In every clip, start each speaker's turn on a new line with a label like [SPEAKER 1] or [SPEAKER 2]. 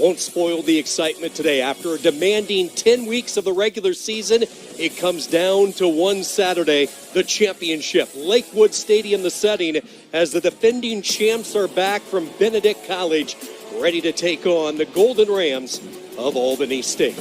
[SPEAKER 1] won't spoil the excitement today. After a demanding 10 weeks of the regular season, it comes down to one Saturday, the championship. Lakewood Stadium, the setting, as the defending champs are back from Benedict College, ready to take on the Golden Rams of Albany State.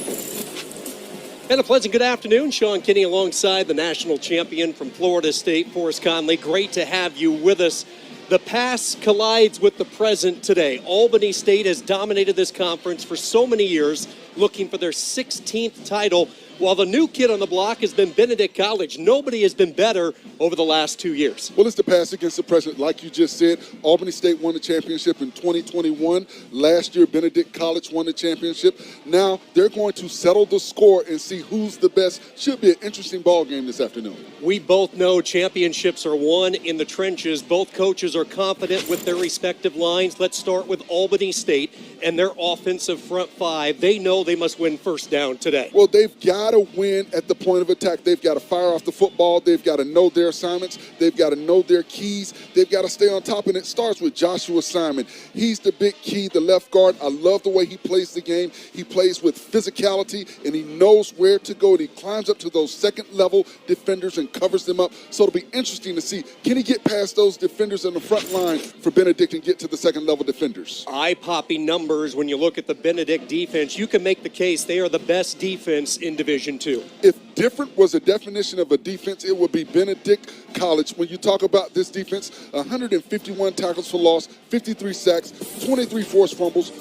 [SPEAKER 1] And a pleasant good afternoon. Sean Kinney alongside the national champion from Florida State, Forrest Conley. Great to have you with us. The past collides with the present today. Albany State has dominated this conference for so many years, looking for their 16th title, while the new kid on the block has been Benedict College. Nobody has been better over the last 2 years.
[SPEAKER 2] Well, it's the past against the present. Like you just said, Albany State won the championship in 2021. Last year, Benedict College won the championship. Now they're going to settle the score and see who's the best. Should be an interesting ball game this afternoon.
[SPEAKER 1] We both know championships are won in the trenches. Both coaches are confident with their respective lines. Let's start with Albany State and their offensive front five. They know they must win first down today.
[SPEAKER 2] Well, they've got to win at the point of attack. They've got to fire off the football. They've got to know their assignments. They've got to know their keys. They've got to stay on top, and it starts with Joshua Simon. He's the big key, the left guard. I love the way he plays the game. He plays with physicality, and he knows where to go, and he climbs up to those second-level defenders and covers them up. So it'll be interesting to see, can he get past those defenders on the front line for Benedict and get to the second-level defenders?
[SPEAKER 1] Eye-popping numbers when you look at the Benedict defense. You can make the case they are the best defense in Division II.
[SPEAKER 2] If different was a definition of a defense, it would be Benedict College. When you talk about this defense, 151 tackles for loss, 53 sacks, 23 forced fumbles,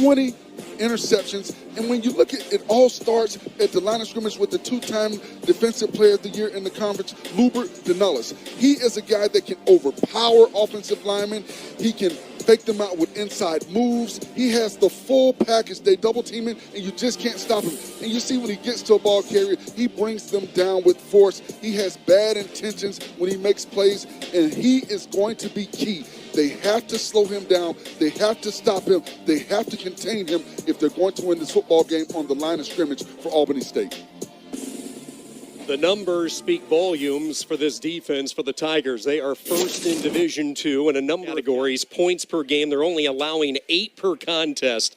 [SPEAKER 2] 20 interceptions. And when you look at it, all starts at the line of scrimmage with the two-time Defensive Player of the Year in the conference, Lubert Denellis. He is a guy that can overpower offensive linemen. He can fake them out with inside moves. He has the full package. They double team him, and you just can't stop him. And you see when he gets to a ball carrier, he brings them down with force. He has bad intentions when he makes plays, and he is going to be key. They have to slow him down. They have to stop him. They have to contain him if they're going to win this football game on the line of scrimmage for Albany State.
[SPEAKER 1] The numbers speak volumes for this defense for the Tigers. They are first in Division II in a number of categories. Points per game, they're only allowing 8 per contest.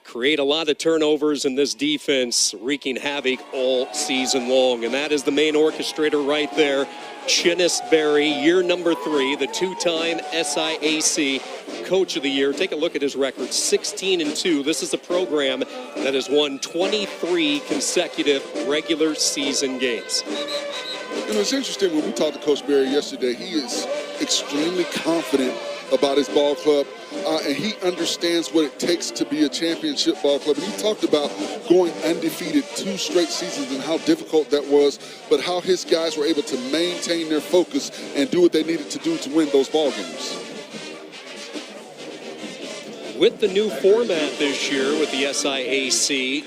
[SPEAKER 1] Create a lot of turnovers in this defense, wreaking havoc all season long. And that is the main orchestrator right there, Chinnis Berry, year number 3, the two-time SIAC Coach of the Year. Take a look at his record, 16-2. This is a program that has won 23 consecutive regular season games.
[SPEAKER 2] You know, it's interesting when we talked to Coach Berry yesterday, he is extremely confident about his ball club, and he understands what it takes to be a championship ball club. And he talked about going undefeated 2 straight seasons and how difficult that was, but how his guys were able to maintain their focus and do what they needed to do to win those ball games.
[SPEAKER 1] With the new format this year with the SIAC,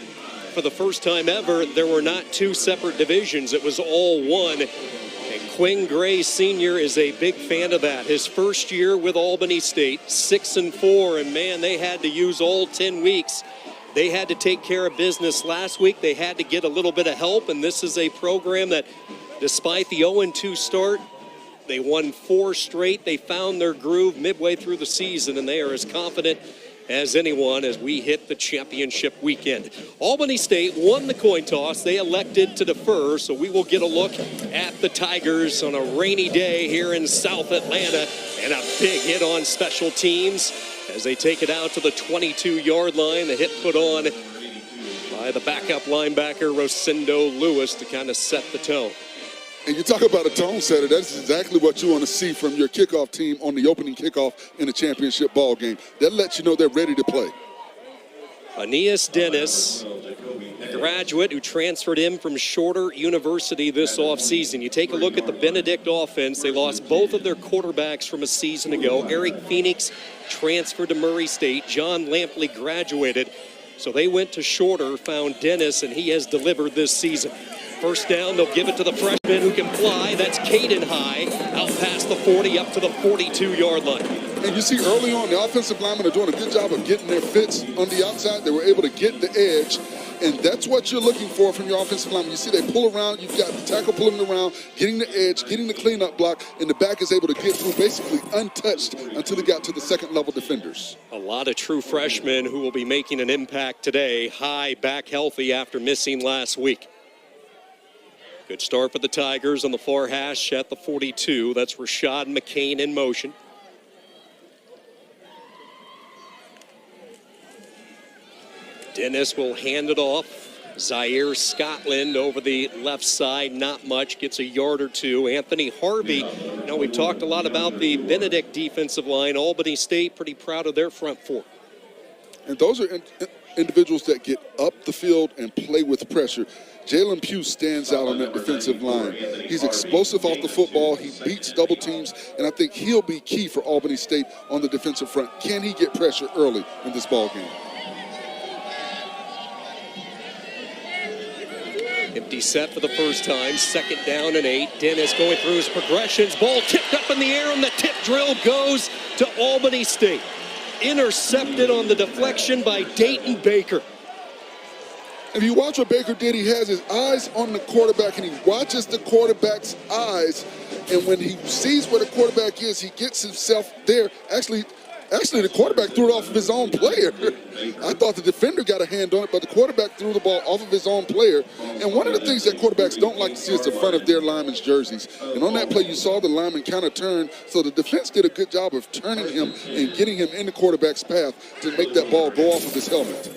[SPEAKER 1] for the first time ever, there were not 2 separate divisions. It was all one. And Quinn Gray Sr. is a big fan of that. His first year with Albany State, 6-4, and man, they had to use all 10 weeks. They had to take care of business last week. They had to get a little bit of help, and this is a program that, despite the 0-2 start, they won 4 straight. They found their groove midway through the season, and they are as confident as anyone as we hit the championship weekend. Albany State won the coin toss. They elected to defer, so we will get a look at the Tigers on a rainy day here in South Atlanta, and a big hit on special teams as they take it out to the 22-yard line. The hit put on by the backup linebacker, Rosendo Lewis, to kind of set the tone.
[SPEAKER 2] And you talk about a tone setter, that's exactly what you want to see from your kickoff team on the opening kickoff in a championship ball game. That lets you know they're ready to play.
[SPEAKER 1] Aeneas Dennis, a graduate who transferred in from Shorter University this offseason. You take a look at the Benedict offense. They lost both of their quarterbacks from a season ago. Eric Phoenix transferred to Murray State. John Lampley graduated. So they went to Shorter, found Dennis, and he has delivered this season. First down, they'll give it to the freshman who can fly. That's Caden High, out past the 40, up to the 42-yard line.
[SPEAKER 2] And you see early on, the offensive linemen are doing a good job of getting their fits on the outside. They were able to get the edge And that's what you're looking for from your offensive line. You see they pull around, you've got the tackle pulling around, getting the edge, getting the cleanup block, and the back is able to get through basically untouched until he got to the second-level defenders.
[SPEAKER 1] A lot of true freshmen who will be making an impact today. High back healthy after missing last week. Good start for the Tigers on the far hash at the 42. That's Rashad McCain in motion. Dennis will hand it off. Zaire Scotland over the left side, not much, gets a yard or two. Anthony Harvey, we've talked a lot about the Benedict defensive line. Albany State pretty proud of their front four.
[SPEAKER 2] And those are individuals that get up the field and play with pressure. Jalen Pugh stands out on that defensive line. He's explosive off the football. He beats double teams, and I think he'll be key for Albany State on the defensive front. Can he get pressure early in this ball game?
[SPEAKER 1] Empty set for the first time, 2nd down and 8. Dennis going through his progressions. Ball tipped up in the air, and the tip drill goes to Albany State. Intercepted on the deflection by Dayton Baker.
[SPEAKER 2] If you watch what Baker did, he has his eyes on the quarterback, and he watches the quarterback's eyes. And when he sees where the quarterback is, he gets himself there. Actually, the quarterback threw it off of his own player. I thought the defender got a hand on it, but the quarterback threw the ball off of his own player. And one of the things that quarterbacks don't like to see is the front of their linemen's jerseys. And on that play, you saw the lineman kind of turn. So the defense did a good job of turning him and getting him in the quarterback's path to make that ball go off of his helmet.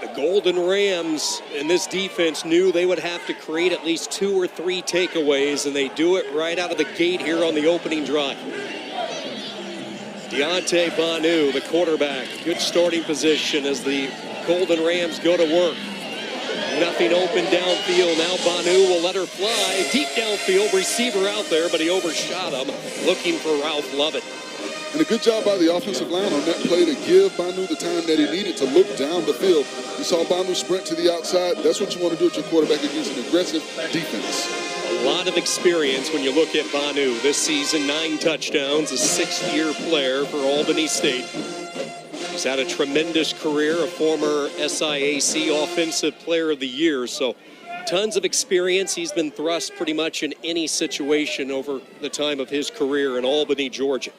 [SPEAKER 1] The Golden Rams in this defense knew they would have to create at least 2 or 3 takeaways, and they do it right out of the gate here on the opening drive. Deontay Banu, the quarterback, good starting position as the Golden Rams go to work. Nothing open downfield. Now Banu will let her fly. Deep downfield, receiver out there, but he overshot him, looking for Ralph Lovett.
[SPEAKER 2] And a good job by the offensive line on that play to give Banu the time that he needed to look down the field. You saw Banu sprint to the outside. That's what you want to do with your quarterback against an aggressive defense.
[SPEAKER 1] A lot of experience when you look at Banu. This season, 9 touchdowns, a 6th-year player for Albany State. He's had a tremendous career, a former SIAC Offensive Player of the Year, so tons of experience. He's been thrust pretty much in any situation over the time of his career in Albany, Georgia.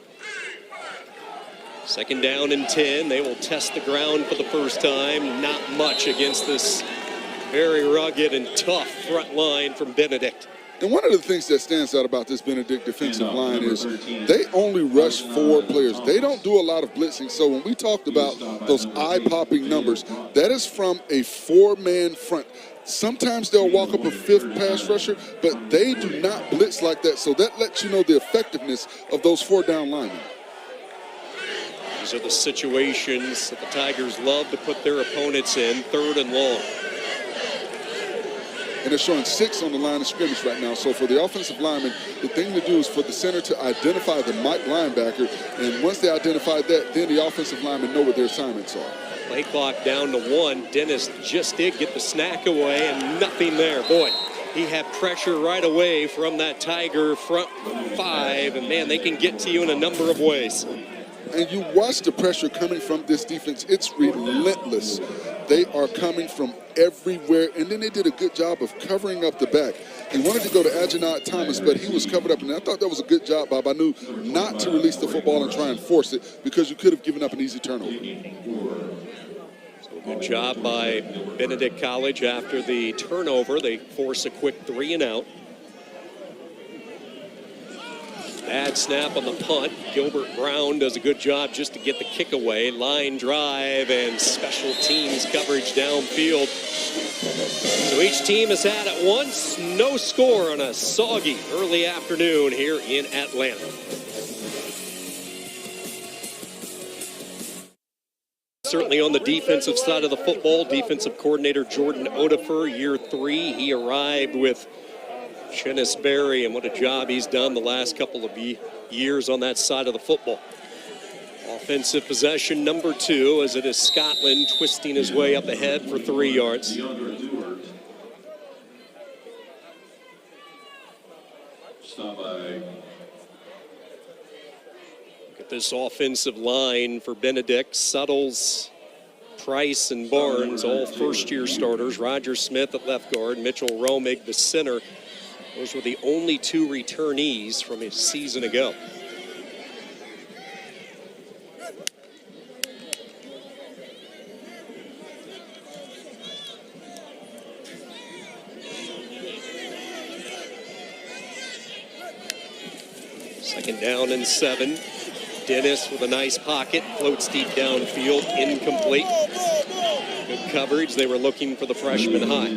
[SPEAKER 1] 2nd down and 10. They will test the ground for the first time. Not much against this very rugged and tough front line from Benedict.
[SPEAKER 2] And one of the things that stands out about this Benedict defensive line is they only rush 4 players. They don't do a lot of blitzing. So when we talked about those eye-popping numbers, that is from a 4-man front. Sometimes they'll walk up a 5th pass rusher, but they do not blitz like that. So that lets you know the effectiveness of those 4-down linemen.
[SPEAKER 1] These are the situations that the Tigers love to put their opponents in, 3rd and long.
[SPEAKER 2] And they're showing 6 on the line of scrimmage right now. So for the offensive lineman, the thing to do is for the center to identify the Mike linebacker. And once they identify that, then the offensive linemen know what their assignments are.
[SPEAKER 1] Play clock down to 1. Dennis just did get the snack away and nothing there. Boy, he had pressure right away from that Tiger front 5. And, man, they can get to you in a number of ways.
[SPEAKER 2] And you watch the pressure coming from this defense. It's relentless. They are coming from everywhere. And then they did a good job of covering up the back. He wanted to go to Agenat Thomas, but he was covered up. And I thought that was a good job by Banu not to release the football and try and force it, because you could have given up an easy turnover.
[SPEAKER 1] So good job by Benedict College after the turnover. They force a quick 3 and out. Bad snap on the punt. Gilbert Brown does a good job just to get the kick away. Line drive and special teams coverage downfield. So each team has had at once no score on a soggy early afternoon here in Atlanta. Certainly on the defensive side of the football, defensive coordinator Jordan Odafer, year 3. He arrived with Chennis Berry, and what a job he's done the last couple of years on that side of the football. Offensive possession number 2, as it is Scotland twisting his way up ahead for 3 yards. At This offensive line for Benedict, Suttles, Price, and Barnes, all first-year starters. Roger Smith at left guard, Mitchell Romig, the center. Those were the only two returnees from a season ago. Second down and 7. Dennis with a nice pocket, floats deep downfield, incomplete. Good coverage. They were looking for the freshman high.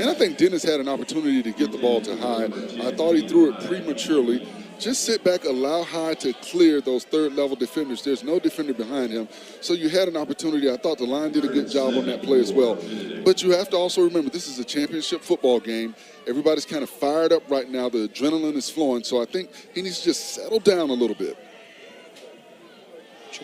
[SPEAKER 2] And I think Dennis had an opportunity to get the ball to High. I thought he threw it prematurely. Just sit back, allow High to clear those third-level defenders. There's no defender behind him. So you had an opportunity. I thought the line did a good job on that play as well. But you have to also remember, this is a championship football game. Everybody's kind of fired up right now. The adrenaline is flowing. So I think he needs to just settle down a little bit.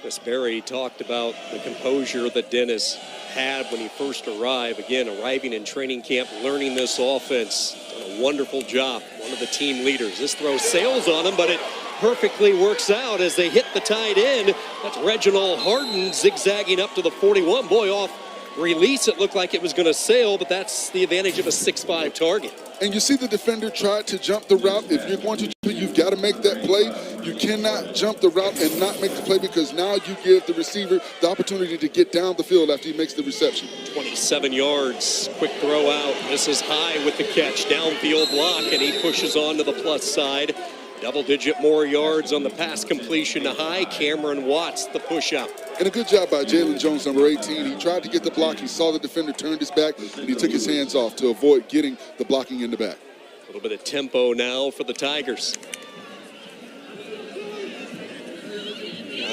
[SPEAKER 1] Chris Berry talked about the composure that Dennis had when he first arrived. Again, arriving in training camp, learning this offense. Done a wonderful job. One of the team leaders. This throw sails on him, but it perfectly works out as they hit the tight end. That's Reginald Harden zigzagging up to the 41. Boy, off release, it looked like it was going to sail, but that's the advantage of a 6'5" target.
[SPEAKER 2] And you see the defender tried to jump the route. If you're going to, you've got to make that play. You cannot jump the route and not make the play, because now you give the receiver the opportunity to get down the field after he makes the reception. 27
[SPEAKER 1] yards, quick throw out. This is High with the catch, downfield block, and he pushes on to the plus side. Double-digit more yards on the pass completion to High. Cameron Watts, the push-out.
[SPEAKER 2] And a good job by Jalen Jones, number 18. He tried to get the block. He saw the defender, turned his back, and he took his hands off to avoid getting the blocking in the back.
[SPEAKER 1] A little bit of tempo now for the Tigers.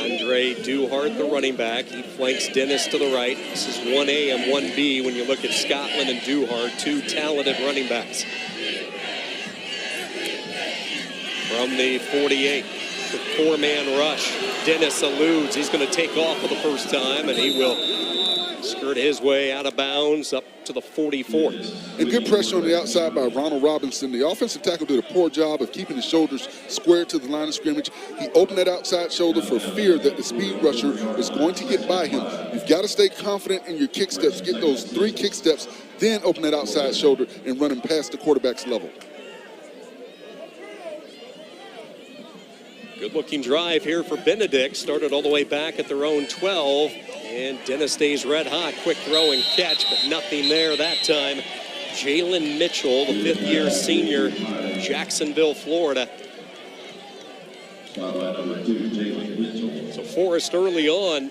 [SPEAKER 1] Andre Duhart, the running back. He flanks Dennis to the right. This is 1A and 1B when you look at Scotland and Duhart, two talented running backs. From the 48, the four-man rush. Dennis eludes. He's going to take off for the first time, and he will skirt his way out of bounds up to the 44.
[SPEAKER 2] And good pressure on the outside by Ronald Robinson. The offensive tackle did a poor job of keeping his shoulders squared to the line of scrimmage. He opened that outside shoulder for fear that the speed rusher was going to get by him. You've got to stay confident in your kick steps. Get those 3 kick steps, then open that outside shoulder and run him past the quarterback's level.
[SPEAKER 1] Good-looking drive here for Benedict. Started all the way back at their own 12. And Dennis stays red hot. Quick throw and catch, but nothing there that time. Jalen Mitchell, the 5th-year senior, Jacksonville, Florida. So Forrest early on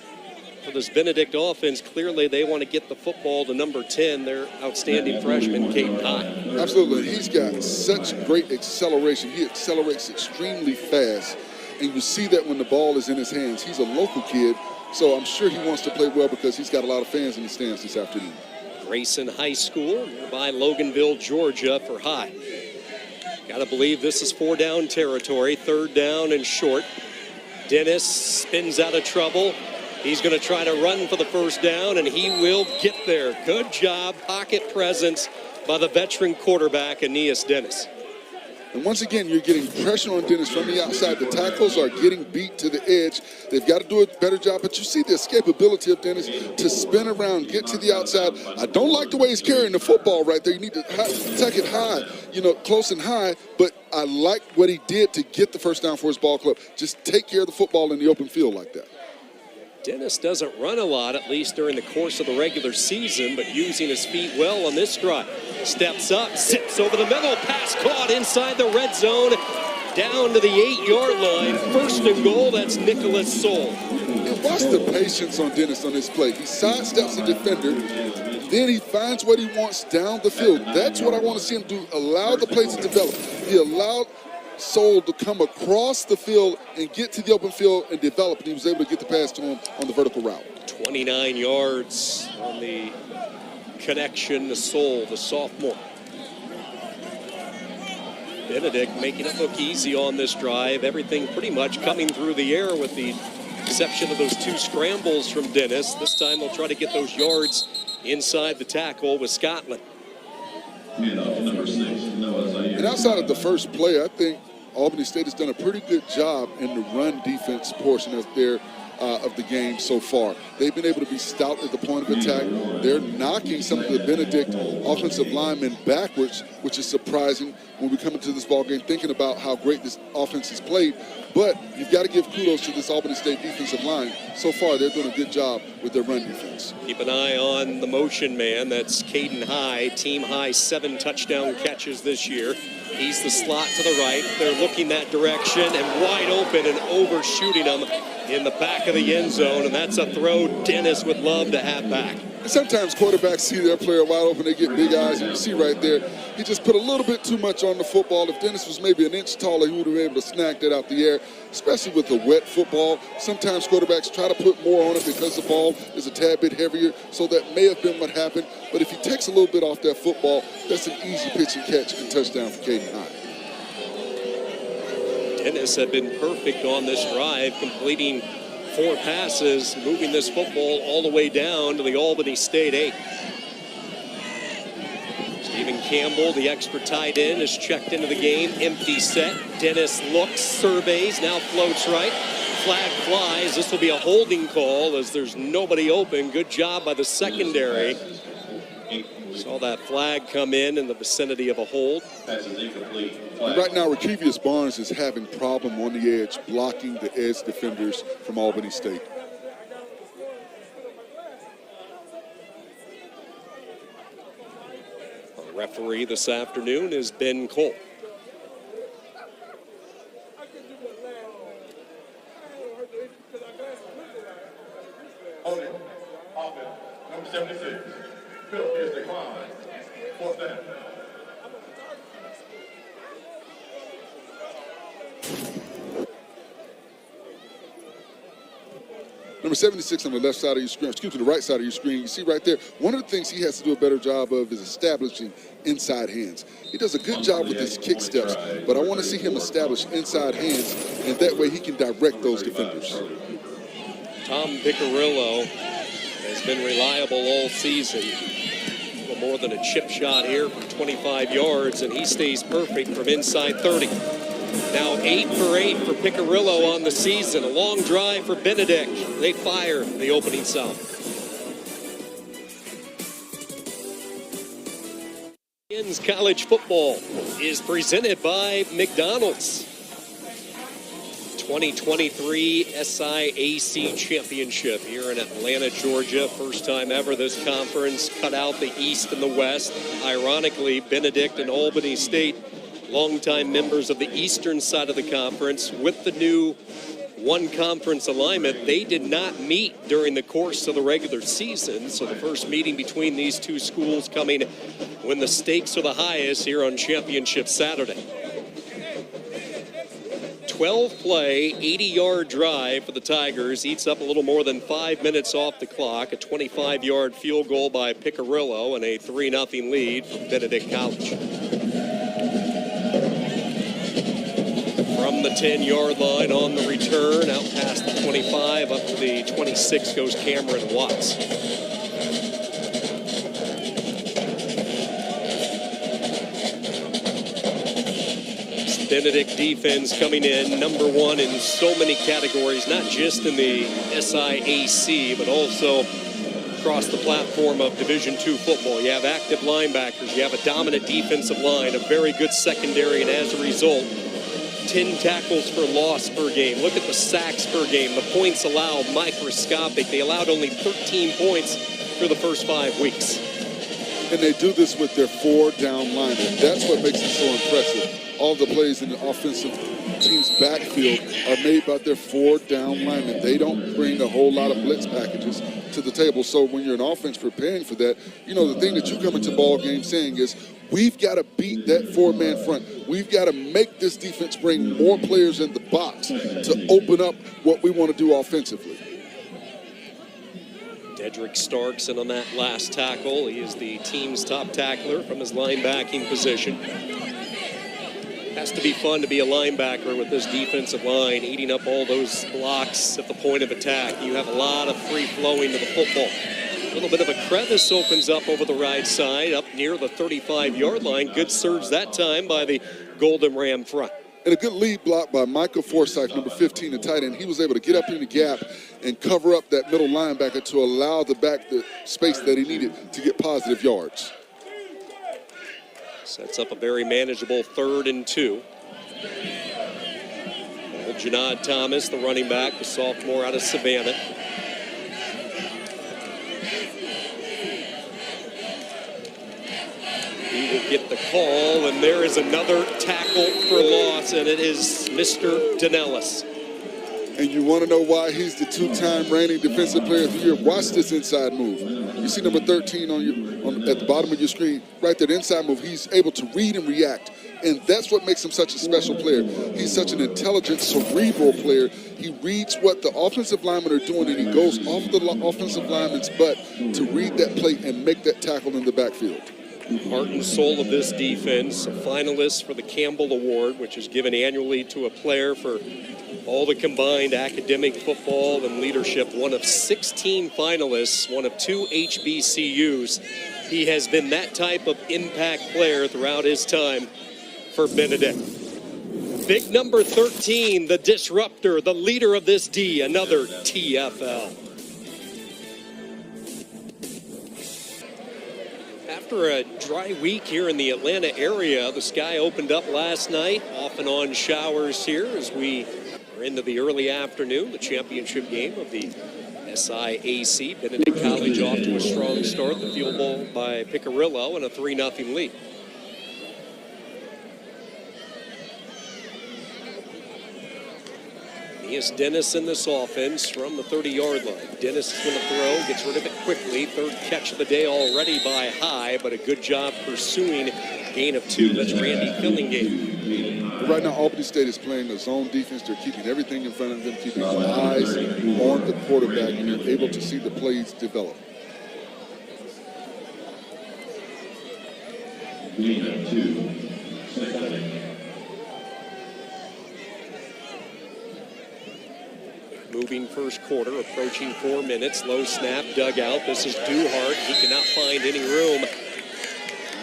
[SPEAKER 1] for this Benedict offense. Clearly they want to get the football to number 10, their outstanding freshman, Caden High.
[SPEAKER 2] Absolutely. He's got such great acceleration. He accelerates extremely fast. And you see that when the ball is in his hands. He's a local kid, so I'm sure he wants to play well because he's got a lot of fans in the stands this afternoon.
[SPEAKER 1] Grayson High School, nearby Loganville, Georgia for High. Got to believe this is 4-down territory, 3rd down and short. Dennis spins out of trouble. He's going to try to run for the first down, and he will get there. Good job, pocket presence by the veteran quarterback, Aeneas Dennis.
[SPEAKER 2] And once again, you're getting pressure on Dennis from the outside. The tackles are getting beat to the edge. They've got to do a better job. But you see the escapability of Dennis to spin around, get to the outside. I don't like the way he's carrying the football right there. You need to attack it high, close and high. But I like what he did to get the first down for his ball club. Just take care of the football in the open field like that.
[SPEAKER 1] Dennis doesn't run a lot, at least during the course of the regular season, but using his feet well on this drive. Steps up, zips over the middle, pass caught inside the red zone, down to the 8-yard line. 1st and goal, that's Nicholas Soul.
[SPEAKER 2] And watch the patience on Dennis on this play. He sidesteps the defender, then he finds what he wants down the field. That's what I want to see him do, allow the play to develop. He allowed Soul to come across the field and get to the open field and develop, and he was able to get the pass to him on the vertical route.
[SPEAKER 1] 29 yards on the connection to Soul, the sophomore. Benedict making it look easy on this drive. Everything pretty much coming through the air with the exception of those 2 scrambles from Dennis. This time they'll try to get those yards inside the tackle with Scotland.
[SPEAKER 2] And outside of the first play, I think Albany State has done a pretty good job in the run defense portion of their of the game so far. They've been able to be stout at the point of attack. They're knocking some of the Benedict offensive linemen backwards, which is surprising when we come into this ball game thinking about how great this offense has played. But you've got to give kudos to this Albany State defensive line. So far, they're doing a good job with their run defense.
[SPEAKER 1] Keep an eye on the motion man. That's Caden High, team high 7 touchdown catches this year. He's the slot to the right. They're looking that direction and wide open and overshooting them in the back of the end zone. And that's a throw Dennis would love to have back.
[SPEAKER 2] Sometimes quarterbacks see their player wide open, they get big eyes, and you see right there, he just put a little bit too much on the football. If Dennis was maybe an inch taller, he would have been able to snag that out the air, especially with the wet football. Sometimes quarterbacks try to put more on it because the ball is a tad bit heavier, so that may have been what happened. But if he takes a little bit off that football, that's an easy pitch and catch and touchdown for Caden High.
[SPEAKER 1] Dennis had been perfect on this drive, completing 4 passes, moving this football all the way down to the Albany State 8. Stephen Campbell, the extra tight end, is checked into the game. Empty set. Dennis looks, surveys, now floats right. Flag flies. This will be a holding call as there's nobody open. Good job by the secondary. Saw that flag come in the vicinity of a hold.
[SPEAKER 2] And right now, Rekevius Barnes is having problem on the edge, blocking the edge defenders from Albany State.
[SPEAKER 1] Our referee this afternoon is Ben Cole.
[SPEAKER 3] Number 76. Penalty is declined. 4th down.
[SPEAKER 2] Number 76 on the left side of your screen, excuse me, the right side of your screen, you see right there, one of the things he has to do a better job of is establishing inside hands. He does a good job with his kick steps, but I want to see him establish inside hands, and that way he can direct those defenders.
[SPEAKER 1] Tom Piccirillo has been reliable all season. A little more than a chip shot here from 25 yards, and he stays perfect from inside 30. Now 8 for 8 for Piccirillo on the season. A long drive for Benedict. They fire the opening salve. College football is presented by McDonald's. 2023 SIAC Championship here in Atlanta, Georgia. First time ever this conference cut out the East and the West. Ironically, Benedict and Albany State, longtime members of the eastern side of the conference. With the new one conference alignment, they did not meet during the course of the regular season. So the first meeting between these two schools coming when the stakes are the highest here on Championship Saturday. 12-play, 80-yard drive for the Tigers. Eats up a little more than 5 minutes off the clock. A 25-yard field goal by Piccirillo and a 3-0 lead for Benedict College. From the 10-yard line on the return, out past the 25, up to the 26 goes Cameron Watts. Benedict defense coming in number 1 in so many categories, not just in the SIAC, but also across the platform of Division II football. You have active linebackers, you have a dominant defensive line, a very good secondary, and as a result, 10 tackles for loss per game. Look at the sacks per game. The points allowed, microscopic. They allowed only 13 points through the first 5 weeks.
[SPEAKER 2] And they do this with their 4-down linemen. That's what makes it so impressive. All the plays in the offensive team's backfield are made by their 4-down linemen. They don't bring a whole lot of blitz packages to the table. So when you're an offense preparing for that, you know, the thing that you come into ball game saying is, we've got to beat that 4-man front. We've got to make this defense bring more players in the box to open up what we want to do offensively.
[SPEAKER 1] Dedrick Starks in on that last tackle. He is the team's top tackler from his linebacking position. Has to be fun to be a linebacker with this defensive line, eating up all those blocks at the point of attack. You have a lot of free flowing to the football. A little bit of a crevice opens up over the right side, up near the 35-yard line. Good surge that time by the Golden Ram front.
[SPEAKER 2] And a good lead block by Michael Forsythe, number 15, the tight end. He was able to get up in the gap and cover up that middle linebacker to allow the back the space that he needed to get positive yards.
[SPEAKER 1] Sets up a very manageable 3rd and 2. Old Janad Thomas, the running back, the sophomore out of Savannah. He will get the call, and there is another tackle for loss, and it is Mr. Danellis.
[SPEAKER 2] And you want to know why he's the 2-time reigning defensive player of the year? Watch this inside move. You see number 13 at the bottom of your screen, right there, the inside move. He's able to read and react, and that's what makes him such a special player. He's such an intelligent, cerebral player. He reads what the offensive linemen are doing, and he goes off the offensive lineman's butt to read that play and make that tackle in the backfield.
[SPEAKER 1] Heart and soul of this defense, a finalist for the Campbell Award, which is given annually to a player for all the combined academic, football, and leadership. One of 16 finalists, one of 2 HBCUs. He has been that type of impact player throughout his time for Benedict. Big number 13, the disruptor, the leader of this D, another TFL. After a dry week here in the Atlanta area, the sky opened up last night, off and on showers here as we are into the early afternoon, the championship game of the SIAC. Benedict College off to a strong start, the field goal by Picarillo, and a 3-0 lead. Is Dennis in this offense from the 30-yard line. Dennis is going to throw, gets rid of it quickly. 3rd catch of the day already by High, but a good job pursuing. Gain of 2. That's Randy Fillingate.
[SPEAKER 2] Right now, Albany State is playing the zone defense. They're keeping everything in front of them, keeping their eyes on the quarterback, and they're able to see the plays develop.
[SPEAKER 3] Gain of 2. Second.
[SPEAKER 1] Moving first quarter, approaching 4 minutes. Low snap, dugout. This is Duhart. He cannot find any room.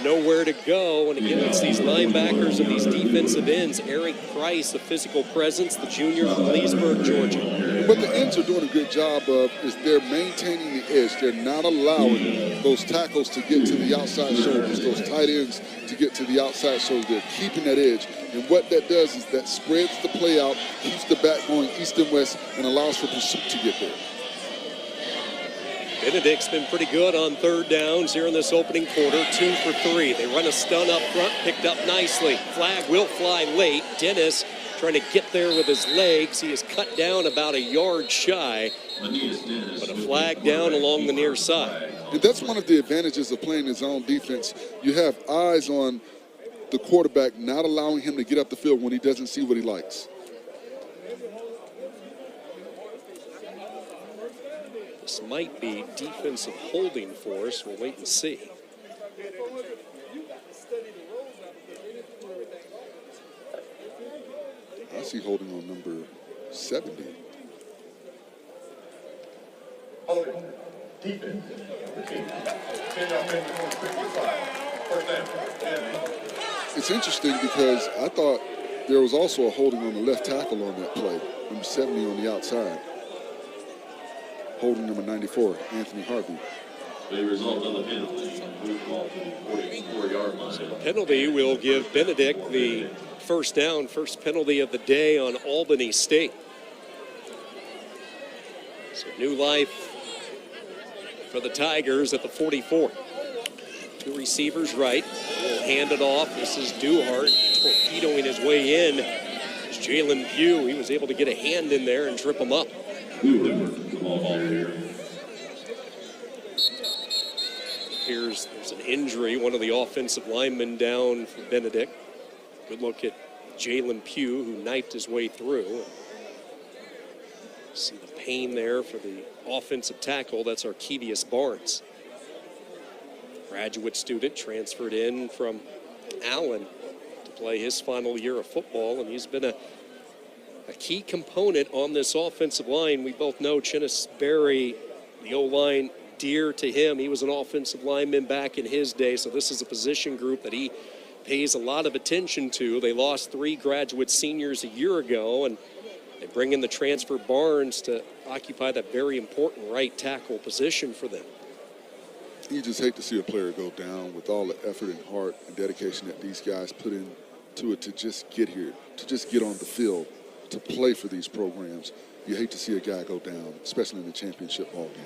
[SPEAKER 1] Nowhere to go. And again, it's these linebackers and these defensive ends. Eric Price, the physical presence, the junior from Leesburg, Georgia.
[SPEAKER 2] What the ends are doing a good job of is they're maintaining the edge. They're not allowing those tackles to get to the outside shoulders, those tight ends to get to the outside shoulders. They're keeping that edge. And what that does is that spreads the play out, keeps the back going east and west, and allows for pursuit to get there.
[SPEAKER 1] Benedict's been pretty good on 3rd downs here in this opening quarter, 2 for 3. They run a stun up front, picked up nicely. Flag will fly late. Dennis trying to get there with his legs. He is cut down about a yard shy, but a flag down along the near side.
[SPEAKER 2] And that's one of the advantages of playing his own defense. You have eyes on the quarterback, not allowing him to get up the field when he doesn't see what he likes.
[SPEAKER 1] This might be defensive holding for us. We'll wait and see.
[SPEAKER 2] I see holding on number 70.
[SPEAKER 3] Holding. Defense. 10
[SPEAKER 2] It's interesting because I thought there was also a holding on the left tackle on that play. Number 70 on the outside. Holding number 94, Anthony Harvey.
[SPEAKER 3] The result of the penalty. Move ball to the 44-yard line.
[SPEAKER 1] So the penalty will give Benedict the first down, first penalty of the day on Albany State. So new life for the Tigers at the 44. 2 receivers right. We'll hand it off. This is Duhart torpedoing his way in. It's Jalen Pugh. He was able to get a hand in there and trip him up. There's an injury. One of the offensive linemen down for Benedict. Good look at Jalen Pugh, who knifed his way through. See the pain there for the offensive tackle. That's Arkevius Barnes. Graduate student transferred in from Allen to play his final year of football, and he's been a key component on this offensive line. We both know Chinnis Berry, the O-line, dear to him. He was an offensive lineman back in his day, so this is a position group that he pays a lot of attention to. They lost 3 graduate seniors a year ago, and they bring in the transfer Barnes to occupy that very important right tackle position for them.
[SPEAKER 2] You just hate to see a player go down with all the effort and heart and dedication that these guys put into it to just get here, to just get on the field, to play for these programs. You hate to see a guy go down, especially in the championship ball game.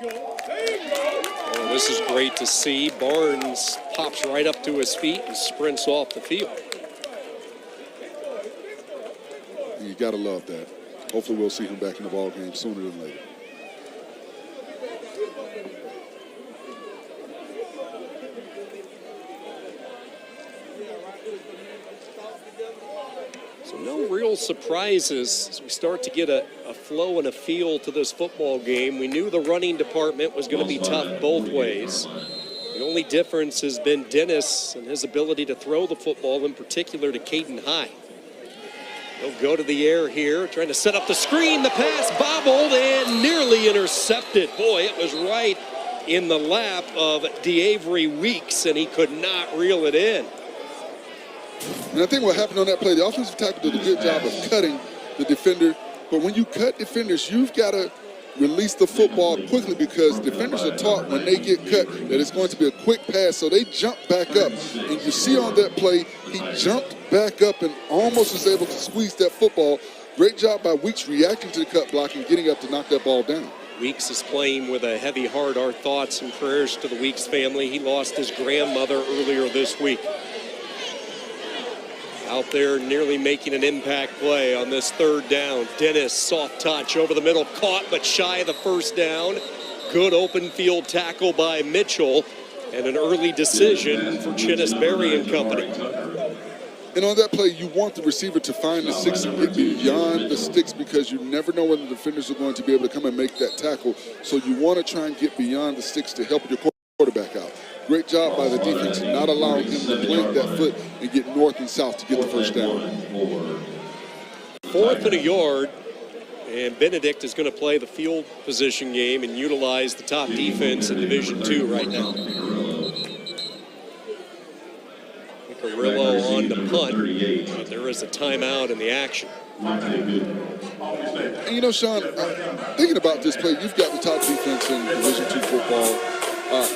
[SPEAKER 1] Oh, this is great to see. Barnes pops right up to his feet and sprints off the field.
[SPEAKER 2] You got to love that. Hopefully we'll see him back in the ball game sooner than later.
[SPEAKER 1] So no real surprises as we start to get a flow and a feel to this football game. We knew the running department was going to be tough both ways. The only difference has been Dennis and his ability to throw the football, in particular to Caden High. He'll go to the air here, trying to set up the screen. The pass bobbled and nearly intercepted. Boy, it was right in the lap of DeAvery Weeks, and he could not reel it in.
[SPEAKER 2] And I think what happened on that play, the offensive tackle did a good job of cutting the defender. But when you cut defenders, you've got to release the football quickly, because defenders are taught when they get cut that it's going to be a quick pass, so they jump back up. And you see on that play, he jumped back up and almost was able to squeeze that football. Great job by Weeks reacting to the cut block and getting up to knock that ball down.
[SPEAKER 1] Weeks is playing with a heavy heart. Our thoughts and prayers to the Weeks family. He lost his grandmother earlier this week. Out there nearly making an impact play on this 3rd down. Dennis, soft touch over the middle, caught but shy of the first down. Good open field tackle by Mitchell, and an early decision for Chinnis Berry and company.
[SPEAKER 2] And on that play, you want the receiver to find the 6 and get beyond the sticks, because you never know when the defenders are going to be able to come and make that tackle. So you want to try and get beyond the sticks to help your quarterback out. Great job by the defense not allowing him to plant that foot and get north and south to get the first down.
[SPEAKER 1] 4th and a yard, and Benedict is going to play the field position game and utilize the top defense in Division II right now. Carrillo on the punt, but there is a timeout in the action.
[SPEAKER 2] And you know, Sean, thinking about this play, you've got the top defense in Division II football.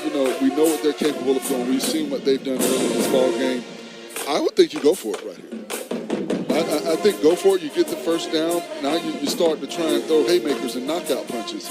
[SPEAKER 2] You know, we know what they're capable of doing. We've seen what they've done early in this ball game. I would think you go for it right here. I think go for it. You get the first down. Now you start to try and throw haymakers and knockout punches.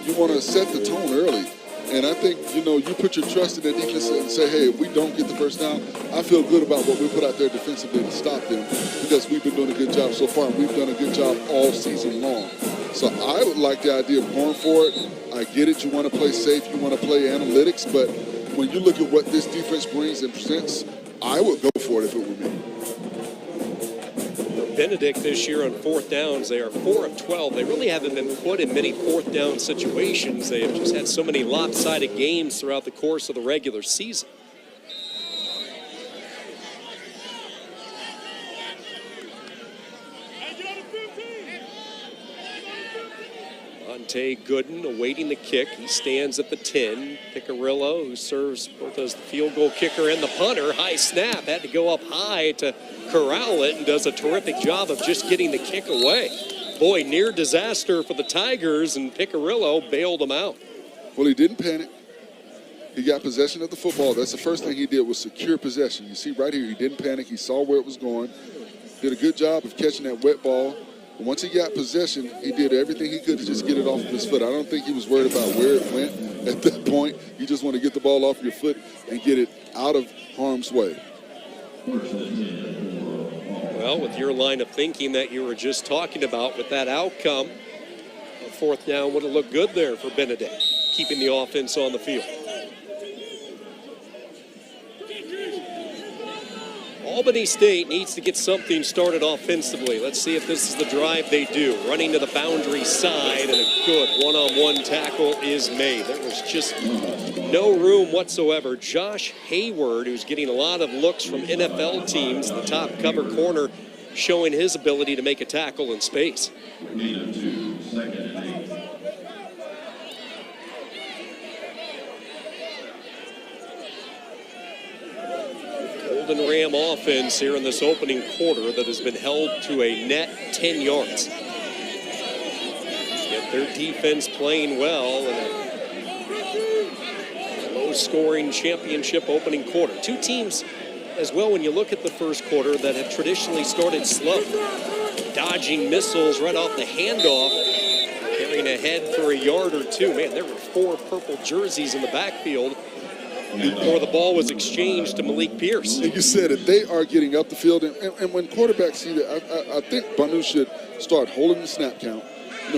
[SPEAKER 2] You want to set the tone early. And I think, you know, you put your trust in the defense and say, hey, if we don't get the first down, I feel good about what we put out there defensively to stop them, because we've been doing a good job so far, and we've done a good job all season long. So I would like the idea of going for it. I get it. You want to play safe. You want to play analytics. But when you look at what this defense brings and presents, I would go for it if it were me.
[SPEAKER 1] Benedict this year on 4th downs, they are 4 of 12. They really haven't been put in many 4th down situations. They have just had so many lopsided games throughout the course of the regular season. Monte Gooden awaiting the kick. He stands at the 10. Picarillo, who serves both as the field goal kicker and the punter. High snap, had to go up high to corral it, and does a terrific job of just getting the kick away. Boy, near disaster for the Tigers, and Picarillo bailed them out.
[SPEAKER 2] Well, he didn't panic. He got possession of the football. That's the first thing he did, was secure possession. You see right here, he didn't panic. He saw where it was going. Did a good job of catching that wet ball. And once he got possession, he did everything he could to just get it off of his foot. I don't think he was worried about where it went at that point. You just want to get the ball off your foot and get it out of harm's way.
[SPEAKER 1] Well, with your line of thinking that you were just talking about, with that outcome, a 4th down would have looked good there for Benedict, keeping the offense on the field. Albany State needs to get something started offensively. Let's see if this is the drive they do. Running to the boundary side, and a good one-on-one tackle is made. There was just no room whatsoever. Josh Hayward, who's getting a lot of looks from NFL teams, the top cover corner, showing his ability to make a tackle in space.
[SPEAKER 3] Gain of 2, 2nd and 8.
[SPEAKER 1] Golden Ram offense here in this opening quarter that has been held to a net 10 yards. Yet their defense playing well in a low-scoring championship opening quarter. Two teams as well, when you look at the first quarter, that have traditionally started slow, dodging missiles right off the handoff, carrying ahead for a yard or two. Man, there were 4 purple jerseys in the backfield before the ball was exchanged to Malik Pierce.
[SPEAKER 2] And you said it, they are getting up the field, and when quarterbacks see that, I think Banu should start holding the snap count,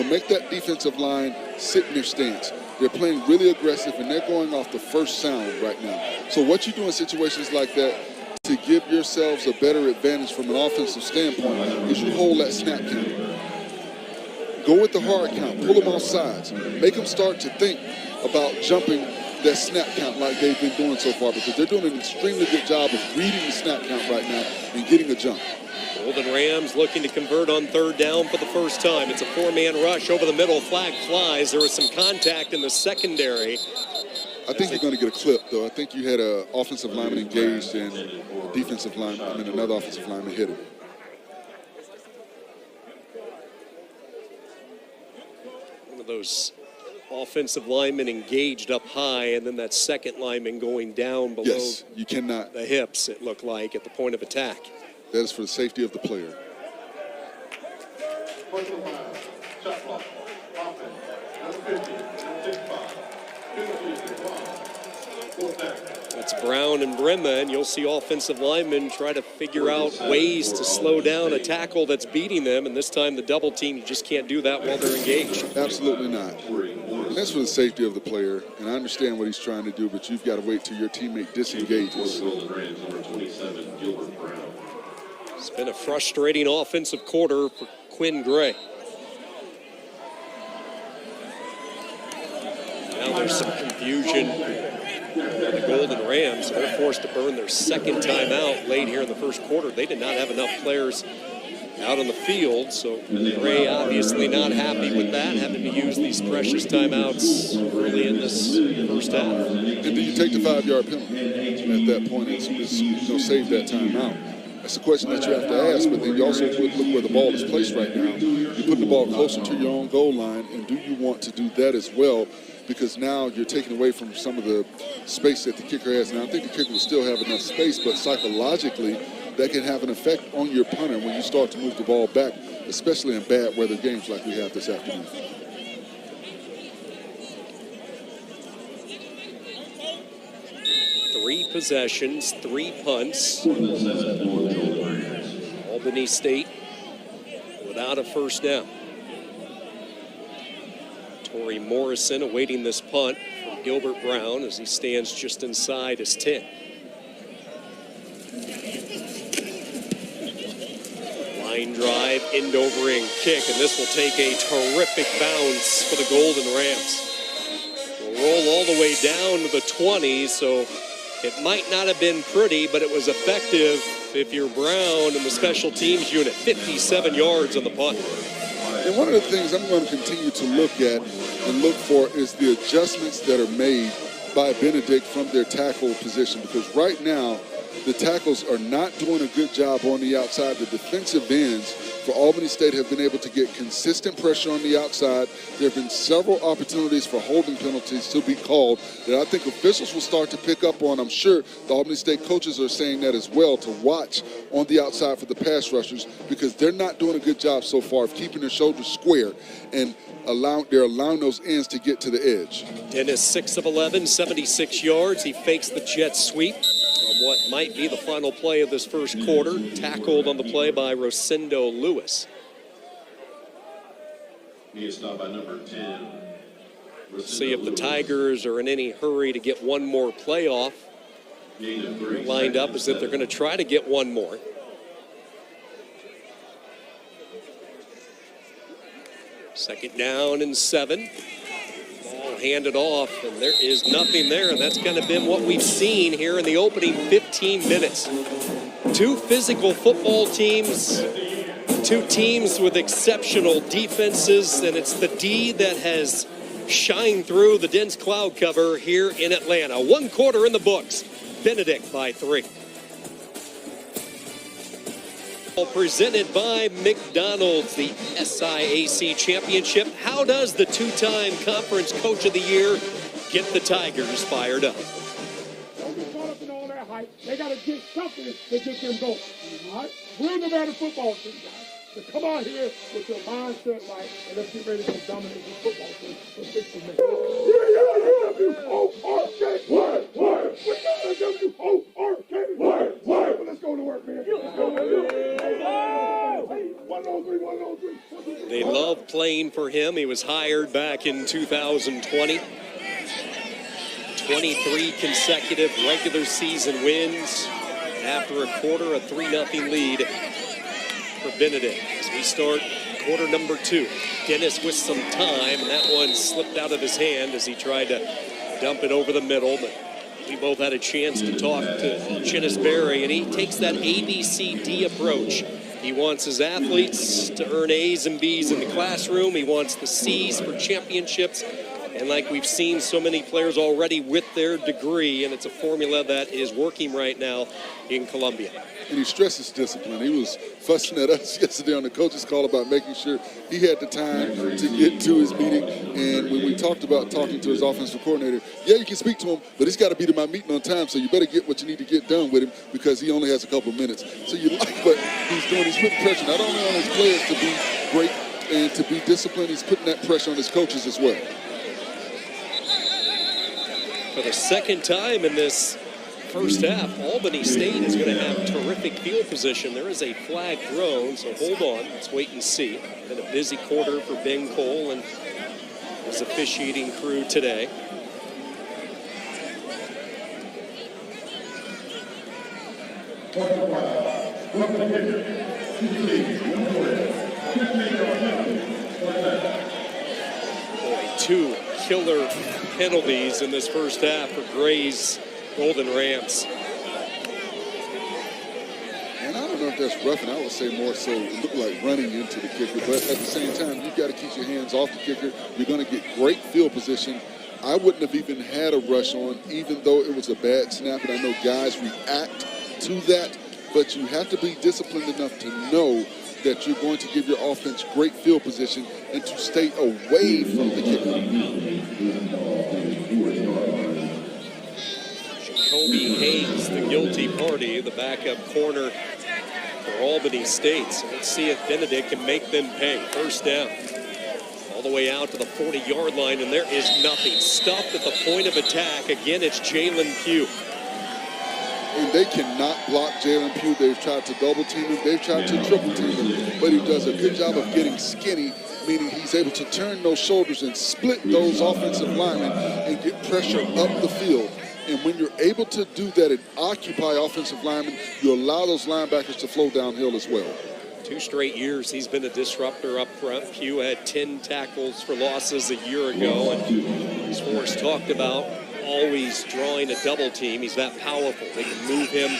[SPEAKER 2] make that defensive line sit in their stance. They're playing really aggressive, and they're going off the first sound right now. So what you do in situations like that to give yourselves a better advantage from an offensive standpoint is you hold that snap count. Go with the hard count, pull them off sides, make them start to think about jumping that snap count like they've been doing so far, because they're doing an extremely good job of reading the snap count right now and getting a jump.
[SPEAKER 1] Golden Rams looking to convert on 3rd down for the first time. It's a 4-man rush over the middle. Flag flies. There was some contact in the secondary.
[SPEAKER 2] I think you're going to get a clip, though. I think you had an offensive lineman engaged and a defensive lineman, another offensive lineman hit him.
[SPEAKER 1] One of those offensive linemen engaged up high, and then that second lineman going down below.
[SPEAKER 2] Yes, you cannot.
[SPEAKER 1] The hips, it looked like, at the point of attack.
[SPEAKER 2] That is for the safety of the player.
[SPEAKER 1] It's Brown and Brimma, and you'll see offensive linemen try to figure out ways to slow down a tackle that's beating them, and this time the double team, you just can't do that while they're engaged.
[SPEAKER 2] Absolutely not. And that's for the safety of the player, and I understand what he's trying to do, but you've got to wait till your teammate disengages.
[SPEAKER 1] It's been a frustrating offensive quarter for Quinn Gray. Now there's some confusion for the Golden Rams. They're forced to burn their second timeout late here in the first quarter. They did not have enough players out on the field, so Gray obviously not happy with that, having to use these precious timeouts early in this first half.
[SPEAKER 2] And do you take the 5-yard penalty at that point and save that timeout? That's a question that you have to ask, but then you also look where the ball is placed right now. You put the ball closer to your own goal line, and do you want to do that as well? Because now you're taking away from some of the space that the kicker has. Now, I think the kicker will still have enough space, but psychologically, that can have an effect on your punter when you start to move the ball back, especially in bad weather games like we have this afternoon.
[SPEAKER 1] Three possessions, 3 punts. Albany State without a first down. Torrey Morrison awaiting this punt from Gilbert Brown as he stands just inside his 10. Line drive, end-overing kick, and this will take a terrific bounce for the Golden Rams. Will roll all the way down to the 20, so it might not have been pretty, but it was effective if you're Brown and the special teams unit. 57 yards on the punt.
[SPEAKER 2] And one of the things I'm going to continue to look at and look for is the adjustments that are made by Benedict from their tackle position, because right now the tackles are not doing a good job on the outside. The defensive ends for Albany State have been able to get consistent pressure on the outside. There have been several opportunities for holding penalties to be called that I think officials will start to pick up on. I'm sure the Albany State coaches are saying that as well, to watch on the outside for the pass rushers, because they're not doing a good job so far of keeping their shoulders square, and they're allowing those ends to get to the edge.
[SPEAKER 1] Dennis, 6 of 11, 76 yards. He fakes the jet sweep on what might be the final play of this first quarter. Tackled on the play by Rosendo Lewis.
[SPEAKER 3] He is stopped by number 10.
[SPEAKER 1] See if the Tigers are in any hurry to get one more playoff. Lined up as if they're going to try to get one more. Second down and 7. Ball handed off, and there is nothing there, and that's kind of been what we've seen here in the opening 15 minutes. Two physical football teams Two teams with exceptional defenses, and it's the D that has shined through the dense cloud cover here in Atlanta. 1 quarter in the books. Benedict by 3. Presented by McDonald's, the SIAC championship. How does the two-time conference coach of the year get the Tigers fired up?
[SPEAKER 4] Don't get caught up in all that hype. They got to get something to get them going. All right? We're the better football team, guys. So come out here with your mindset right, and let's get ready to dominate this football team for 60 minutes. W-O-R-K. What? We got a W-O-R-K. What? Well, let's go to work, man. Let's go. 1-on-3.
[SPEAKER 1] They love playing for him. He was hired back in 2020. 23 consecutive regular season wins. After a quarter, a 3-0 lead for Benedict. As we start quarter number 2. Dennis with some time, and that one slipped out of his hand as he tried to dump it over the middle. But we both had a chance to talk to Chinnis Berry, and he takes that ABCD approach. He wants his athletes to earn A's and B's in the classroom. He wants the C's for championships. And like we've seen so many players already with their degree, and it's a formula that is working right now in Columbia.
[SPEAKER 2] And he stresses discipline. He was fussing at us yesterday on the coach's call about making sure he had the time to get to his meeting. And when we talked about talking to his offensive coordinator, yeah, you can speak to him, but he's got to be to my meeting on time, so you better get what you need to get done with him because he only has a couple of minutes. So you like what he's doing. He's putting pressure not only on his players to be great and to be disciplined, he's putting that pressure on his coaches as well.
[SPEAKER 1] For the second time in this first half, Albany State is going to have terrific field position. There is a flag thrown, so hold on. Let's wait and see. Been a busy quarter for Ben Cole and his officiating crew today. Boy, 2 killer penalties in this first half for Gray's Golden Rams.
[SPEAKER 2] And I don't know if that's roughing. I would say more so it looked like running into the kicker. But at the same time, you've got to keep your hands off the kicker. You're going to get great field position. I wouldn't have even had a rush on, even though it was a bad snap. And I know guys react to that. But you have to be disciplined enough to know that you're going to give your offense great field position and to stay away from the kicker.
[SPEAKER 1] Jacoby Hayes, the guilty party, the backup corner for Albany State. So let's see if Benedict can make them pay. First down. All the way out to the 40-yard line, and there is nothing. Stuffed at the point of attack. Again, it's Jalen Pugh.
[SPEAKER 2] And they cannot block Jalen Pugh. They've tried to double team him. They've tried to triple team him. But he does a good job of getting skinny, meaning he's able to turn those shoulders and split those offensive linemen and get pressure up the field. And when you're able to do that and occupy offensive linemen, you allow those linebackers to flow downhill as well.
[SPEAKER 1] 2 straight years he's been a disruptor up front. Pugh had 10 tackles for losses a year ago. And as Forrest talked about, always drawing a double team. He's that powerful. They can move him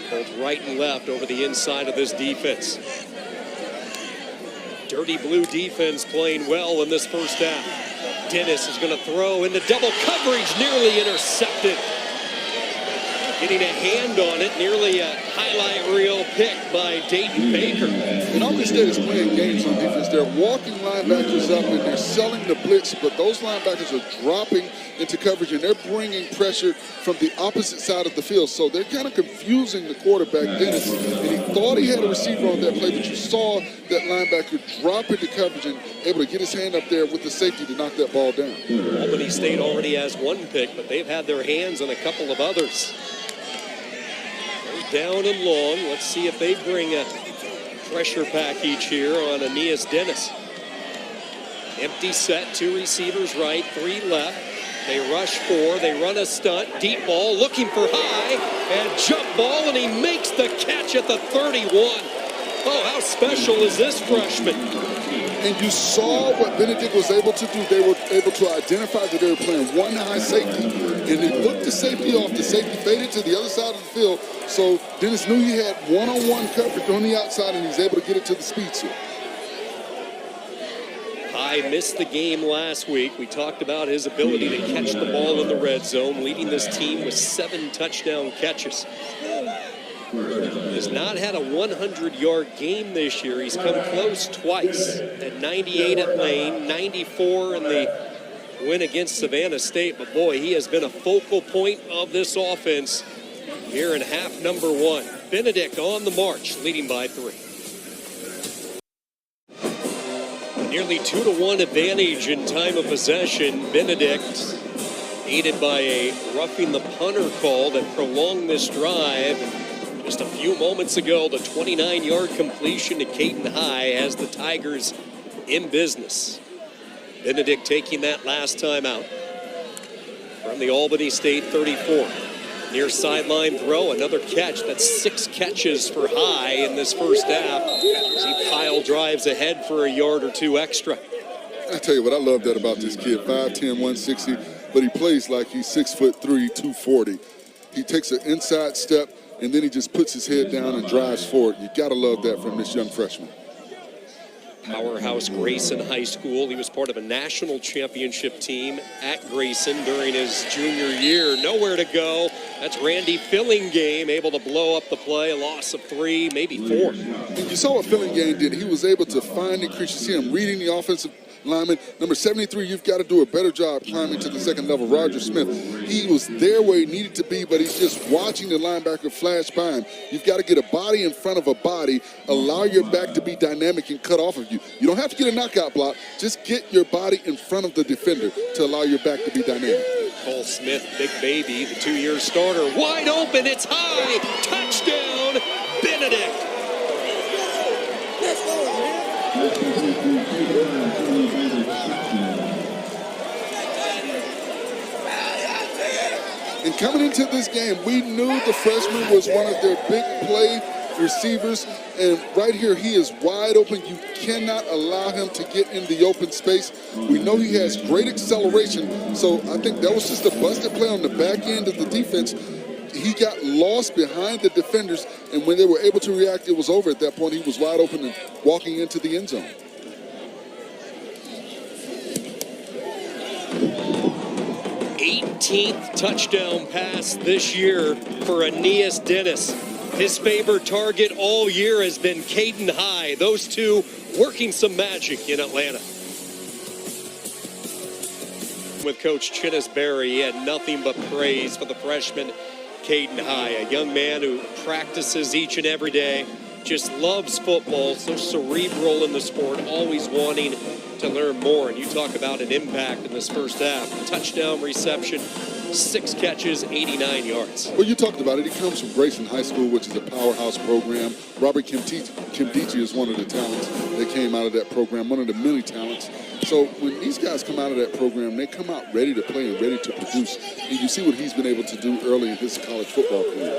[SPEAKER 1] both right and left over the inside of this defense. Dirty blue defense playing well in this first half. Dennis is going to throw into double coverage, nearly intercepted. Getting a hand on it, nearly a highlight reel pick by Dayton Baker.
[SPEAKER 2] And Albany State is playing games on defense. They're walking linebackers up and they're selling the blitz, but those linebackers are dropping into coverage and they're bringing pressure from the opposite side of the field. So they're kind of confusing the quarterback, Dennis, and he thought he had a receiver on that play, but you saw that linebacker drop into coverage and able to get his hand up there with the safety to knock that ball down.
[SPEAKER 1] Albany State already has 1 pick, but they've had their hands on a couple of others. Down and long. Let's see if they bring a pressure package here on Aeneas Dennis. Empty set, 2 receivers right, 3 left. They rush 4, they run a stunt, deep ball, looking for high, and jump ball, and he makes the catch at the 31. Oh, how special is this freshman?
[SPEAKER 2] And you saw what Benedict was able to do. They were able to identify that they were playing one high safety, and they looked the safety off. The safety faded to the other side of the field, so Dennis knew he had one-on-one coverage on the outside, and he's able to get it to the speed suit.
[SPEAKER 1] High missed the game last week. We talked about his ability to catch the ball in the red zone, leading this team with 7 touchdown catches. Has not had a 100-yard game this year. He's come close twice, at 98 at Lane, 94 in the win against Savannah State. But boy, he has been a focal point of this offense here in half number 1. Benedict on the march, leading by 3. Nearly 2-1 advantage in time of possession. Benedict, aided by a roughing the punter call that prolonged this drive. Just a few moments ago, the 29-yard completion to Caton High has the Tigers in business. Benedict taking that last time out from the Albany State 34. Near sideline throw, another catch. That's 6 catches for High in this first half. He pile drives ahead for a yard or 2 extra.
[SPEAKER 2] I tell you what, I love that about this kid. 5'10", 160, but he plays like he's 6'3", 240. He takes an inside step, and then he just puts his head down and drives forward. You got to love that from this young freshman.
[SPEAKER 1] Powerhouse Grayson High School. He was part of a national championship team at Grayson during his junior year. Nowhere to go. That's Randy Fillingame, able to blow up the play. A loss of 3, maybe 4.
[SPEAKER 2] You saw what Fillingame did. He was able to find the crease. You see him reading the offensive lineman. Number 73, you've got to do a better job climbing to the second level. Roger Smith, he was there where he needed to be, but he's just watching the linebacker flash by him. You've got to get a body in front of a body, allow your back to be dynamic and cut off of you. You don't have to get a knockout block. Just get your body in front of the defender to allow your back to be dynamic.
[SPEAKER 1] Cole Smith, big baby, the 2-year starter, wide open. It's High. Touchdown, Benedict.
[SPEAKER 2] And coming into this game, we knew the freshman was one of their big play receivers. And right here, he is wide open. You cannot allow him to get in the open space. We know he has great acceleration. So I think that was just a busted play on the back end of the defense. He got lost behind the defenders, and when they were able to react, it was over at that point. He was wide open and walking into the end zone.
[SPEAKER 1] th touchdown pass this year for Aeneas Dennis. His favorite target all year has been Caton High. Those two working some magic in Atlanta. With Coach Chinnis Berry, he had nothing but praise for the freshman Caton High, a young man who practices each and every day, just loves football, so cerebral in the sport, always wanting to learn more. And you talk about an impact in this first half. Touchdown reception, 6 catches, 89 yards.
[SPEAKER 2] Well, you talked about it. He comes from Grayson High School, which is a powerhouse program. Robert Kimdichi is one of the talents that came out of that program, one of the many talents. So when these guys come out of that program, they come out ready to play and ready to produce. And you see what he's been able to do early in his college football career.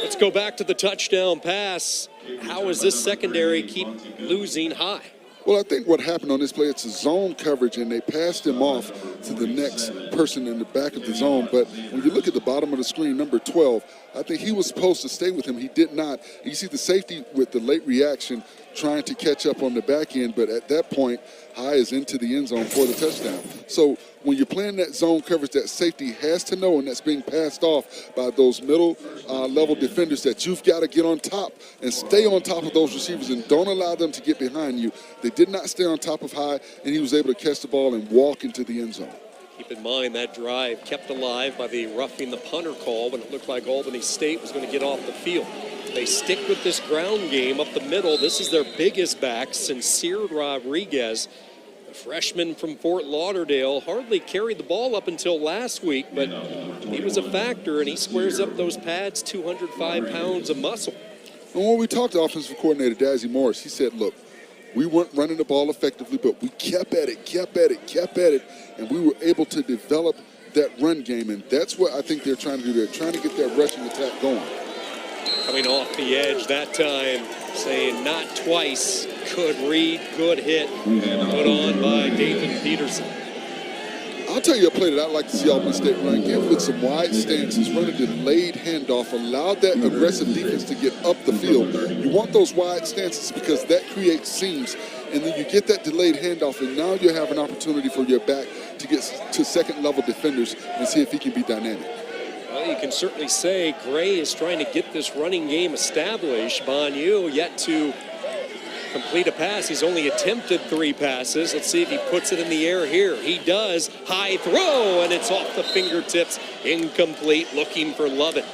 [SPEAKER 1] Let's go back to the touchdown pass. How does this secondary keep losing High?
[SPEAKER 2] Well, I think what happened on this play, it's a zone coverage, and they passed him off to the next person in the back of the zone. But when you look at the bottom of the screen, number 12, I think he was supposed to stay with him. He did not. And you see the safety with the late reaction trying to catch up on the back end, but at that point, High is into the end zone for the touchdown. So when you're playing that zone coverage, that safety has to know, and that's being passed off by those middle level defenders, that you've got to get on top and stay on top of those receivers and don't allow them to get behind you. They did not stay on top of High, and he was able to catch the ball and walk into the end zone.
[SPEAKER 1] Keep in mind that drive kept alive by the roughing the punter call when it looked like Albany State was going to get off the field. They stick with this ground game up the middle. This is their biggest back, Sincere Rodriguez, a freshman from Fort Lauderdale. Hardly carried the ball up until last week, but he was a factor, and he squares up those pads, 205 pounds of muscle.
[SPEAKER 2] And when we talked to offensive coordinator Dazzy Morris, he said, look, we weren't running the ball effectively, but we kept at it, and we were able to develop that run game, and that's what I think they're trying to do. They're trying to get that rushing attack going.
[SPEAKER 1] Coming off the edge that time, saying not twice. Good read, good hit, put on by David Peterson.
[SPEAKER 2] I'll tell you a play that I'd like to see Albany State run. Give with some wide stances, run a delayed handoff, allow that aggressive defense to get up the field. You want those wide stances because that creates seams, and then you get that delayed handoff, and now you have an opportunity for your back to get to second-level defenders and see if he can be dynamic.
[SPEAKER 1] Well, you can certainly say Gray is trying to get this running game established. Bonnu yet to complete a pass. He's only attempted 3 passes. Let's see if he puts it in the air here. He does. High throw, and it's off the fingertips. Incomplete, looking for Lovett.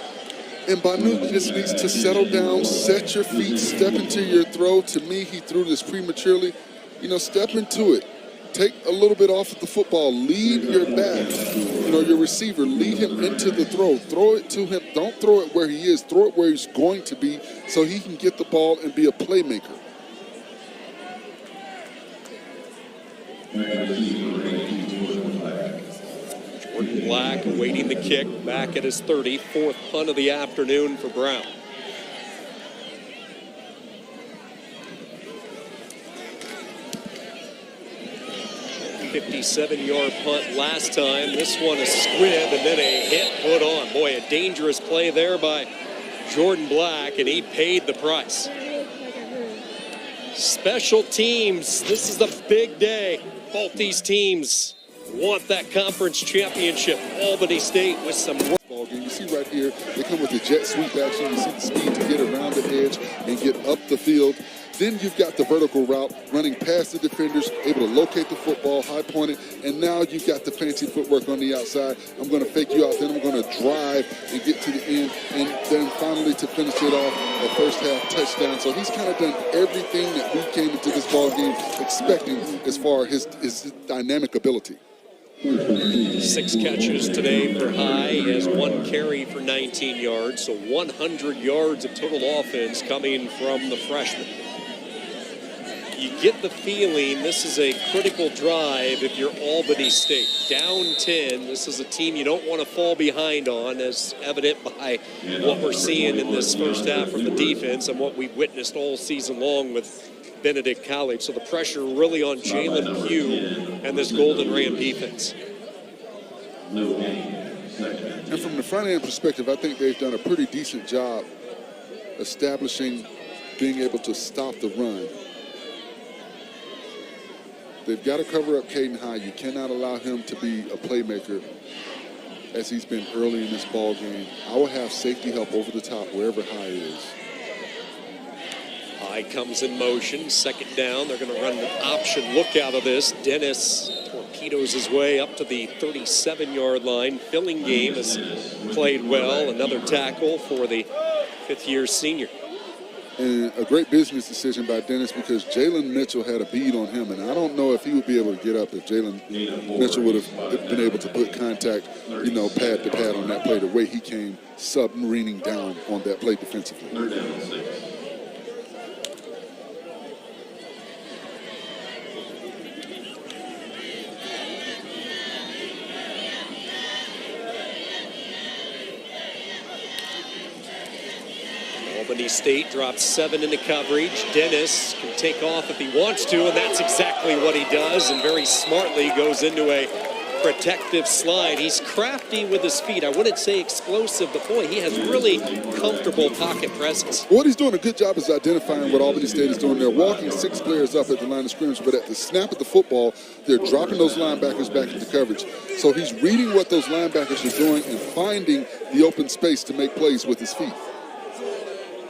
[SPEAKER 2] And Bonnu just needs to settle down, set your feet, step into your throw. To me, he threw this prematurely. You know, step into it. Take a little bit off of the football. Lead your back, you know, your receiver. Lead him into the throw. Throw it to him. Don't throw it where he is. Throw it where he's going to be so he can get the ball and be a playmaker.
[SPEAKER 1] Jordan Black awaiting the kick back at his 34th punt of the afternoon for Brown. $57-yard punt last time. This one a squib and then a hit put on. Boy, a dangerous play there by Jordan Black, and he paid the price. Special teams. This is the big day. Both these teams want that conference championship. Albany State with some work.
[SPEAKER 2] Ball game. You see right here, they come with the jet sweep action. You see the speed to get around the edge and get up the field. Then you've got the vertical route, running past the defenders, able to locate the football, high point it, and now you've got the fancy footwork on the outside. I'm going to fake you out, then I'm going to drive and get to the end, and then finally to finish it off, a first half touchdown. So he's kind of done everything that we came into this ball game expecting as far as his dynamic ability.
[SPEAKER 1] 6 catches today for High, has 1 carry for 19 yards, so 100 yards of total offense coming from the freshman. You get the feeling this is a critical drive if you're Albany State. Down 10, this is a team you don't want to fall behind on, as evident by what we're seeing in this first half from the defense and what we've witnessed all season long with Benedict College. So the pressure really on Jalen Pugh and this Golden Ram defense.
[SPEAKER 2] And from the front end perspective, I think they've done a pretty decent job establishing being able to stop the run. They've got to cover up Caden High. You cannot allow him to be a playmaker as he's been early in this ball game. I will have safety help over the top wherever High is.
[SPEAKER 1] High comes in motion, 2nd down. They're going to run an option look out of this. Dennis torpedoes his way up to the 37-yard line. Fillingham has played well. Another tackle for the 5th-year senior.
[SPEAKER 2] And a great business decision by Dennis because Jalen Mitchell had a bead on him, and I don't know if he would be able to get up if Jalen Mitchell would have been able to put contact, you know, pad to pad on that play, the way he came submarining down on that play defensively.
[SPEAKER 3] 3rd down and 6.
[SPEAKER 1] Albany State drops 7 into coverage. Dennis can take off if he wants to, and that's exactly what he does, and very smartly goes into a protective slide. He's crafty with his feet. I wouldn't say explosive, but boy, he has really comfortable pocket presence.
[SPEAKER 2] What he's doing a good job is identifying what Albany State is doing. They're walking 6 players up at the line of scrimmage, but at the snap of the football, they're dropping those linebackers back into coverage. So he's reading what those linebackers are doing and finding the open space to make plays with his feet.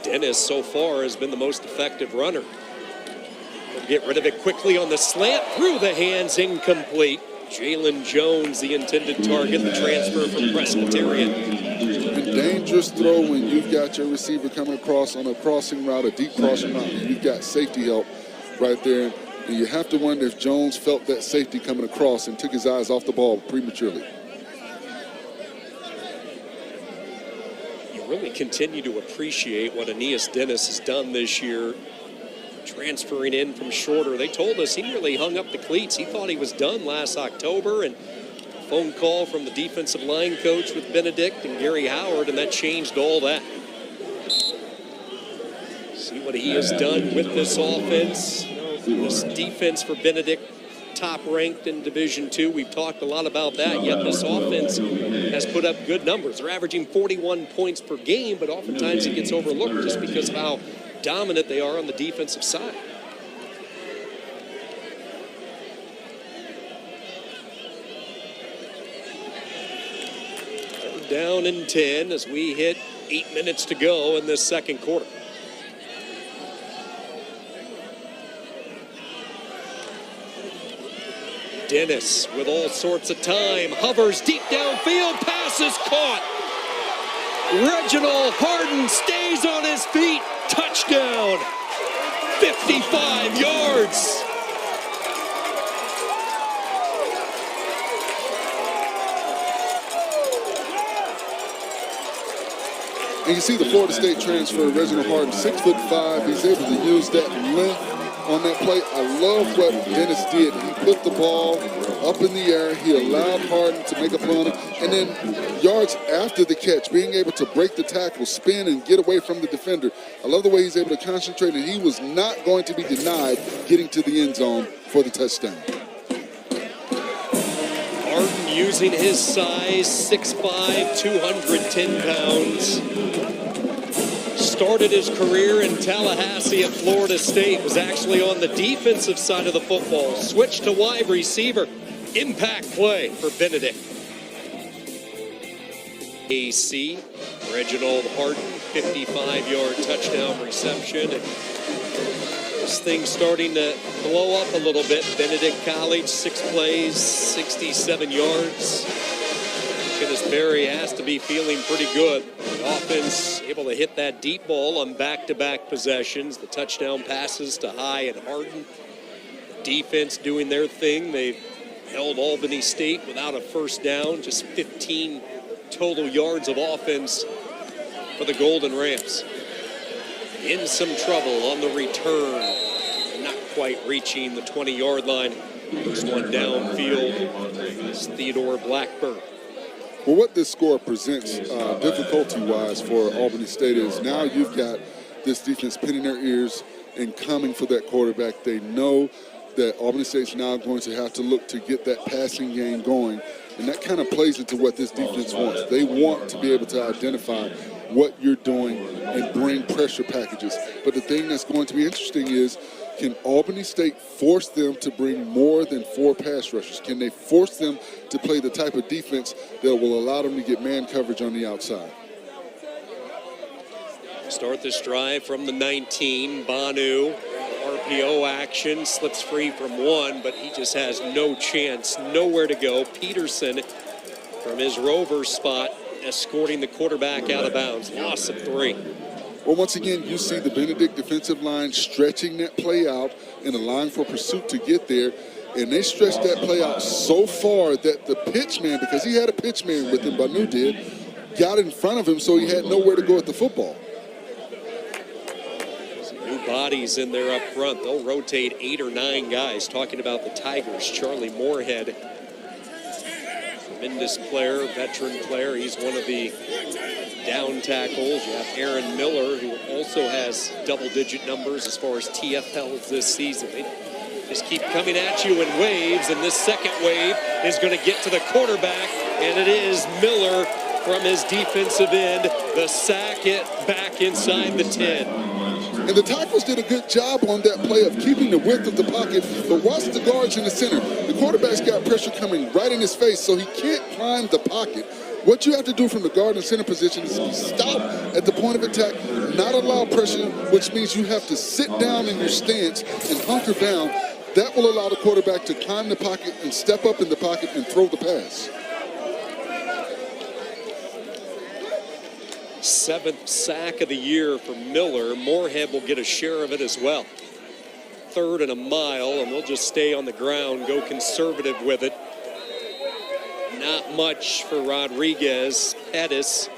[SPEAKER 1] Dennis so far has been the most effective runner. He'll get rid of it quickly on the slant, through the hands, incomplete. Jalen Jones, the intended target, the transfer from Presbyterian.
[SPEAKER 2] A dangerous throw when you've got your receiver coming across on a crossing route, a deep crossing route, and you've got safety help right there. And you have to wonder if Jones felt that safety coming across and took his eyes off the ball prematurely.
[SPEAKER 1] Really continue to appreciate what Aeneas Dennis has done this year, transferring in from shorter. They told us he really hung up the cleats. He thought he was done last October, and a phone call from the defensive line coach with Benedict and Gary Howard, and that changed all that. See what he has done with this offense. This defense for Benedict, top ranked in Division II. We've talked a lot about that, yet this offense has put up good numbers. They're averaging 41 points per game, but oftentimes it gets overlooked just because of how dominant they are on the defensive side. They're down in 10 as we hit 8 minutes to go in this second quarter. Dennis with all sorts of time, hovers deep downfield, pass is caught. Reginald Harden stays on his feet, touchdown, 55 yards.
[SPEAKER 2] And you see the Florida State transfer, Reginald Harden, 6'5". He's able to use that length on that play. I love what Dennis did. He put the ball up in the air. He allowed Harden to make a play on it. And then yards after the catch, being able to break the tackle, spin, and get away from the defender. I love the way he's able to concentrate, and he was not going to be denied getting to the end zone for the touchdown.
[SPEAKER 1] Harden using his size, 6'5", 210 pounds. Started his career in Tallahassee at Florida State, was actually on the defensive side of the football, switched to wide receiver. Impact play for Benedict. AC, Reginald Harden, 55-yard touchdown reception. And this thing's starting to blow up a little bit. Benedict College, 6 plays, 67 yards. Kenneth Berry has to be feeling pretty good. The offense able to hit that deep ball on back-to-back possessions. The touchdown passes to High and Harden. Defense doing their thing. They've held Albany State without a first down. Just 15 total yards of offense for the Golden Rams. In some trouble on the return. Not quite reaching the 20-yard line. First one downfield is Theodore Blackburn.
[SPEAKER 2] Well, what this score presents difficulty-wise for Albany State is now you've got this defense pinning their ears and coming for that quarterback. They know that Albany State's now going to have to look to get that passing game going, and that kind of plays into what this defense wants. They want to be able to identify what you're doing and bring pressure packages. But the thing that's going to be interesting is, can Albany State force them to bring more than 4 pass rushers? Can they force them to play the type of defense that will allow them to get man coverage on the outside?
[SPEAKER 1] Start this drive from the 19. Banu, RPO action, slips free from 1, but he just has no chance, nowhere to go. Peterson from his rover spot escorting the quarterback out of bounds. Loss of 3.
[SPEAKER 2] Well, once again, you see the Benedict defensive line stretching that play out and allowing for pursuit to get there. And they stretched that play out so far that the pitch man, because he had a pitch man with him, Banu did, got in front of him so he had nowhere to go at the football.
[SPEAKER 1] Some new bodies in there up front. They'll rotate 8 or 9 guys. Talking about the Tigers, Charlie Moorhead. Tremendous player, veteran player. He's one of the down tackles. You have Aaron Miller, who also has double-digit numbers as far as TFLs this season. They just keep coming at you in waves, and this second wave is going to get to the quarterback, and it is Miller from his defensive end. The sack it back inside the 10.
[SPEAKER 2] And the tackles did a good job on that play of keeping the width of the pocket, but watch the guards in the center. The quarterback's got pressure coming right in his face, so he can't climb the pocket. What you have to do from the guard and center position is be stopped at the point of attack, not allow pressure, which means you have to sit down in your stance and hunker down. That will allow the quarterback to climb the pocket and step up in the pocket and throw the pass.
[SPEAKER 1] 7th sack of the year for Miller. Moorhead will get a share of it as well. 3rd and a mile, and they'll just stay on the ground, go conservative with it. Not much for Rodriguez. Pettis,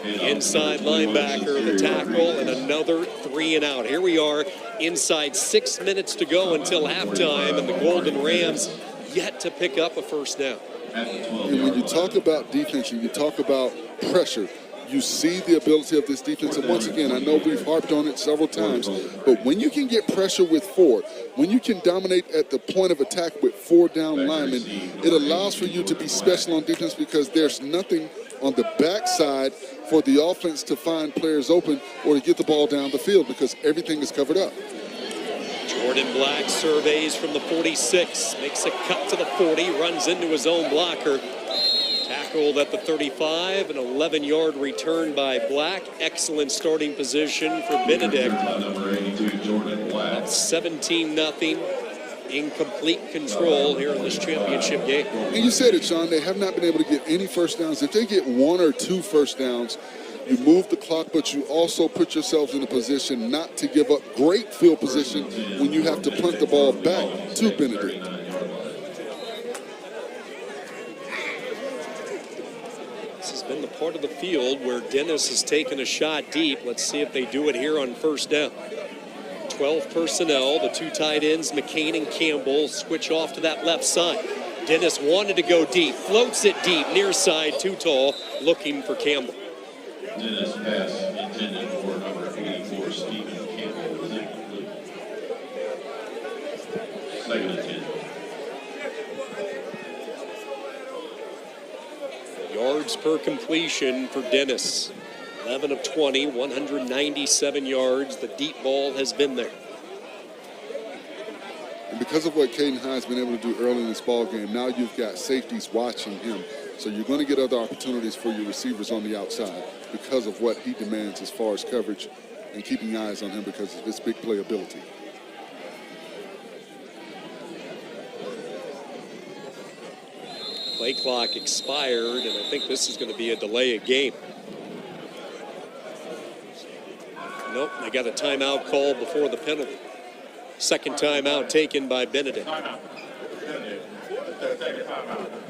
[SPEAKER 1] the inside linebacker, the tackle, and another 3 and out. Here we are inside 6 minutes to go until halftime, and the Golden Rams yet to pick up a first down.
[SPEAKER 2] And when you talk about defense and you talk about pressure, You see the ability of this defense. And once again, I know we've harped on it several times, but when you can get pressure with 4, when you can dominate at the point of attack with 4 down linemen, it allows for you to be special on defense because there's nothing on the backside for the offense to find players open or to get the ball down the field because everything is covered up.
[SPEAKER 1] Jordan Black surveys from the 46, makes a cut to the 40, runs into his own blocker. Tackled at the 35, an 11-yard return by Black. Excellent starting position for Benedict.
[SPEAKER 3] Number 82, Jordan Black.
[SPEAKER 1] 17-0. Incomplete control here in this championship game.
[SPEAKER 2] And you said it, Sean, they have not been able to get any first downs. If they get 1 or 2 first downs, you move the clock, but you also put yourselves in a position not to give up great field position when you have to punt the ball back to Benedict.
[SPEAKER 1] This has been the part of the field where Dennis has taken a shot deep. Let's see if they do it here on first down. 12 personnel, the 2 tight ends, McCain and Campbell, switch off to that left side. Dennis wanted to go deep, floats it deep, near side, too tall, looking for Campbell.
[SPEAKER 3] Dennis pass intended for number 84, Stephen Campbell, is incomplete. 2nd and 10.
[SPEAKER 1] Yards per completion for Dennis. 11 of 20, 197 yards. The deep ball has been there.
[SPEAKER 2] And because of what Caden Hines has been able to do early in this ball game, now you've got safeties watching him. So you're going to get other opportunities for your receivers on the outside because of what he demands as far as coverage and keeping eyes on him because of his big playability.
[SPEAKER 1] Play clock expired, and I think this is going to be a delay of game. Nope, they got a timeout call before the penalty. Second timeout taken by Benedict.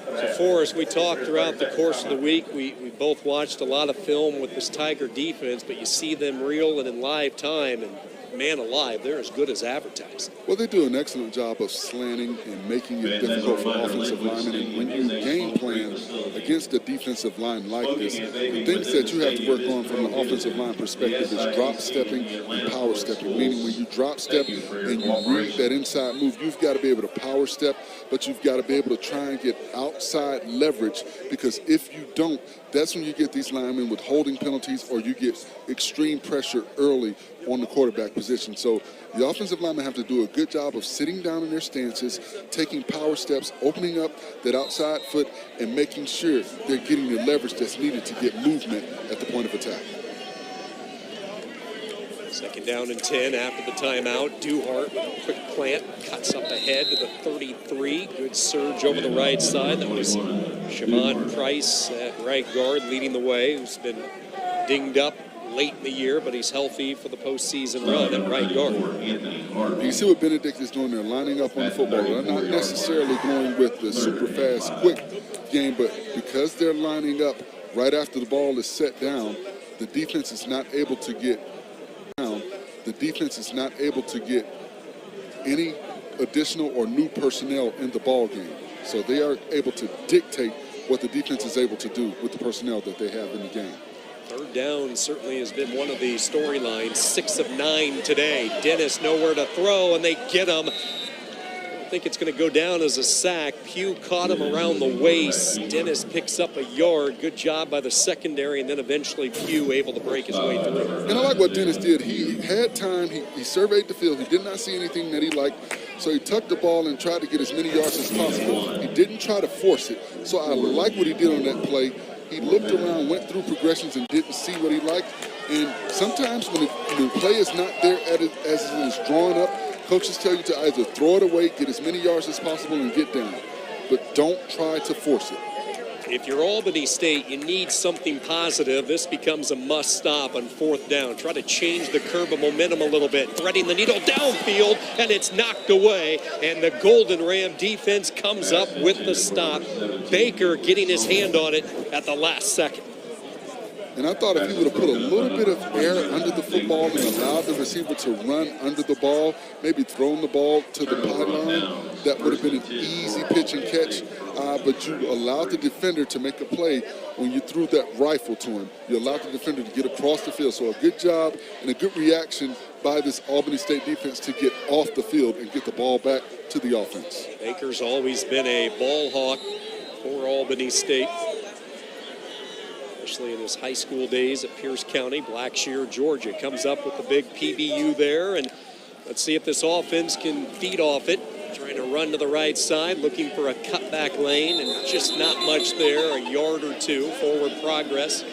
[SPEAKER 1] So Forrest, we talked throughout the course of the week. We both watched a lot of film with this Tiger defense, but you see them real and in live time, and man alive, they're as good as advertised.
[SPEAKER 2] Well, they do an excellent job of slanting and making it difficult for offensive linemen. And when you game plan against a defensive line like this, the things that you have to work on from an offensive line perspective is drop stepping and power stepping. Meaning when you drop step and you read that inside move, you've got to be able to power step, but you've got to be able to try and get outside leverage, because if you don't, that's when you get these linemen with holding penalties or you get extreme pressure early on the quarterback position. So the offensive linemen have to do a good job of sitting down in their stances, taking power steps, opening up that outside foot, and making sure they're getting the leverage that's needed to get movement at the point of attack.
[SPEAKER 1] Second down and 10 after the timeout. Duhart with a quick plant, cuts up ahead to the 33. Good surge over the right side. That was Shamon Price at right guard leading the way, who's been dinged up late in the year, but he's healthy for the postseason run at right guard.
[SPEAKER 2] You see what Benedict is doing there, lining up on the football. They're not necessarily going with the super fast, quick game, but because they're lining up right after the ball is set down, the defense is not able to get down. The defense is not able to get any additional or new personnel in the ball game. So they are able to dictate what the defense is able to do with the personnel that they have in the game.
[SPEAKER 1] Third down certainly has been one of the storylines. 6 of 9 today. Dennis nowhere to throw, and they get him. I think it's going to go down as a sack. Pugh caught him around the waist. Dennis picks up a yard. Good job by the secondary, and then eventually Pugh able to break his way through.
[SPEAKER 2] And I like what Dennis did. He had time. He surveyed the field. He did not see anything that he liked. So he tucked the ball and tried to get as many yards as possible. He didn't try to force it. So I like what he did on that play. He looked around, went through progressions, and didn't see what he liked. And sometimes when the play is not there as it is drawn up, coaches tell you to either throw it away, get as many yards as possible, and get down. But don't try to force it.
[SPEAKER 1] If you're Albany State, you need something positive. This becomes a must-stop on 4th down. Try to change the curve of momentum a little bit, threading the needle downfield, and it's knocked away. And the Golden Ram defense comes up with the stop. Baker getting his hand on it at the last second.
[SPEAKER 2] And I thought if he would have put a little bit of air under the football and allowed the receiver to run under the ball, maybe thrown the ball to the pylon, that would have been an easy pitch and catch. But you allowed the defender to make a play when you threw that rifle to him. You allowed the defender to get across the field. So a good job and a good reaction by this Albany State defense to get off the field and get the ball back to the offense.
[SPEAKER 1] Baker's always been a ball hawk for Albany State, especially in his high school days at Pierce County. Blackshear, Georgia comes up with the big PBU there, and let's see if this offense can feed off it. Trying to run to the right side, looking for a cutback lane, and just not much there, a yard or two forward progress.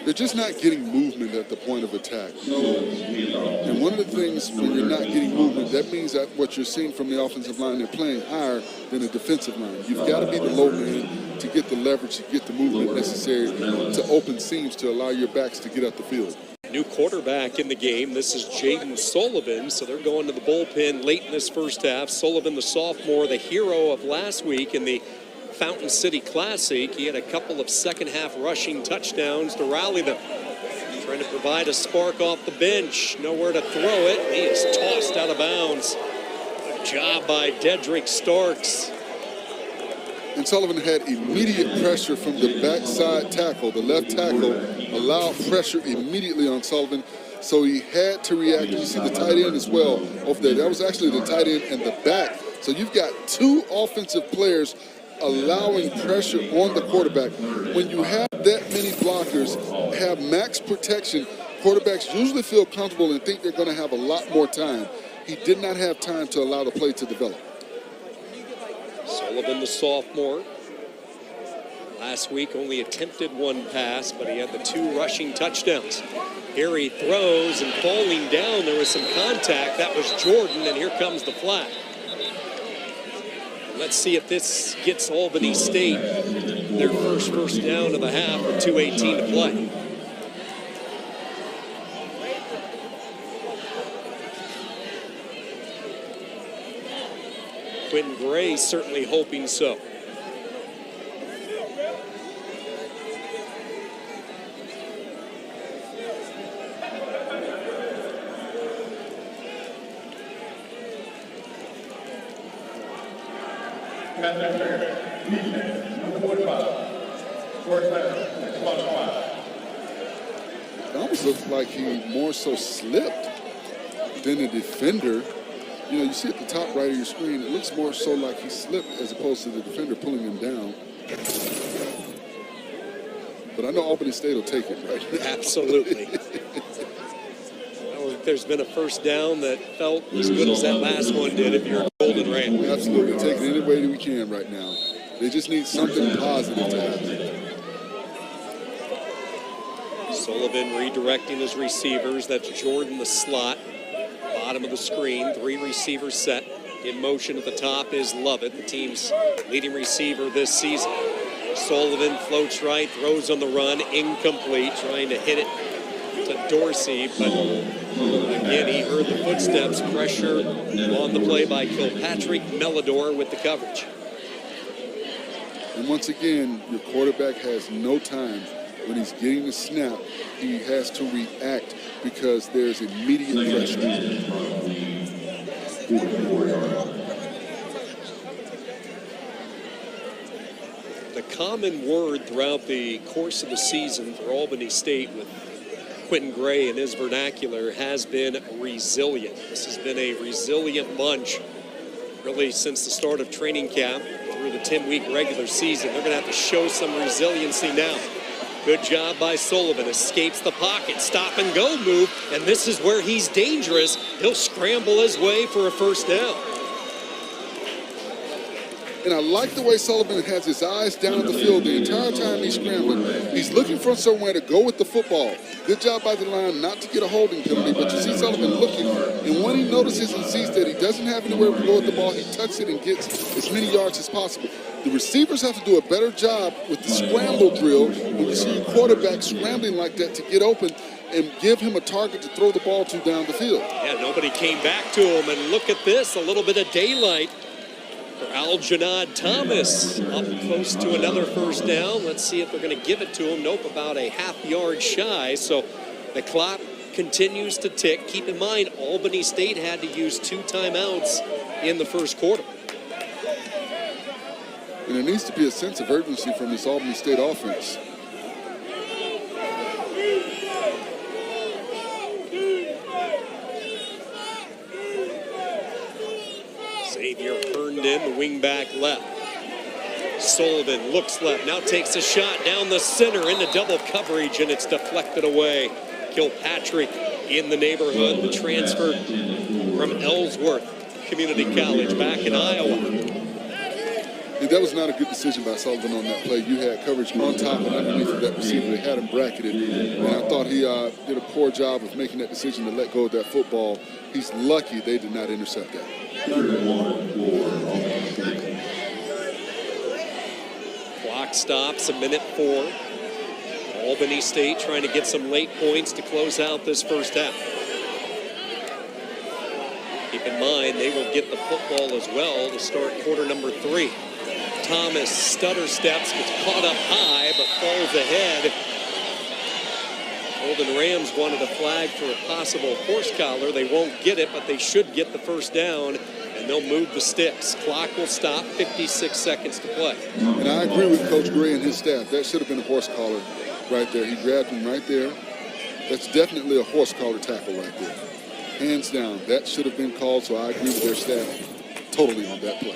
[SPEAKER 2] They're just not getting movement at the point of attack. And one of the things when you're not getting movement, that means that what you're seeing from the offensive line, they're playing higher than the defensive line. You've got to be the low man to get the leverage, to get the movement necessary to open seams to allow your backs to get up the field.
[SPEAKER 1] New quarterback in the game. This is Jaden Sullivan, so they're going to the bullpen late in this first half. Sullivan, the sophomore, the hero of last week in the Fountain City Classic. He had a couple of second-half rushing touchdowns to rally them. Trying to provide a spark off the bench. Nowhere to throw it. He is tossed out of bounds. Good job by Dedrick Starks.
[SPEAKER 2] And Sullivan had immediate pressure from the backside tackle. The left tackle allowed pressure immediately on Sullivan, so he had to react. You see the tight end as well over there. That was actually the tight end and the back. So you've got two offensive players allowing pressure on the quarterback. When you have that many blockers, have max protection, quarterbacks usually feel comfortable and think they're going to have a lot more time. He did not have time to allow the play to develop.
[SPEAKER 1] Sullivan, the sophomore. Last week only attempted one pass, but he had the two rushing touchdowns. Here he throws, and falling down, there was some contact. That was Jordan, and here comes the flag. Let's see if this gets Albany State their first down of the half with 2:18 to play. Quinn Gray certainly hoping so.
[SPEAKER 2] It almost looks like he more so slipped than the defender. You know, you see at the top right of your screen, it looks more so like he slipped as opposed to the defender pulling him down. But I know Albany State will take it, right?
[SPEAKER 1] Absolutely. There's been a first down that felt as good as that last one did if you're a Golden Ram.
[SPEAKER 2] Absolutely. Take it any way that we can right now. They just need something positive to happen.
[SPEAKER 1] Sullivan redirecting his receivers. That's Jordan, the slot. Bottom of the screen, three receivers set. In motion at the top is Lovett, the team's leading receiver this season. Sullivan floats right, throws on the run, incomplete, trying to hit it to Dorsey, but again, he heard the footsteps, pressure on the play by Kilpatrick Melidor with the coverage.
[SPEAKER 2] And once again, your quarterback has no time. When he's getting the snap, he has to react because there's immediate pressure.
[SPEAKER 1] The common word throughout the course of the season for Albany State with Quentin Gray and his vernacular has been resilient. This has been a resilient bunch really since the start of training camp through the 10-week regular season. They're going to have to show some resiliency now. Good job by Sullivan. Escapes the pocket. Stop and go move. And this is where he's dangerous. He'll scramble his way for a first down.
[SPEAKER 2] And I like the way Sullivan has his eyes down the field the entire time he's scrambling. He's looking for somewhere to go with the football. Good job by the line not to get a holding penalty, but you see Sullivan looking. And when he notices and sees that he doesn't have anywhere to go with the ball, he tucks it and gets as many yards as possible. The receivers have to do a better job with the scramble drill when you see your quarterback scrambling like that to get open and give him a target to throw the ball to down the field.
[SPEAKER 1] Yeah, nobody came back to him. And look at this, a little bit of daylight for Aljanad Thomas up close to another first down. Let's see if they're going to give it to him. Nope, about a half-yard shy. So the clock continues to tick. Keep in mind, Albany State had to use 2 timeouts in the first quarter.
[SPEAKER 2] And there needs to be a sense of urgency from this Albany State offense.
[SPEAKER 1] Xavier Herndon, the wingback left. Sullivan looks left, now takes a shot down the center into double coverage, and it's deflected away. Kilpatrick in the neighborhood, the transfer from Ellsworth Community College back in Iowa.
[SPEAKER 2] And that was not a good decision by Sullivan on that play. You had coverage on top and underneath of that receiver. They had him bracketed. And I thought he did a poor job of making that decision to let go of that football. He's lucky they did not intercept that.
[SPEAKER 1] Clock stops, 1:04. Albany State trying to get some late points to close out this first half. Keep in mind, they will get the football as well to start quarter number 3. Thomas stutter steps, gets caught up high, but falls ahead. Golden Rams wanted a flag for a possible horse collar. They won't get it, but they should get the first down, and they'll move the sticks. Clock will stop, 56 seconds to play.
[SPEAKER 2] And I agree with Coach Gray and his staff. That should have been a horse collar right there. He grabbed him right there. That's definitely a horse collar tackle right there. Hands down, that should have been called, so I agree with their staff totally on that play.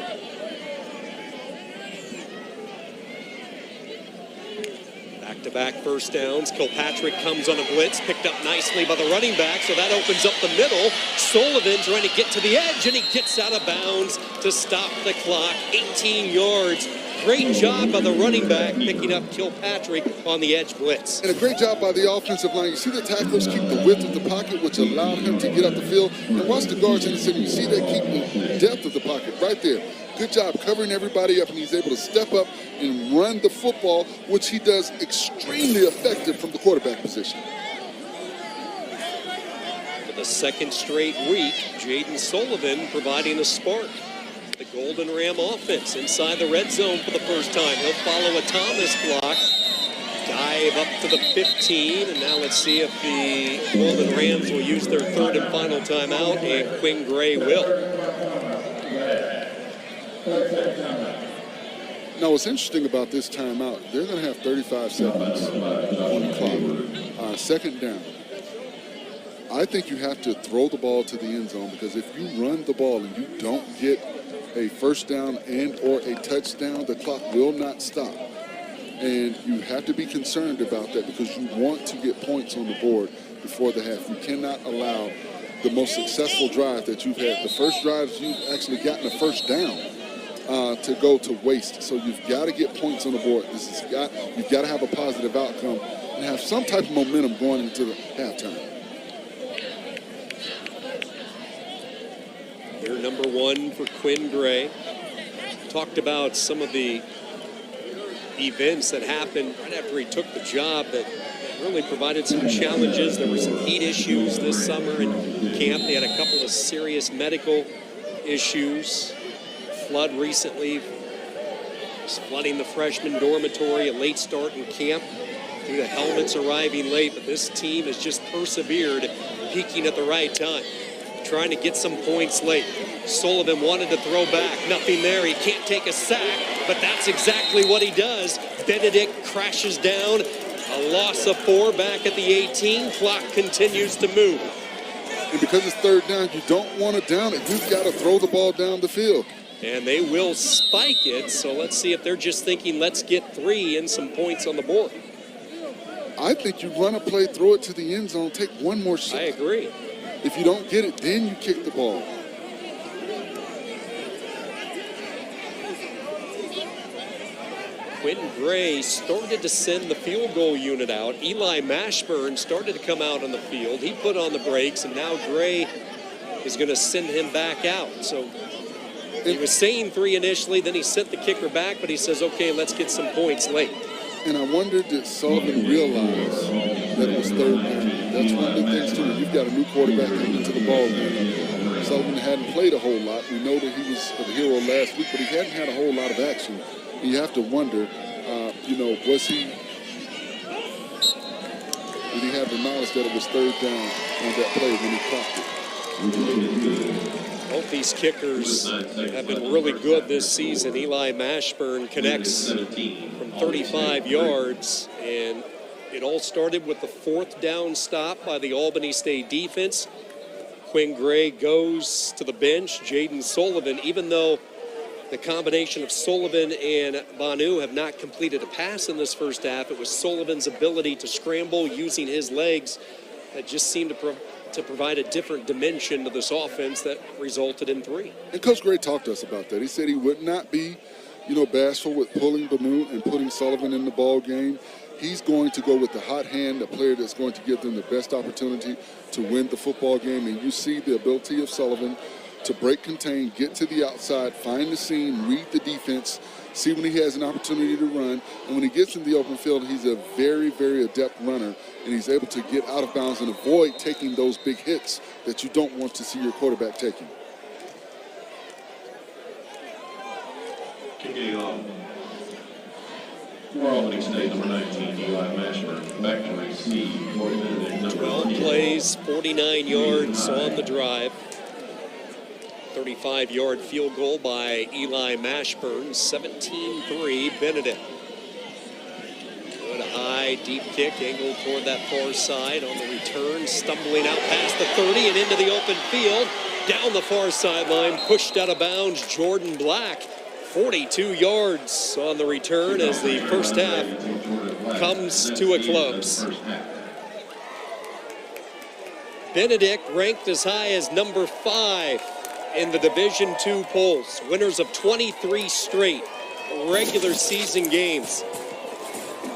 [SPEAKER 1] Back-to-back first downs. Kilpatrick comes on a blitz, picked up nicely by the running back, so that opens up the middle. Sullivan trying to get to the edge, and he gets out of bounds to stop the clock. 18 yards. Great job by the running back picking up Kilpatrick on the edge blitz.
[SPEAKER 2] And a great job by the offensive line. You see the tackles keep the width of the pocket, which allowed him to get up the field. And watch the guards in the center. You see they keep the depth of the pocket right there. Good job covering everybody up, and he's able to step up and run the football, which he does extremely effective from the quarterback position.
[SPEAKER 1] For the second straight week, Jaden Sullivan providing a spark. The Golden Ram offense inside the red zone for the first time. He'll follow a Thomas block. Dive up to the 15, and now let's see if the Golden Rams will use their third and final timeout, and Quinn Gray will.
[SPEAKER 2] Now, what's interesting about this timeout, they're going to have 35 seconds on the clock. Second down. I think you have to throw the ball to the end zone, because if you run the ball and you don't get a first down and or a touchdown, the clock will not stop. And you have to be concerned about that, because you want to get points on the board before the half. You cannot allow the most successful drive that you've had, the first drives you've actually gotten a first down, to go to waste. So you've got to get points on the board. You've got to have a positive outcome and have some type of momentum going into the halftime.
[SPEAKER 1] Year number 1 for Quinn Gray. Talked about some of the events that happened right after he took the job that really provided some challenges. There were some heat issues this summer in camp. They had a couple of serious medical issues. Flood recently was flooding the freshman dormitory, a late start in camp due to helmets arriving late, but this team has just persevered, peaking at the right time, trying to get some points late. Sullivan wanted to throw back, nothing there. He can't take a sack, but that's exactly what he does. Benedict crashes down, a loss of 4 back at the 18. Clock continues to move.
[SPEAKER 2] And because it's third down, you don't want to down it. You've got to throw the ball down the field.
[SPEAKER 1] And they will spike it, so let's see if they're just thinking, let's get 3 and some points on the board.
[SPEAKER 2] I think you run a play, throw it to the end zone, take one more shot.
[SPEAKER 1] I agree.
[SPEAKER 2] If you don't get it, then you kick the ball.
[SPEAKER 1] Quinn Gray started to send the field goal unit out. Eli Mashburn started to come out on the field. He put on the brakes, and now Gray is going to send him back out. So he was saying 3 initially, then he sent the kicker back, but he says, okay, let's get some points late.
[SPEAKER 2] And I wondered, did Sullivan realize that it was third down? That's one of the things, too. When you've got a new quarterback coming into the ball game, Sullivan hadn't played a whole lot. We know that he was the hero last week, but he hadn't had a whole lot of action. You have to wonder, did he have the knowledge that it was third down on that play when he clocked it?
[SPEAKER 1] Both these kickers have been really good this season. Eli Mashburn connects from 35 yards, and it all started with the fourth down stop by the Albany State defense. Quinn Gray goes to the bench. Jaden Sullivan, even though the combination of Sullivan and Banu have not completed a pass in this first half, it was Sullivan's ability to scramble using his legs that just seemed to provide a different dimension to this offense that resulted in 3.
[SPEAKER 2] And Coach Gray talked to us about that. He said he would not be, bashful with pulling Banu and putting Sullivan in the ball game. He's going to go with the hot hand, the player that's going to give them the best opportunity to win the football game. And you see the ability of Sullivan to break, contain, get to the outside, find the seam, read the defense, see when he has an opportunity to run. And when he gets in the open field, he's a very, very adept runner, and he's able to get out of bounds and avoid taking those big hits that you don't want to see your quarterback taking.
[SPEAKER 3] Kicking off for Albany State, number 19, Eli Mashburn. Back to receive for Benedict, number
[SPEAKER 1] 12
[SPEAKER 3] 20.
[SPEAKER 1] plays, 49 yards on the drive. 35-yard field goal by Eli Mashburn, 17-3 Benedict. Good high, deep kick, angled toward that far side on the return, stumbling out past the 30 and into the open field. Down the far sideline, pushed out of bounds, Jordan Black. 42 yards on the return as the first half comes to a close. Benedict ranked as high as number 5 in the Division II polls. Winners of 23 straight regular season games.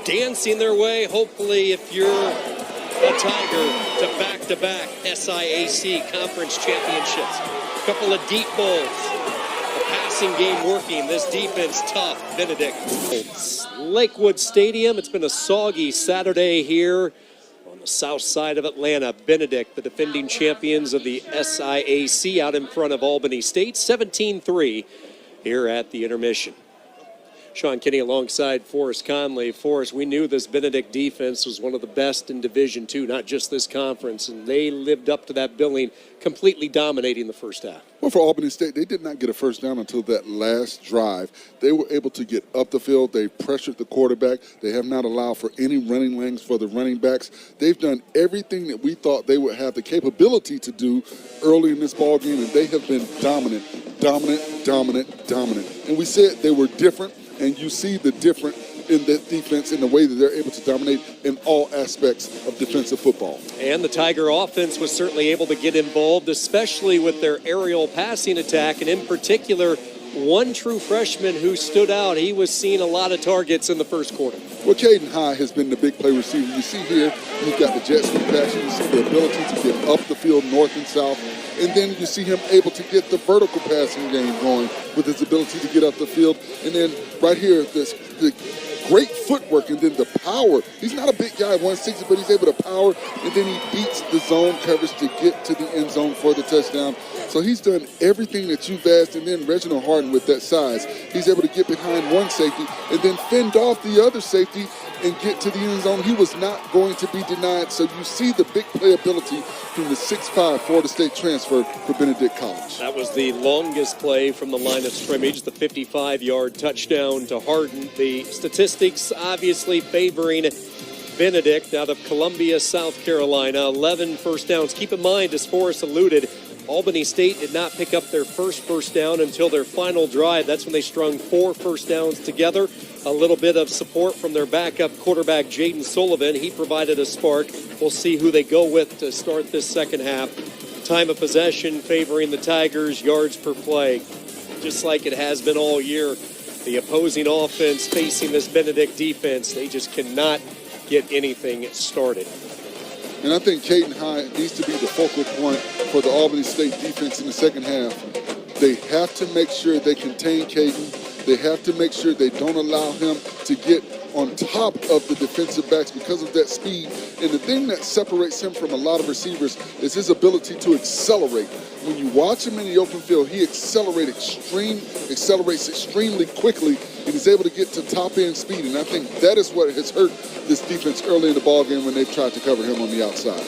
[SPEAKER 1] Dancing their way, hopefully, if you're a Tiger, to back-to-back SIAC conference championships. A couple of deep bowls. Passing game working. This defense tough. Benedict. Lakewood Stadium. It's been a soggy Saturday here on the south side of Atlanta. Benedict, the defending champions of the SIAC, out in front of Albany State. 17-3 here at the intermission. Sean Kinney alongside Forrest Conley. Forrest, we knew this Benedict defense was one of the best in Division II, not just this conference, and they lived up to that billing, completely dominating the first half.
[SPEAKER 2] Well, for Albany State, they did not get a first down until that last drive. They were able to get up the field. They pressured the quarterback. They have not allowed for any running lanes for the running backs. They've done everything that we thought they would have the capability to do early in this ball game, and they have been dominant. And we said they were different. And you see the difference in that defense in the way that they're able to dominate in all aspects of defensive football.
[SPEAKER 1] And the Tiger offense was certainly able to get involved, especially with their aerial passing attack, and in particular, one true freshman who stood out. He was seeing a lot of targets in the first quarter.
[SPEAKER 2] Well, Caden High has been the big play receiver. You see here, he's got the jet sweep passion. You see the ability to get up the field north and south. And then you see him able to get the vertical passing game going with his ability to get up the field. And then right here, the great footwork and then the power. He's not a big guy, 160, but he's able to power. And then he beats the zone coverage to get to the end zone for the touchdown. So he's done everything that you've asked. And then Reginald Harden with that size, he's able to get behind one safety and then fend off the other safety and get to the end zone. He was not going to be denied. So you see the big playability from the 6'5" Florida State transfer for Benedict College.
[SPEAKER 1] That was the longest play from the line of scrimmage, the 55-yard touchdown to Harden. The statistics obviously favoring Benedict out of Columbia, South Carolina. 11 first downs. Keep in mind, as Forrest alluded, Albany State did not pick up their first down until their final drive. That's when they strung 4 first downs together. A little bit of support from their backup quarterback, Jaden Sullivan. He provided a spark. We'll see who they go with to start this second half. Time of possession favoring the Tigers, yards per play. Just like it has been all year, the opposing offense facing this Benedict defense, they just cannot get anything started.
[SPEAKER 2] And I think Caden High needs to be the focal point for the Albany State defense in the second half. They have to make sure they contain Caden. They have to make sure they don't allow him to get on top of the defensive backs because of that speed. And the thing that separates him from a lot of receivers is his ability to accelerate. When you watch him in the open field, he accelerates extremely quickly and is able to get to top-end speed. And I think that is what has hurt this defense early in the ballgame when they've tried to cover him on the outside.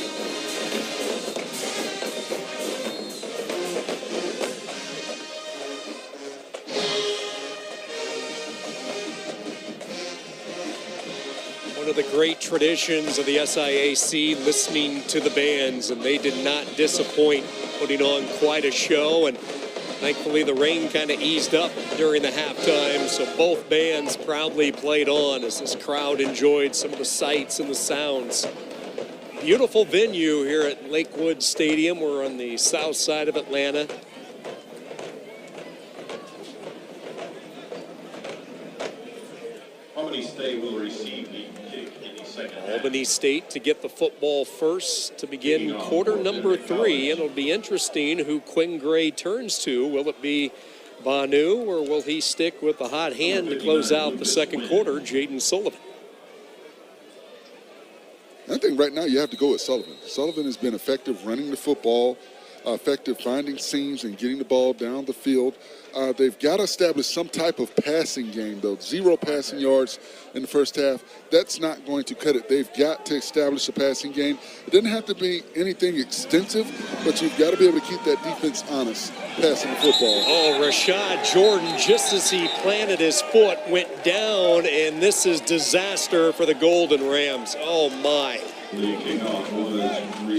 [SPEAKER 1] One of the great traditions of the SIAC, listening to the bands, and they did not disappoint, putting on quite a show. And thankfully the rain kind of eased up during the halftime, so both bands proudly played on as this crowd enjoyed some of the sights and the sounds. Beautiful venue here at Lakewood Stadium. We're on the south side of Atlanta.
[SPEAKER 3] Albany State will receive the kick in the second half.
[SPEAKER 1] Albany State to get the football first to begin quarter number 3. And it'll be interesting who Quinn Gray turns to. Will it be Banu, or will he stick with the hot hand to close out the second quarter, Jaden Sullivan?
[SPEAKER 2] I think right now you have to go with Sullivan. Sullivan has been effective running the football, effective finding seams and getting the ball down the field. They've got to establish some type of passing game, though. 0 passing yards in the first half. That's not going to cut it. They've got to establish a passing game. It doesn't have to be anything extensive, but you've got to be able to keep that defense honest, passing the football.
[SPEAKER 1] Oh, Rashad Jordan, just as he planted his foot, went down, and this is disaster for the Golden Rams. Oh, my.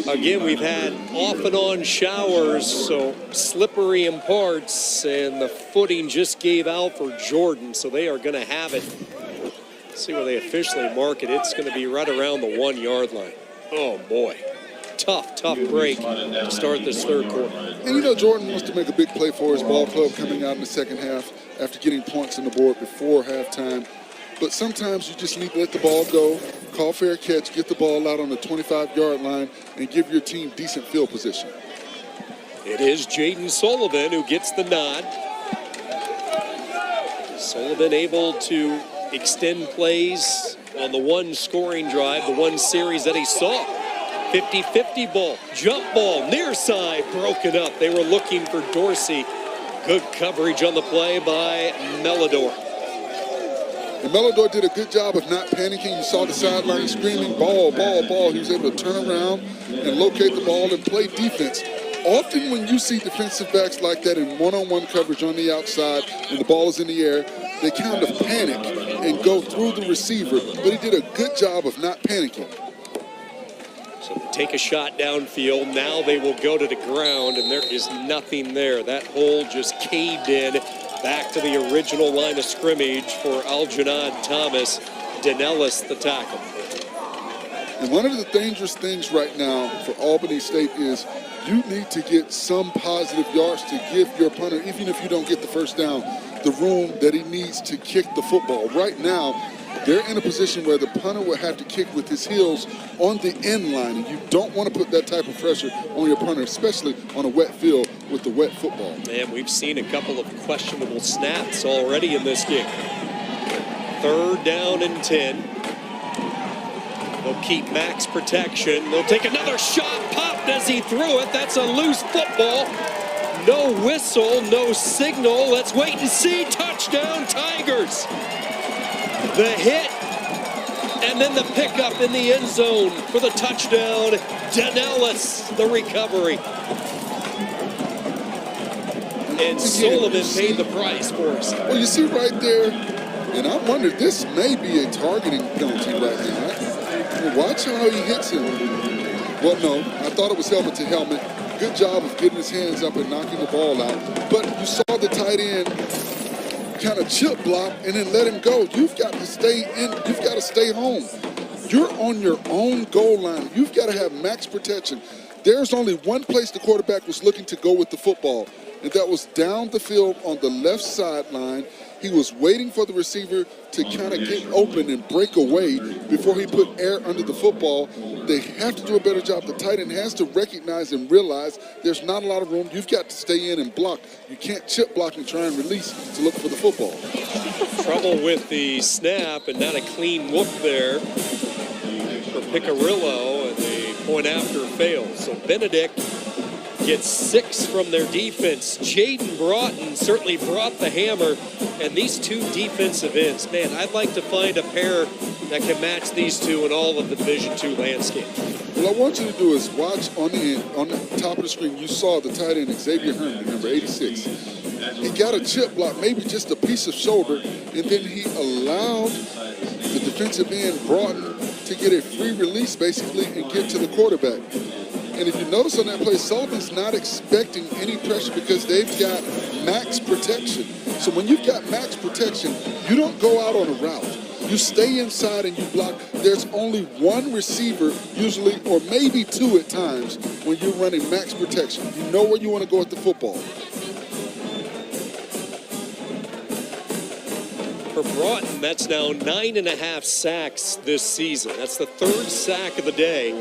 [SPEAKER 1] Again, we've had off and on showers, so slippery in parts, and the footing just gave out for Jordan, so they are going to have it. Let's see where they officially mark it. It's going to be right around the 1 yard line. Oh, boy. Tough break to start this third quarter.
[SPEAKER 2] And you know, Jordan wants to make a big play for his ball club coming out in the second half after getting points on the board before halftime. But sometimes you just need to let the ball go, call fair catch, get the ball out on the 25-yard line, and give your team decent field position.
[SPEAKER 1] It is Jaden Sullivan who gets the nod. Sullivan able to extend plays on the one scoring drive, the one series that he saw. 50-50 ball, jump ball, near side, broken up. They were looking for Dorsey. Good coverage on the play by Melidor.
[SPEAKER 2] And Melidor did a good job of not panicking. You saw the sideline screaming, ball, ball, ball. He was able to turn around and locate the ball and play defense. Often when you see defensive backs like that in one-on-one coverage on the outside and the ball is in the air, they kind of panic and go through the receiver. But he did a good job of not panicking.
[SPEAKER 1] So take a shot downfield. Now they will go to the ground, and there is nothing there. That hole just caved in. Back to the original line of scrimmage for Aljanad Thomas. Danellis the tackle.
[SPEAKER 2] And one of the dangerous things right now for Albany State is you need to get some positive yards to give your punter, even if you don't get the first down, the room that he needs to kick the football. Right now, they're in a position where the punter will have to kick with his heels on the end line, and you don't want to put that type of pressure on your punter, especially on a wet field with the wet football.
[SPEAKER 1] And we've seen a couple of questionable snaps already in this game. 3rd down and 10. They'll keep max protection. They'll take another shot, popped as he threw it. That's a loose football. No whistle, no signal. Let's wait and see. Touchdown, Tigers. The hit, and then the pickup in the end zone for the touchdown. Danellis, the recovery. And Sullivan paid the price for us.
[SPEAKER 2] Well, you see right there, and I wonder, this may be a targeting penalty right now. Well, watch how he hits him. Well, no, I thought it was helmet to helmet. Good job of getting his hands up and knocking the ball out. But you saw the tight end kind of chip block and then let him go. You've got to stay in. You've got to stay home. You're on your own goal line. You've got to have max protection. There's only one place the quarterback was looking to go with the football, and that was down the field on the left sideline. He was waiting for the receiver to kind of get open and break away before he put air under the football. They have to do a better job. The tight end has to recognize and realize there's not a lot of room. You've got to stay in and block. You can't chip block and try and release to look for the football.
[SPEAKER 1] Trouble with the snap and not a clean look there for Picarillo, and the point after fails. So Benedict gets 6 from their defense. Jaden Broughton certainly brought the hammer. And these two defensive ends, man, I'd like to find a pair that can match these two in all of the Division II landscape.
[SPEAKER 2] What I want you to do is watch on the top of the screen. You saw the tight end, Xavier Herman, number 86. He got a chip block, maybe just a piece of shoulder, and then he allowed the defensive end, Broughton, to get a free release, basically, and get to the quarterback. And if you notice on that play, Sullivan's not expecting any pressure because they've got max protection. So when you've got max protection, you don't go out on a route. You stay inside and you block. There's only one receiver usually, or maybe two at times, when you're running max protection. You know where you want to go at the football.
[SPEAKER 1] For Broughton, that's now 9.5 sacks this season. That's the 3rd sack of the day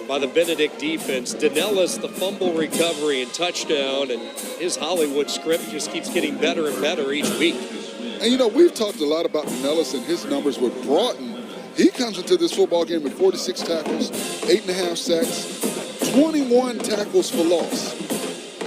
[SPEAKER 1] by the Benedict defense. Danellis, the fumble recovery and touchdown, and his Hollywood script just keeps getting better and better each week.
[SPEAKER 2] And, you know, we've talked a lot about Danellis and his numbers with Broughton. He comes into this football game with 46 tackles, 8.5 sacks, 21 tackles for loss.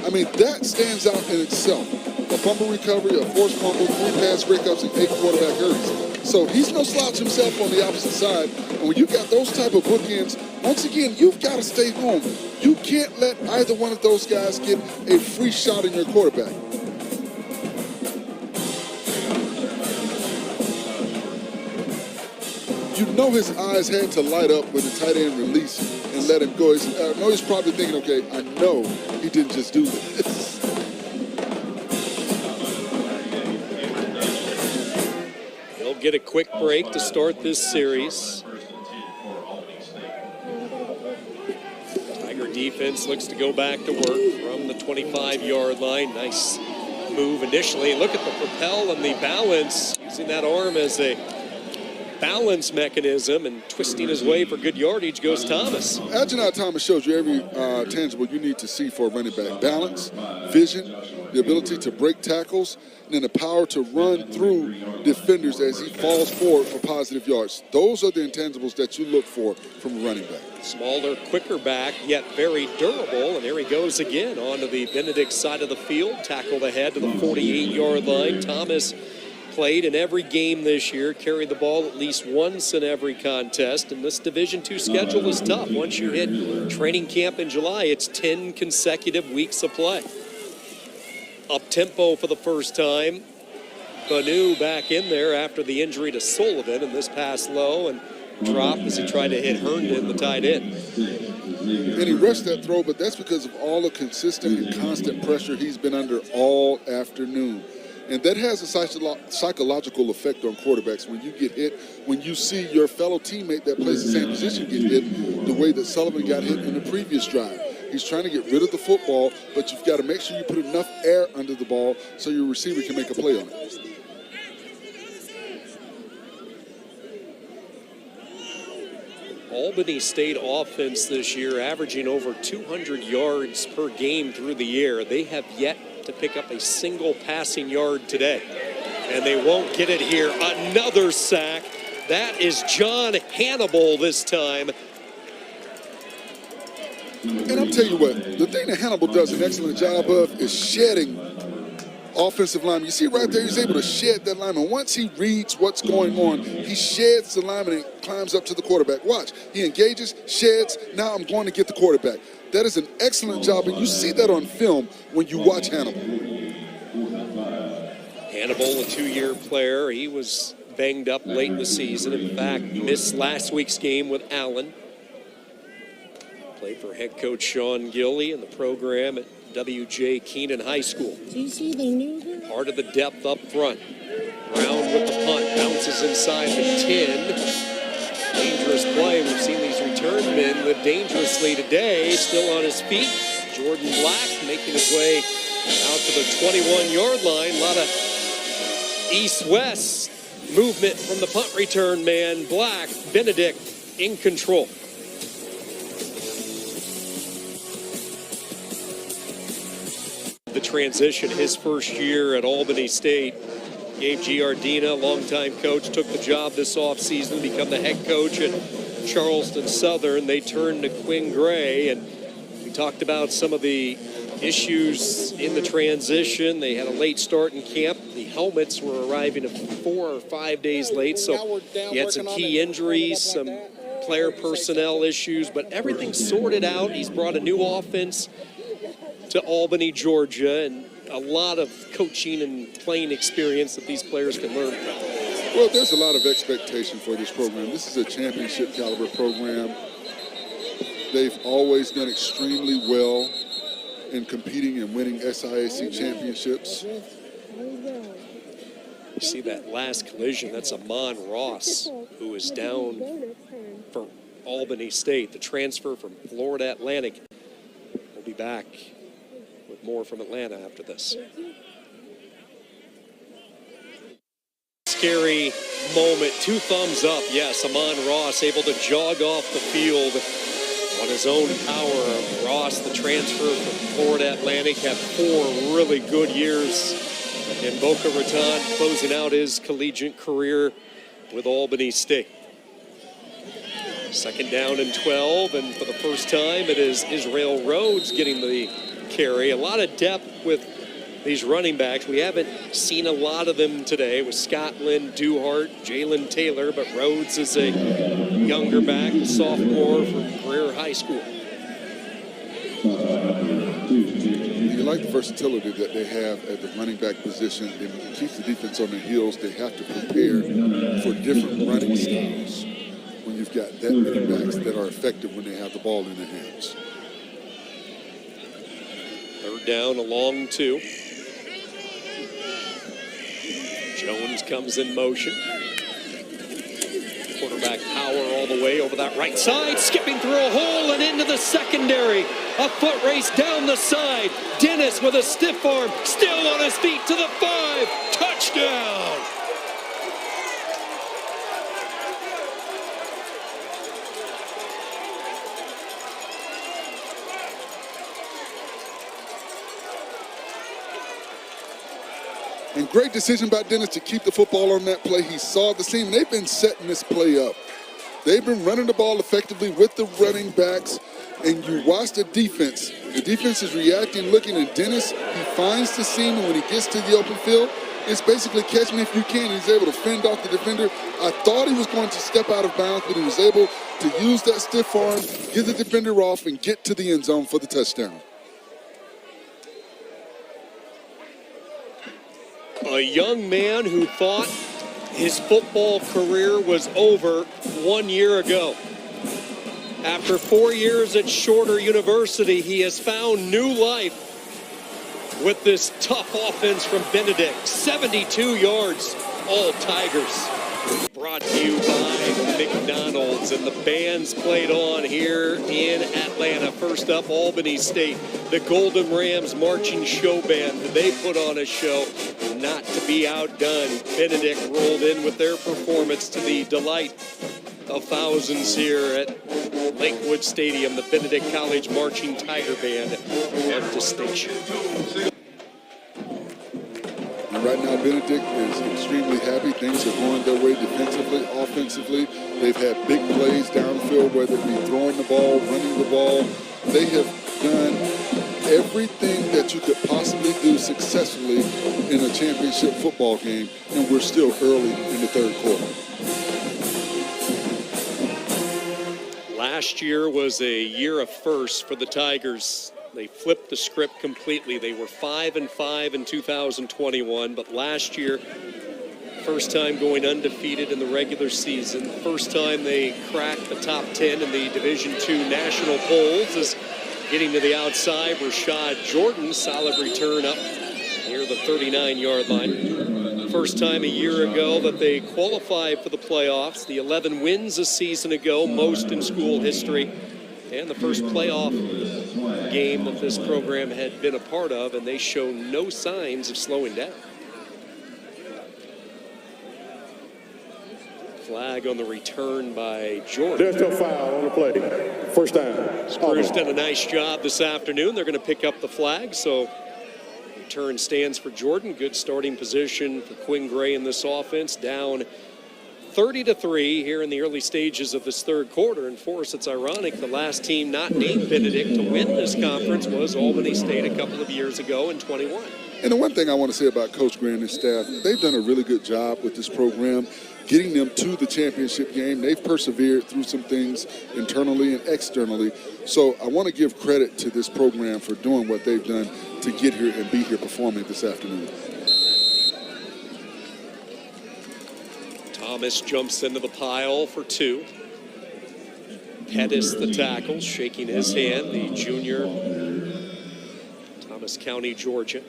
[SPEAKER 2] I mean, that stands out in itself. A fumble recovery, a forced fumble, 3 pass breakups, and 8 quarterback hurries. So he's no slouch himself on the opposite side. And when you got those type of bookends, once again, you've got to stay home. You can't let either one of those guys get a free shot in your quarterback. You know his eyes had to light up when the tight end released and let him go. I know he's probably thinking, okay, I know he didn't just do this.
[SPEAKER 1] He'll get a quick break to start this series. Tiger defense looks to go back to work from the 25-yard line. Nice move initially. Look at the propel and the balance, using that arm as a balance mechanism and twisting his way for good yardage goes Thomas.
[SPEAKER 2] Algernon Thomas shows you every tangible you need to see for a running back. Balance, vision, the ability to break tackles, and then the power to run through defenders as he falls forward for positive yards. Those are the intangibles that you look for from a running back.
[SPEAKER 1] Smaller, quicker back, yet very durable. And here he goes again onto the Benedict side of the field. Tackled ahead to the 48-yard line. Thomas played in every game this year, carried the ball at least once in every contest, and this Division II schedule is tough. Once you hit training camp in July, it's 10 consecutive weeks of play. Up-tempo for the first time. Banu back in there after the injury to Sullivan, and this pass low and dropped as he tried to hit Herndon, the tight end.
[SPEAKER 2] And he rushed that throw, but that's because of all the consistent and constant pressure he's been under all afternoon. And that has a psychological effect on quarterbacks. When you get hit, when you see your fellow teammate that plays the same position get hit, the way that Sullivan got hit in the previous drive. He's trying to get rid of the football, but you've got to make sure you put enough air under the ball so your receiver can make a play on it.
[SPEAKER 1] Albany State offense this year averaging over 200 yards per game through the air. They have yet to pick up a single passing yard today, and they won't get it here. Another sack. That is John Hannibal this time.
[SPEAKER 2] And I'll tell you what, the thing that Hannibal does an excellent job of is shedding offensive linemen. You see right there, he's able to shed that lineman. Once he reads what's going on, he sheds the lineman and climbs up to the quarterback. Watch, he engages, sheds, now I'm going to get the quarterback. That is an excellent job, and you see that on film when you watch Hannibal.
[SPEAKER 1] Hannibal, a 2-year player. He was banged up late in the season. In fact, missed last week's game with Allen. Played for head coach Sean Gilly in the program at W.J. Keenan High School.
[SPEAKER 5] Do you see they knew that?
[SPEAKER 1] Part of the depth up front. Brown with the punt, bounces inside the 10. Dangerous play. We've seen these return men live dangerously today. Still on his feet. Jordan Black making his way Out to the 21-yard line. A lot of east-west movement from the punt return man. Black, Benedict in control. The transition, his first year at Albany State. Gabe Giardina, longtime coach, took the job this offseason to become the head coach at Charleston Southern. They turned to Quinn Gray, and we talked about some of the issues in the transition. They had a late start in camp. The helmets were arriving 4 or 5 days late, so he had some key injuries, some player personnel issues, but everything's sorted out. He's brought a new offense to Albany, Georgia, and a lot of coaching and playing experience that these players can learn from.
[SPEAKER 2] Well, there's a lot of expectation for this program. This is a championship caliber program. They've always done extremely well in competing and winning SIAC championships.
[SPEAKER 1] You see that last collision, that's Amon Ross, who is down for Albany State, the transfer from Florida Atlantic. We'll be back with more from Atlanta after this. Scary moment, 2 thumbs up. Yes, Amon Ross able to jog off the field on his own power. Ross, the transfer from Florida Atlantic, had 4 really good years in Boca Raton, closing out his collegiate career with Albany State. 2nd down and 12, and for the first time it is Israel Rhodes getting the carry. A lot of depth with these running backs. We haven't seen a lot of them today with Scotland, Duhart, Jalen Taylor, but Rhodes is a younger back, a sophomore from Greer High School.
[SPEAKER 2] You like the versatility that they have at the running back position. It keeps the defense on their heels. They have to prepare for different running styles when you've got that many backs that are effective when they have the ball in their hands.
[SPEAKER 1] 3rd down, a long 2. Jones comes in motion. Quarterback power all the way over that right side, skipping through a hole and into the secondary. A foot race down the side. Dennis with a stiff arm, still on his feet to the 5. Touchdown!
[SPEAKER 2] And great decision by Dennis to keep the football on that play. He saw the seam. They've been setting this play up. They've been running the ball effectively with the running backs. And you watch the defense. The defense is reacting, looking, and Dennis, he finds the seam, and when he gets to the open field, it's basically catch me if you can. He's able to fend off the defender. I thought he was going to step out of bounds, but he was able to use that stiff arm, get the defender off, and get to the end zone for the touchdown.
[SPEAKER 1] A young man who thought his football career was over 1 year ago. After 4 years at Shorter University, he has found new life with this tough offense from Benedict. 72 yards, all Tigers. Brought to you by McDonald's, and the band's played on here in Atlanta. First up, Albany State, the Golden Rams Marching Show Band. They put on a show not to be outdone. Benedict rolled in with their performance to the delight of thousands here at Lakewood Stadium. The Benedict College Marching Tiger Band of distinction.
[SPEAKER 2] And right now, Benedict is extremely happy. Things are going their way defensively, offensively. They've had big plays downfield, whether it be throwing the ball, running the ball. They have done everything that you could possibly do successfully in a championship football game, and we're still early in the 3rd quarter.
[SPEAKER 1] Last year was a year of firsts for the Tigers. They flipped the script completely. They were 5-5 in 2021, but last year, first time going undefeated in the regular season. First time they cracked the top 10 in the Division II national polls. Is getting to the outside, Rashad Jordan, solid return up near the 39-yard line. First time a year ago that they qualified for the playoffs. The 11 wins a season ago, most in school history. And the first playoff game that this program had been a part of, and they show no signs of slowing down. Flag on the return by Jordan.
[SPEAKER 5] There's no foul on the play. First down.
[SPEAKER 1] Spurs done a nice job this afternoon. They're going to pick up the flag, so return stands for Jordan. Good starting position for Quinn Gray in this offense. Down 30-3 here in the early stages of this third quarter. And for us, it's ironic the last team not named Benedict to win this conference was Albany State a couple of years ago in 21.
[SPEAKER 2] And the one thing I want to say about Coach Gray and his staff, they've done a really good job with this program, getting them to the championship game. They've persevered through some things internally and externally. So I want to give credit to this program for doing what they've done to get here and be here performing this afternoon.
[SPEAKER 1] Thomas jumps into the pile for 2. Pettis, the tackle, shaking his hand, the junior, Thomas County, Georgia.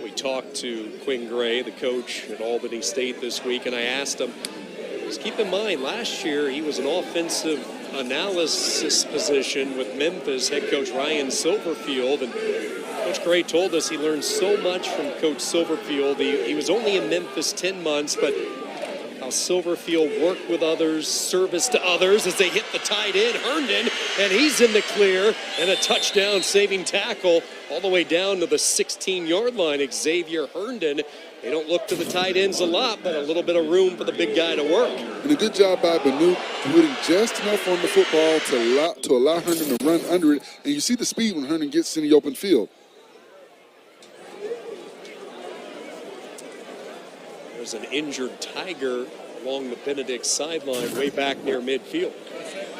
[SPEAKER 1] We talked to Quinn Gray, the coach at Albany State this week, and I asked him, just keep in mind, last year he was an offensive analysis position with Memphis head coach Ryan Silverfield, and Coach Gray told us he learned so much from Coach Silverfield. He was only in Memphis 10 months, but how Silverfield worked with others, service to others as they hit the tight end, Herndon, and he's in the clear, and a touchdown saving tackle all the way down to the 16-yard line. Xavier Herndon. They don't look to the tight ends a lot, but a little bit of room for the big guy to work.
[SPEAKER 2] And a good job by Banu putting just enough on the football to allow Herndon to run under it. And you see the speed when Herndon gets in the open field.
[SPEAKER 1] There's an injured Tiger along the Benedict sideline way back near midfield.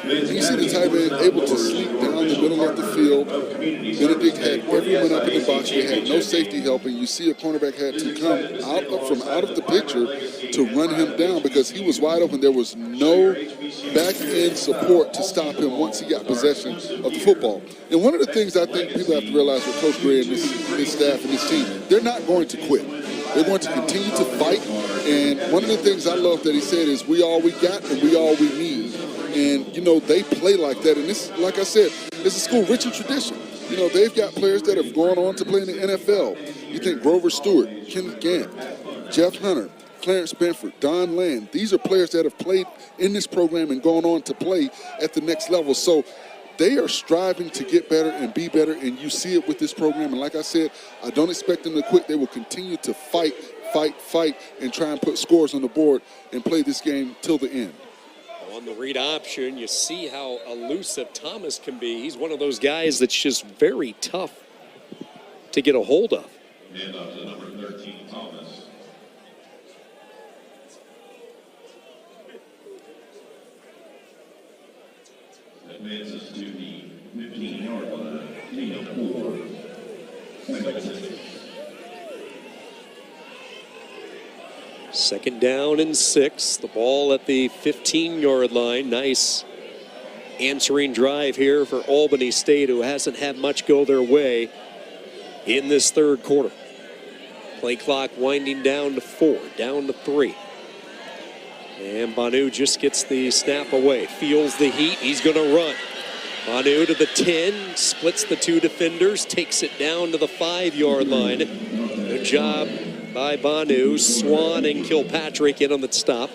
[SPEAKER 2] You see the tight end able to sleep down the middle of the field. Benedict had everyone up in the box. They had no safety helping. You see a cornerback had to come out of the picture to run him down because he was wide open. There was no back-end support to stop him once he got possession of the football. And one of the things I think people have to realize with Coach Gray and his staff and his team, they're not going to quit. They're going to continue to fight. And one of the things I love that he said is, we all we got and we all we need. And, you know, they play like that. And this, like I said, it's a school rich in tradition. You know, they've got players that have gone on to play in the NFL. You think Grover Stewart, Kenneth Gant, Jeff Hunter, Clarence Benford, Don Land. These are players that have played in this program and gone on to play at the next level. So they are striving to get better and be better, and you see it with this program. And like I said, I don't expect them to quit. They will continue to fight, and try and put scores on the board and play this game till the end.
[SPEAKER 1] On the read option, you see how elusive Thomas can be. He's one of those guys that's just very tough to get a hold of.
[SPEAKER 3] And up to number 13, Thomas. Advances to the 15-yard line. Gain of 4. Second and 6.
[SPEAKER 1] Second down and 6. The ball at the 15-yard line. Nice answering drive here for Albany State, who hasn't had much go their way in this third quarter. Play clock winding down to 4, down to 3. And Banu just gets the snap away, feels the heat, he's going to run. Banu to the 10, splits the 2 defenders, takes it down to the 5-yard line. Good job by Banu. Swan and Kilpatrick in on the stop.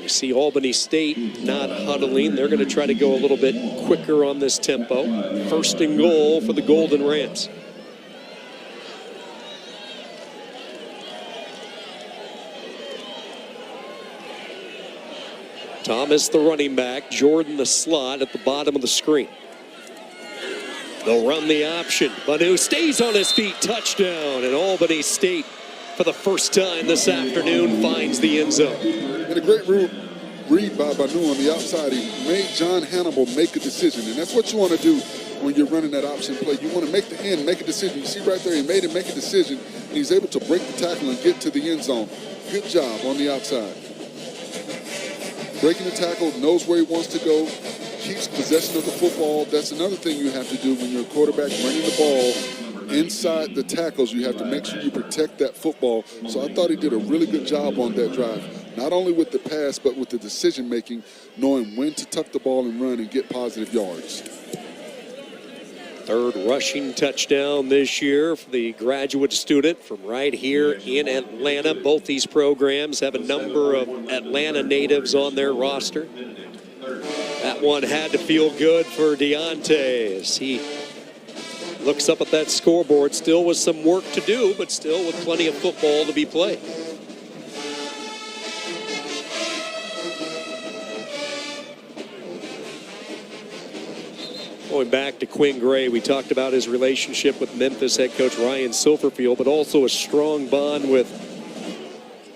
[SPEAKER 1] You see Albany State not huddling. They're going to try to go a little bit quicker on this tempo. First and goal for the Golden Rams. Thomas, the running back. Jordan, the slot at the bottom of the screen. They'll run the option. Banu stays on his feet. Touchdown. And Albany State, for the first time this afternoon, finds the end zone.
[SPEAKER 2] And a great read by Banu on the outside. He made John Hannibal make a decision. And that's what you want to do when you're running that option play. You want to make the end, make a decision. You see right there, he made him make a decision. And he's able to break the tackle and get to the end zone. Good job on the outside. Breaking the tackle, knows where he wants to go, keeps possession of the football. That's another thing you have to do when you're a quarterback running the ball. inside the tackles, you have to make sure you protect that football. So I thought he did a really good job on that drive, not only with the pass, but with the decision-making, knowing when to tuck the ball and run and get positive yards.
[SPEAKER 1] Third rushing touchdown this year for the graduate student from right here in Atlanta. Both these programs have a number of Atlanta natives on their roster. That one had to feel good for Deontay as he looks up at that scoreboard, still with some work to do, but still with plenty of football to be played. Going back to Quinn Gray, we talked about his relationship with Memphis head coach Ryan Silverfield, but also a strong bond with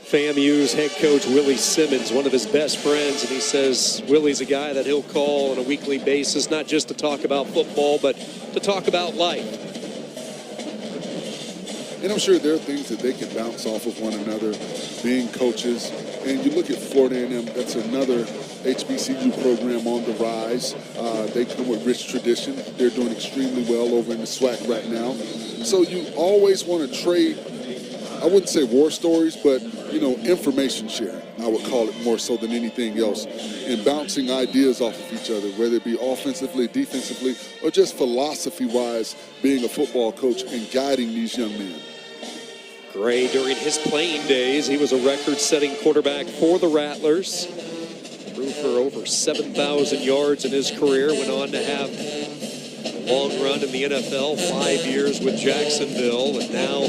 [SPEAKER 1] FAMU's head coach Willie Simmons, one of his best friends, and he says Willie's a guy that he'll call on a weekly basis, not just to talk about football, but to talk about life.
[SPEAKER 2] And I'm sure there are things that they can bounce off of one another, being coaches. And you look at Florida A&M, that's another HBCU program on the rise. They come with rich tradition. They're doing extremely well over in the SWAC right now. So you always want to trade, I wouldn't say war stories, but, you know, information sharing, I would call it more so than anything else, and bouncing ideas off of each other, whether it be offensively, defensively, or just philosophy-wise, being a football coach and guiding these young men.
[SPEAKER 1] Gray, during his playing days, he was a record-setting quarterback for the Rattlers. Threw for over 7,000 yards in his career, went on to have a long run in the NFL, 5 years with Jacksonville, and now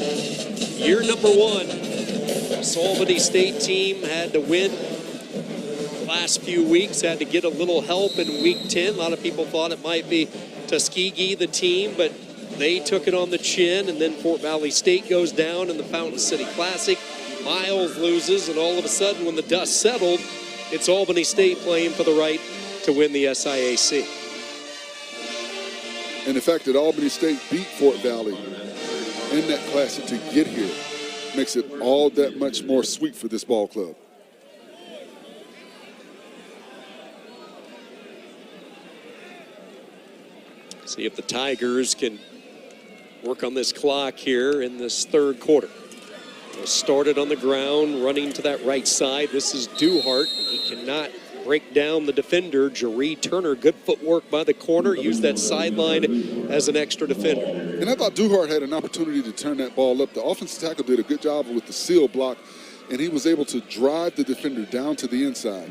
[SPEAKER 1] year number 1. This Albany State team had to win the last few weeks, had to get a little help in week 10. A lot of people thought it might be Tuskegee, the team, but they took it on the chin, and then Fort Valley State goes down in the Fountain City Classic. Miles loses, and all of a sudden, when the dust settled, it's Albany State playing for the right to win the SIAC.
[SPEAKER 2] And the fact that Albany State beat Fort Valley in that classic to get here makes it all that much more sweet for this ball club.
[SPEAKER 1] See if the Tigers can work on this clock here in this third quarter. Started on the ground, running to that right side. This is Duhart. He cannot break down the defender. Jaree Turner, good footwork by the corner. Used that sideline as an extra defender.
[SPEAKER 2] And I thought Duhart had an opportunity to turn that ball up. The offensive tackle did a good job with the seal block, and he was able to drive the defender down to the inside.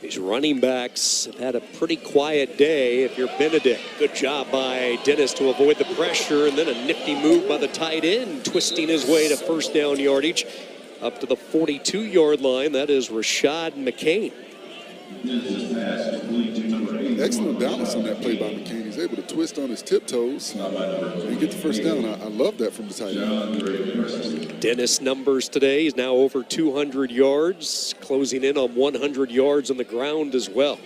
[SPEAKER 1] These running backs have had a pretty quiet day. If you're Benedict, good job by Dennis to avoid the pressure, and then a nifty move by the tight end, twisting his way to first down yardage up to the 42-yard line. That is Rashad McCain.
[SPEAKER 2] Excellent balance on that play by McCain. He's able to twist on his tiptoes and get the first down. I love that from the tight end.
[SPEAKER 1] Dennis numbers today. He's now over 200 yards, closing in on 100 yards on the ground as well.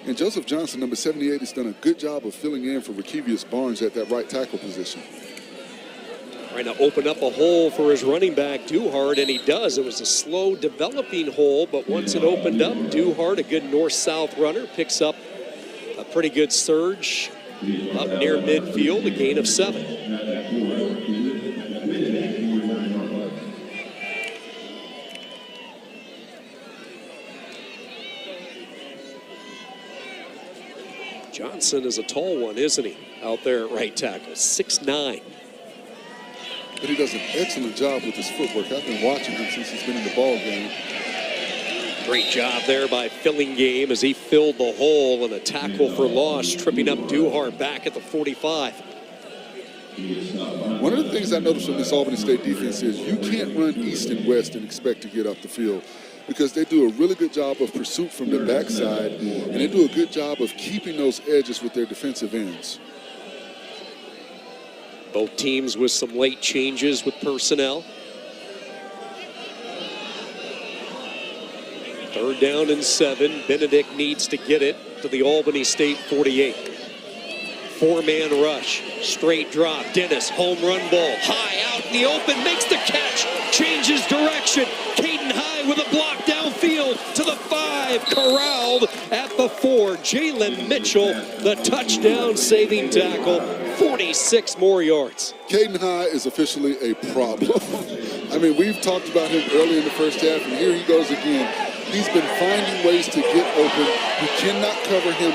[SPEAKER 2] And Joseph Johnson, number 78, has done a good job of filling in for Rakevius Barnes at that right tackle position.
[SPEAKER 1] Trying to open up a hole for his running back, Duhart, and he does. It was a slow developing hole, but once it opened up, Duhart, a good north-south runner, picks up a pretty good surge up near midfield, a gain of 7. Johnson is a tall one, isn't he, out there at right tackle, 6'9".
[SPEAKER 2] But he does an excellent job with his footwork. I've been watching him since he's been in the ball game.
[SPEAKER 1] Great job there by Fillingham as he filled the hole, and a tackle for loss, tripping up Duhart back at the 45.
[SPEAKER 2] One of the things I noticed from this Albany State defense is you can't run east and west and expect to get up the field, because they do a really good job of pursuit from the backside, and they do a good job of keeping those edges with their defensive ends.
[SPEAKER 1] Both teams with some late changes with personnel. Third down and 7. Benedict needs to get it to the Albany State 48. Four-man rush, straight drop. Dennis, home run ball, high out in the open, makes the catch, changes direction. Caden High with a block downfield to the 5, corralled at the 4. Jalen Mitchell, the touchdown saving tackle, 46 more yards.
[SPEAKER 2] Caden High is officially a problem. I mean, we've talked about him early in the first half, and here he goes again. He's been finding ways to get open. You cannot cover him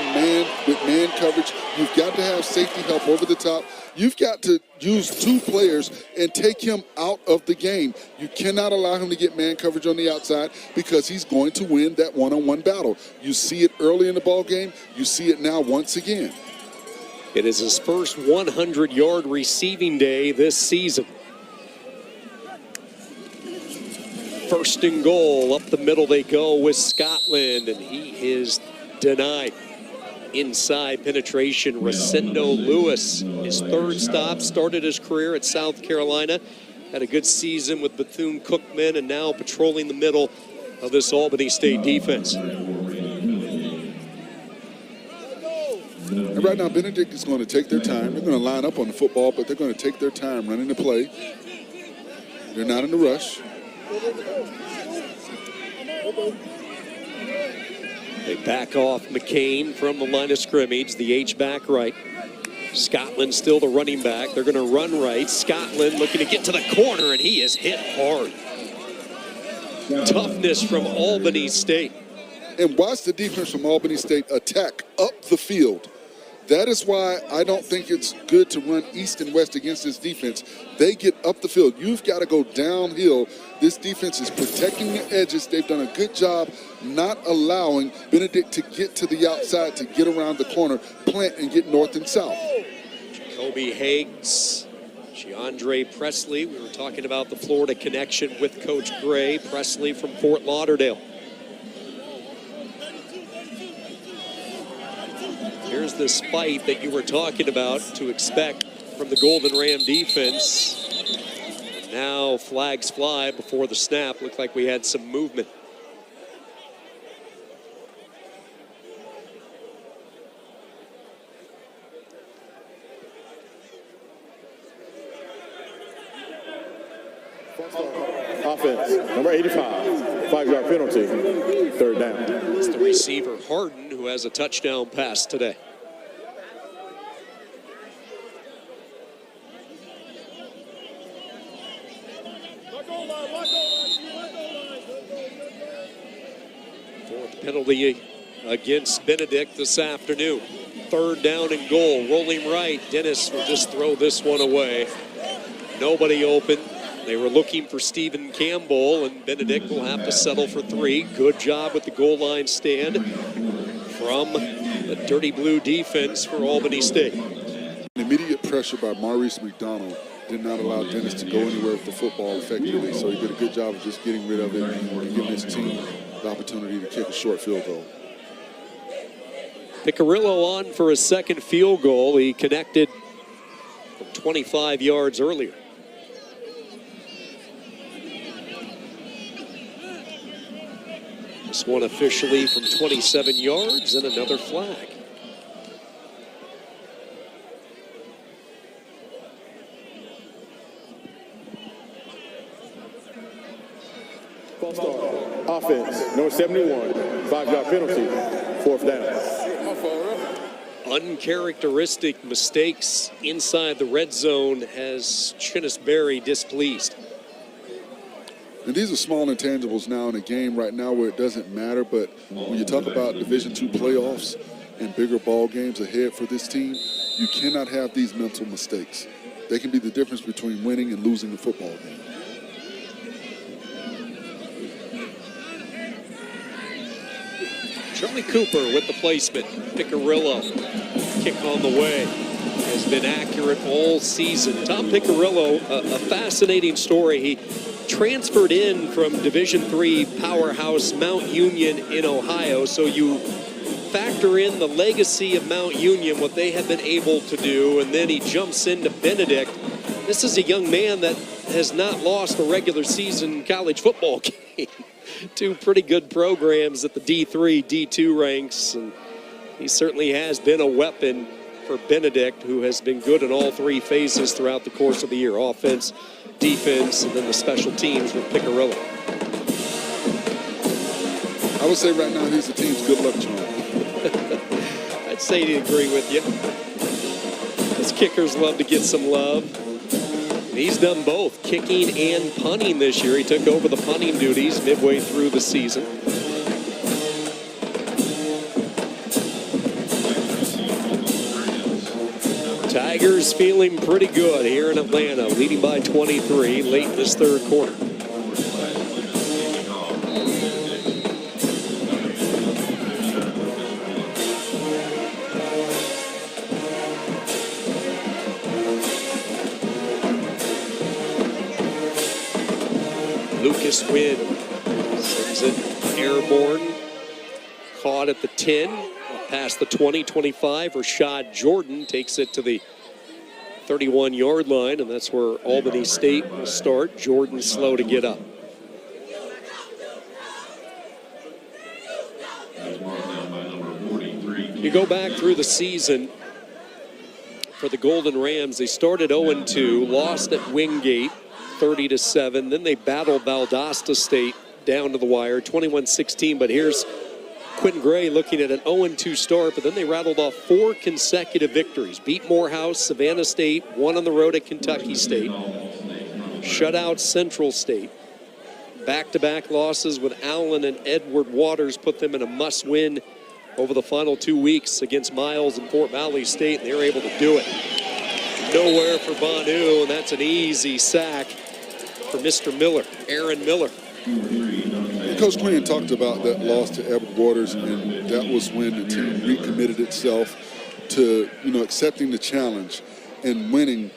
[SPEAKER 2] with man coverage. You've got to have safety help over the top. You've got to use 2 players and take him out of the game. You cannot allow him to get man coverage on the outside because he's going to win that one-on-one battle. You see it early in the ball game. You see it now once again.
[SPEAKER 1] It is his first 100-yard receiving day this season. First and goal, up the middle they go with Scotland, and he is denied. Inside penetration, Rosendo Lewis, his 3rd stop, started his career at South Carolina, had a good season with Bethune-Cookman, and now patrolling the middle of this Albany State defense.
[SPEAKER 2] And right now, Benedict is going to take their time. They're going to line up on the football, but they're going to take their time running the play. They're not in a rush.
[SPEAKER 1] They back off McCain from the line of scrimmage, the H-back right. Scotland still the running back. They're going to run right. Scotland looking to get to the corner, and he is hit hard. Toughness from Albany State.
[SPEAKER 2] And watch the defense from Albany State attack up the field. That is why I don't think it's good to run east and west against this defense. They get up the field. You've got to go downhill. This defense is protecting the edges. They've done a good job not allowing Benedict to get to the outside, to get around the corner, plant, and get north and south.
[SPEAKER 1] Jacoby Higgs, Giandre Presley. We were talking about the Florida connection with Coach Gray. Presley from Fort Lauderdale. Here's this fight that you were talking about to expect from the Golden Ram defense. And now flags fly before the snap. Looked like we had some movement.
[SPEAKER 5] Offense, number 85, 5-yard penalty, 3rd down.
[SPEAKER 1] It's the receiver, Harden, who has a touchdown pass today. Fourth penalty against Benedict this afternoon. 3rd down and goal, rolling right. Dennis will just throw this one away. Nobody open. They were looking for Stephen Campbell, and Benedict will have to settle for 3. Good job with the goal line stand from the Dirty Blue defense for Albany State.
[SPEAKER 2] Immediate pressure by Maurice McDonald did not allow Dennis to go anywhere with the football effectively, so he did a good job of just getting rid of it and giving his team the opportunity to kick a short field goal.
[SPEAKER 1] Picarillo on for a 2nd field goal. He connected from 25 yards earlier. This one officially from 27 yards and another flag.
[SPEAKER 5] Offense, number 71, 5-yard penalty, 4th down.
[SPEAKER 1] Uncharacteristic mistakes inside the red zone has Chinnisberry displeased.
[SPEAKER 2] And these are small intangibles now in a game right now where it doesn't matter, but when you talk about Division II playoffs and bigger ball games ahead for this team, you cannot have these mental mistakes. They can be the difference between winning and losing a football game.
[SPEAKER 1] Charlie Cooper with the placement. Picarillo, kick on the way, has been accurate all season. Tom Picarillo, a fascinating story. He transferred in from Division III powerhouse Mount Union in Ohio, so you factor in the legacy of Mount Union, what they have been able to do, and then he jumps into Benedict. This is a young man that has not lost a regular season college football game. 2 pretty good programs at the D3, D2 ranks, and he certainly has been a weapon for Benedict, who has been good in all three phases throughout the course of the year. Offense, defense, and then the special teams with Picarelli.
[SPEAKER 2] I would say right now he's the team's good luck charm.
[SPEAKER 1] I'd say to agree with you. His kickers love to get some love. And he's done both kicking and punting this year. He took over the punting duties midway through the season. Tigers feeling pretty good here in Atlanta, leading by 23 late in this third quarter. Lucas Wynn sends it airborne, caught at the 10, past the 20, 25. Rashad Jordan takes it to the 31-yard line, and that's where Albany State will start. Jordan slow to get up. You go back through the season for the Golden Rams. They started 0-2, lost at Wingate 30-7. Then they battled Valdosta State down to the wire, 21-16. But here's Quentin Gray looking at an 0-2 start, but then they rattled off 4 consecutive victories. Beat Morehouse, Savannah State, won on the road at Kentucky State, shut out Central State. Back-to-back losses with Allen and Edward Waters put them in a must-win over the final 2 weeks against Miles and Fort Valley State, and they were able to do it. Nowhere for Banu, and that's an easy sack for Mr. Miller, Aaron Miller.
[SPEAKER 2] Coach Quinn talked about that loss to Edward Waters, and that was when the team recommitted itself to, accepting the challenge and winning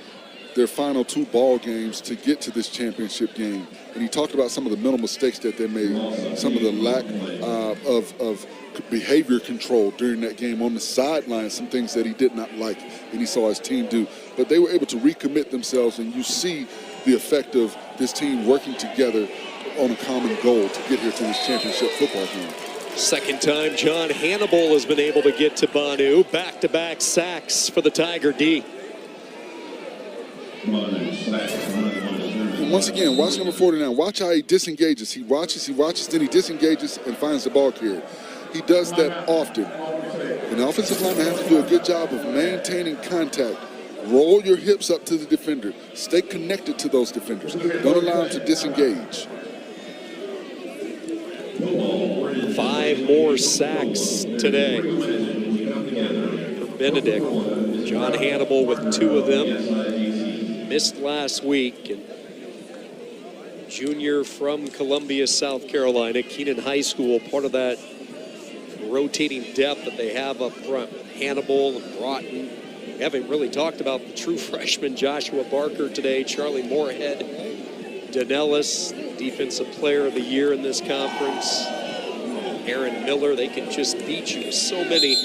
[SPEAKER 2] their final 2 ball games to get to this championship game. And he talked about some of the mental mistakes that they made, some of the lack of behavior control during that game on the sideline, some things that he did not like and he saw his team do. But they were able to recommit themselves, and you see the effect of this team working together on a common goal to get here to this championship football game.
[SPEAKER 1] Second time John Hannibal has been able to get to Banu. Back-to-back sacks for the Tiger D.
[SPEAKER 2] And once again, watch number 49. Watch how he disengages. He watches, then he disengages and finds the ball carrier. He does that often. And the offensive lineman has to do a good job of maintaining contact. Roll your hips up to the defender. Stay connected to those defenders. Don't allow them to disengage.
[SPEAKER 1] 5 more sacks today for Benedict. John Hannibal with 2 of them. Missed last week. And junior from Columbia, South Carolina, Keenan High School, part of that rotating depth that they have up front. Hannibal and Broughton. We haven't really talked about the true freshman Joshua Barker today. Charlie Moorhead, Danellis, Defensive Player of the Year in this conference. Aaron Miller, they can just beat you with so many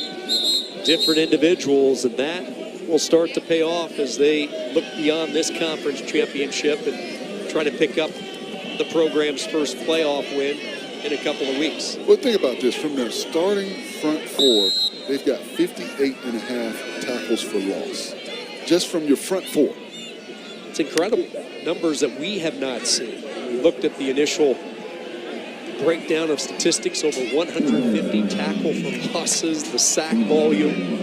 [SPEAKER 1] different individuals, and that will start to pay off as they look beyond this conference championship and try to pick up the program's first playoff win in a couple of weeks.
[SPEAKER 2] Well, think about this. From their starting front 4, they've got 58.5 tackles for loss. Just from your front 4.
[SPEAKER 1] It's incredible. Numbers that we have not seen. We looked at the initial breakdown of statistics, over 150 tackle for losses, the sack volume.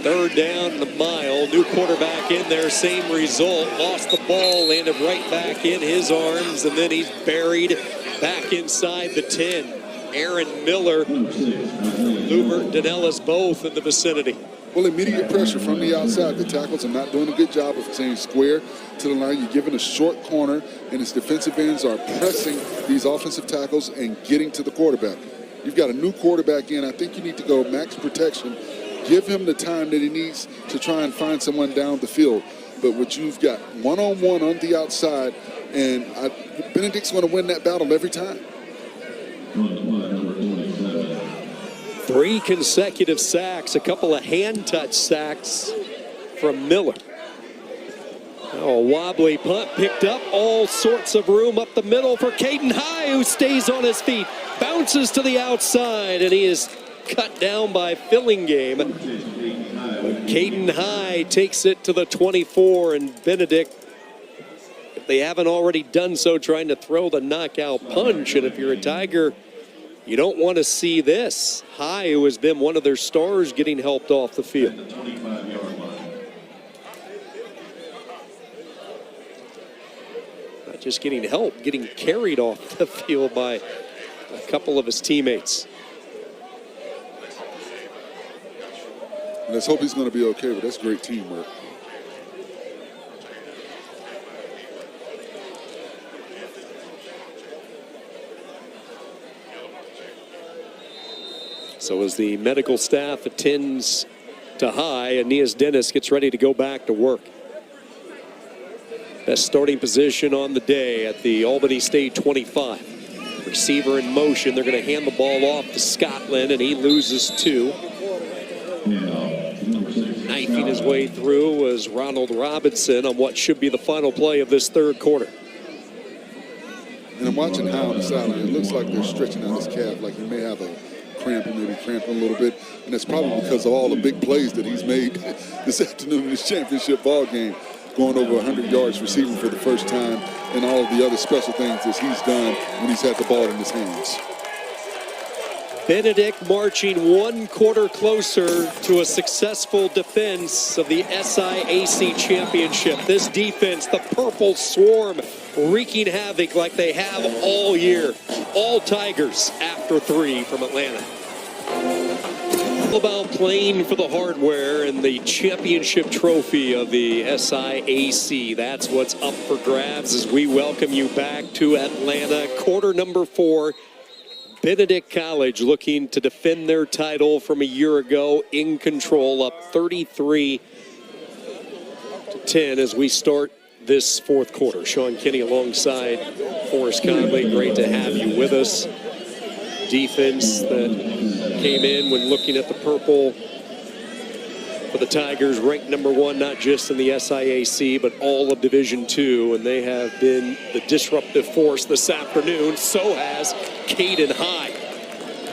[SPEAKER 1] Third down, the mile. New quarterback in there, same result. Lost the ball, landed right back in his arms, and then he's buried back inside the 10. Aaron Miller, Lubert, Danellis, both in the vicinity.
[SPEAKER 2] Well, immediate pressure from the outside. The tackles are not doing a good job of staying square to the line. You're giving a short corner, and his defensive ends are pressing these offensive tackles and getting to the quarterback. You've got a new quarterback in. I think you need to go max protection. Give him the time that he needs to try and find someone down the field. But what you've got one-on-one on the outside, and Benedict's going to win that battle every time.
[SPEAKER 1] 3 consecutive sacks, a couple of hand-touch sacks from Miller. Oh, a wobbly punt picked up, all sorts of room up the middle for Caden High, who stays on his feet. bounces to the outside, and he is cut down by Fillingham. Caden High takes it to the 24, and Benedict, if they haven't already done so, trying to throw the knockout punch. And if you're a Tiger, you don't want to see this. High, who has been one of their stars, getting helped off the field. Not just getting help, getting carried off the field by a couple of his teammates.
[SPEAKER 2] Let's hope he's going to be okay, but that's great teamwork.
[SPEAKER 1] So as the medical staff attends to High, Aeneas Dennis gets ready to go back to work. Best starting position on the day at the Albany State 25. Receiver in motion. They're going to hand the ball off to Scotland, and he loses 2. Knifing his way through was Ronald Robinson on what should be the final play of this third quarter.
[SPEAKER 2] And I'm watching High on the sideline. It looks like they're stretching out his calf, like he may have a cramp, maybe cramping a little bit. And that's probably because of all the big plays that he's made this afternoon in this championship ball game. Going over 100 yards receiving for the first time, and all of the other special things that he's done when he's had the ball in his hands.
[SPEAKER 1] Benedict marching 1 quarter closer to a successful defense of the SIAC championship. This defense, the Purple Swarm, wreaking havoc like they have all year. All Tigers after 3 from Atlanta. All about playing for the hardware and the championship trophy of the SIAC. That's what's up for grabs as we welcome you back to Atlanta. Quarter number 4. Benedict College looking to defend their title from a year ago, in control, up 33-10 as we start this fourth quarter. Sean Kinney alongside Forrest Conley. Great to have you with us. Defense that came in when looking at the purple for the Tigers, ranked number 1, not just in the SIAC, but all of Division II, and they have been the disruptive force this afternoon. So has Caden High.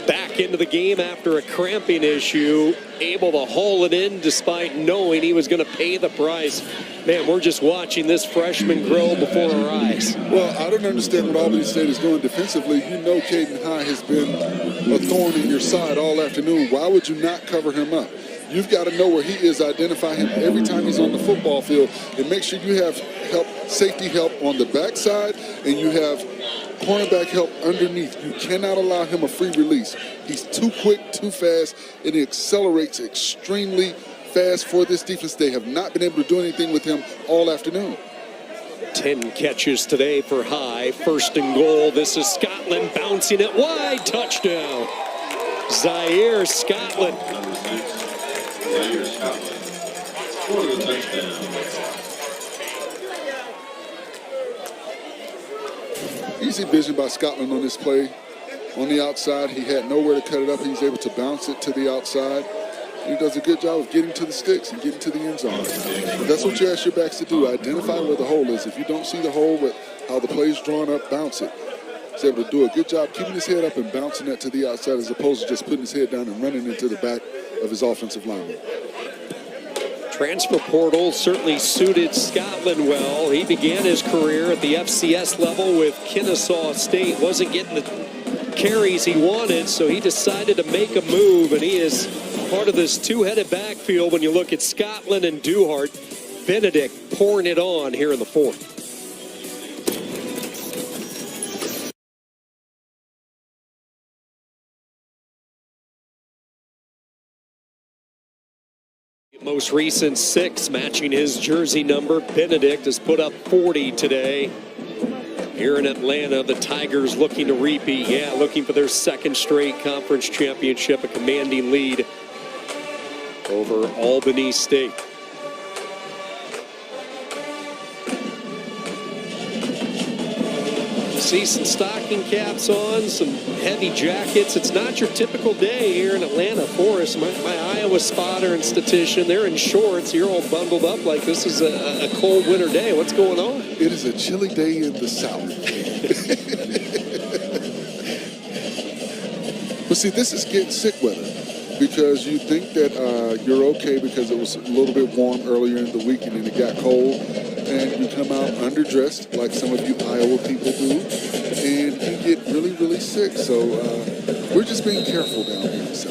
[SPEAKER 1] Back into the game after a cramping issue, able to haul it in despite knowing he was going to pay the price. Man, we're just watching this freshman grow before our eyes.
[SPEAKER 2] Well, I don't understand what Albany State is doing defensively. You know Caden High has been a thorn in your side all afternoon. Why would you not cover him up? You've got to know where he is, identify him every time he's on the football field, and make sure you have help, safety help on the backside, and you have cornerback help underneath. You cannot allow him a free release. He's too quick, too fast, and he accelerates extremely fast for this defense. They have not been able to do anything with him all afternoon.
[SPEAKER 1] 10 catches today for High. First and goal. This is Scotland bouncing it wide. Touchdown. Zaire Scotland.
[SPEAKER 3] Zaire Scotland for the touchdown.
[SPEAKER 2] Easy vision by Scotland on this play. On the outside, he had nowhere to cut it up. He was able to bounce it to the outside. And he does a good job of getting to the sticks and getting to the end zone. But that's what you ask your backs to do. Identify where the hole is. If you don't see the hole with how the play's drawn up, bounce it. He's able to do a good job keeping his head up and bouncing that to the outside as opposed to just putting his head down and running into the back of his offensive lineman.
[SPEAKER 1] Transfer portal certainly suited Scotland well. He began his career at the FCS level with Kennesaw State. Wasn't getting the carries he wanted, so he decided to make a move, and he is part of this two-headed backfield when you look at Scotland and Duhart. Benedict pouring it on here in the fourth. Most recent 6, matching his jersey number. Benedict has put up 40 today. Here in Atlanta, the Tigers looking to repeat. Yeah, looking for their second straight conference championship, a commanding lead over Albany State. See some stocking caps on, some heavy jackets. It's not your typical day here in Atlanta. Forrest, my Iowa spotter and statistician, they're in shorts. You're all bundled up like this is a cold winter day. What's going on?
[SPEAKER 2] It is a chilly day in the South. see, this is getting sick weather because you think that you're okay because it was a little bit warm earlier in the week and then it got cold, and you come out underdressed like some of you Iowa people do, and you get really, really sick. So we're just being careful down here. So.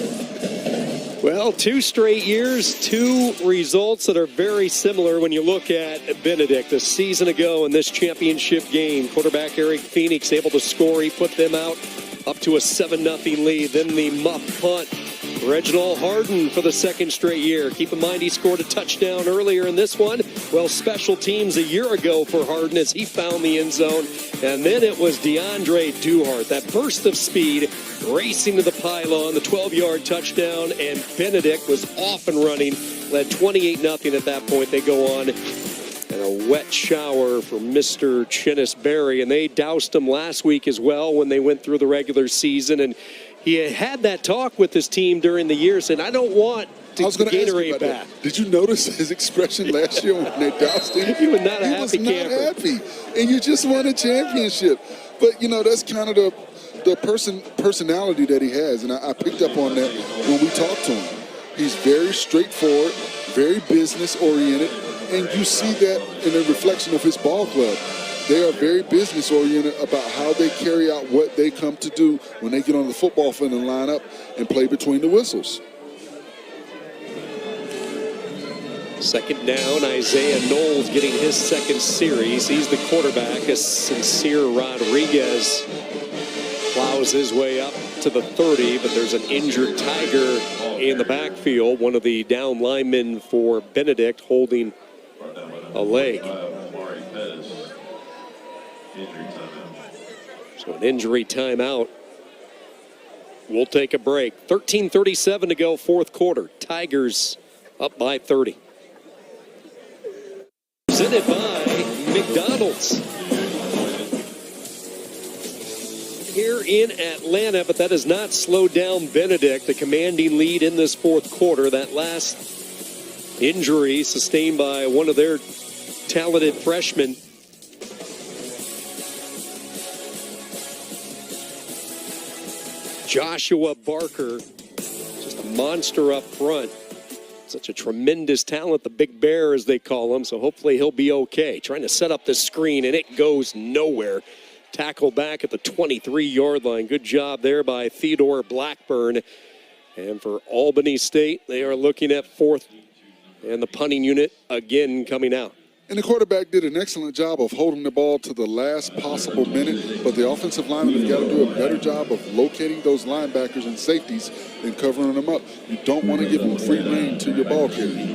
[SPEAKER 1] Well, 2 straight years, 2 results that are very similar when you look at Benedict. A season ago in this championship game, quarterback Eric Phoenix able to score. He put them out up to a 7-0 lead. Then the muff punt. Reginald Harden for the 2nd straight year. Keep in mind he scored a touchdown earlier in this one. Well, special teams a year ago for Harden as he found the end zone. And then it was DeAndre Duhart, that burst of speed, racing to the pylon, the 12-yard touchdown, and Benedict was off and running, led 28-0 at that point. They go on, and a wet shower for Mr. Chinnis Berry, and they doused him last week as well when they went through the regular season. And he had that talk with his team during the year, saying, I don't want to Gatorade back.
[SPEAKER 2] That. Did you notice his expression last year when they doused him?
[SPEAKER 1] He was not a happy camper.
[SPEAKER 2] He was not happy, and you just won a championship. But, you know, that's kind of the personality that he has, and I picked up on that when we talked to him. He's very straightforward, very business-oriented, and you see that in the reflection of his ball club. They are very business-oriented about how they carry out what they come to do when they get on the football field and line up and play between the whistles.
[SPEAKER 1] 2nd down, Isaiah Knowles getting his 2nd series. He's the quarterback as Sincere Rodriguez plows his way up to the 30, but there's an injured Tiger in the backfield. One of the down linemen for Benedict holding a leg. So an injury timeout. We'll take a break. 13:37 to go, 4th quarter. Tigers up by 30. Presented by McDonald's. Here in Atlanta, but that has not slowed down Benedict, the commanding lead in this 4th quarter. That last injury sustained by one of their talented freshmen. Joshua Barker, just a monster up front. Such a tremendous talent, the Big Bear as they call him, so hopefully he'll be okay. Trying to set up this screen, and it goes nowhere. Tackle back at the 23-yard line. Good job there by Theodore Blackburn. And for Albany State, they are looking at 4th, and the punting unit again coming out.
[SPEAKER 2] And the quarterback did an excellent job of holding the ball to the last possible minute, but the offensive linemen have got to do a better job of locating those linebackers and safeties and covering them up. You don't want to give them free rein to your ball carrier.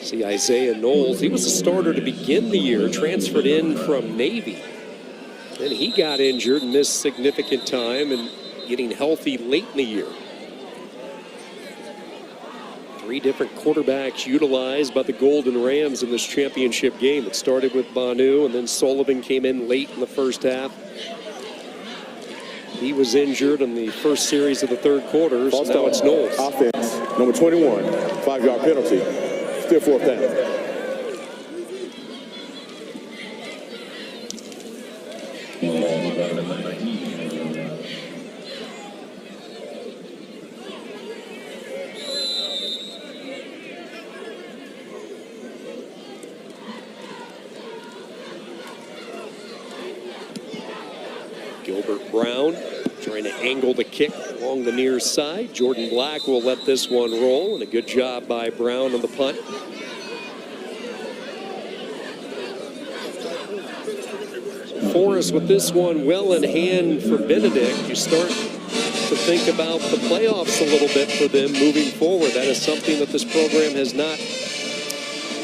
[SPEAKER 1] See Isaiah Knowles, he was a starter to begin the year, transferred in from Navy. Then he got injured and missed significant time and getting healthy late in the year. 3 different quarterbacks utilized by the Golden Rams in this championship game. It started with Banu, and then Sullivan came in late in the first half. He was injured in the first series of the 3rd quarter, so now it's Knowles.
[SPEAKER 5] Offense, number 21, 5-yard penalty. Still 4th down.
[SPEAKER 1] Gilbert Brown trying to angle the kick along the near side. Jordan Black will let this one roll, and a good job by Brown on the punt. Forrest with this one well in hand for Benedict. You start to think about the playoffs a little bit for them moving forward. That is something that this program has not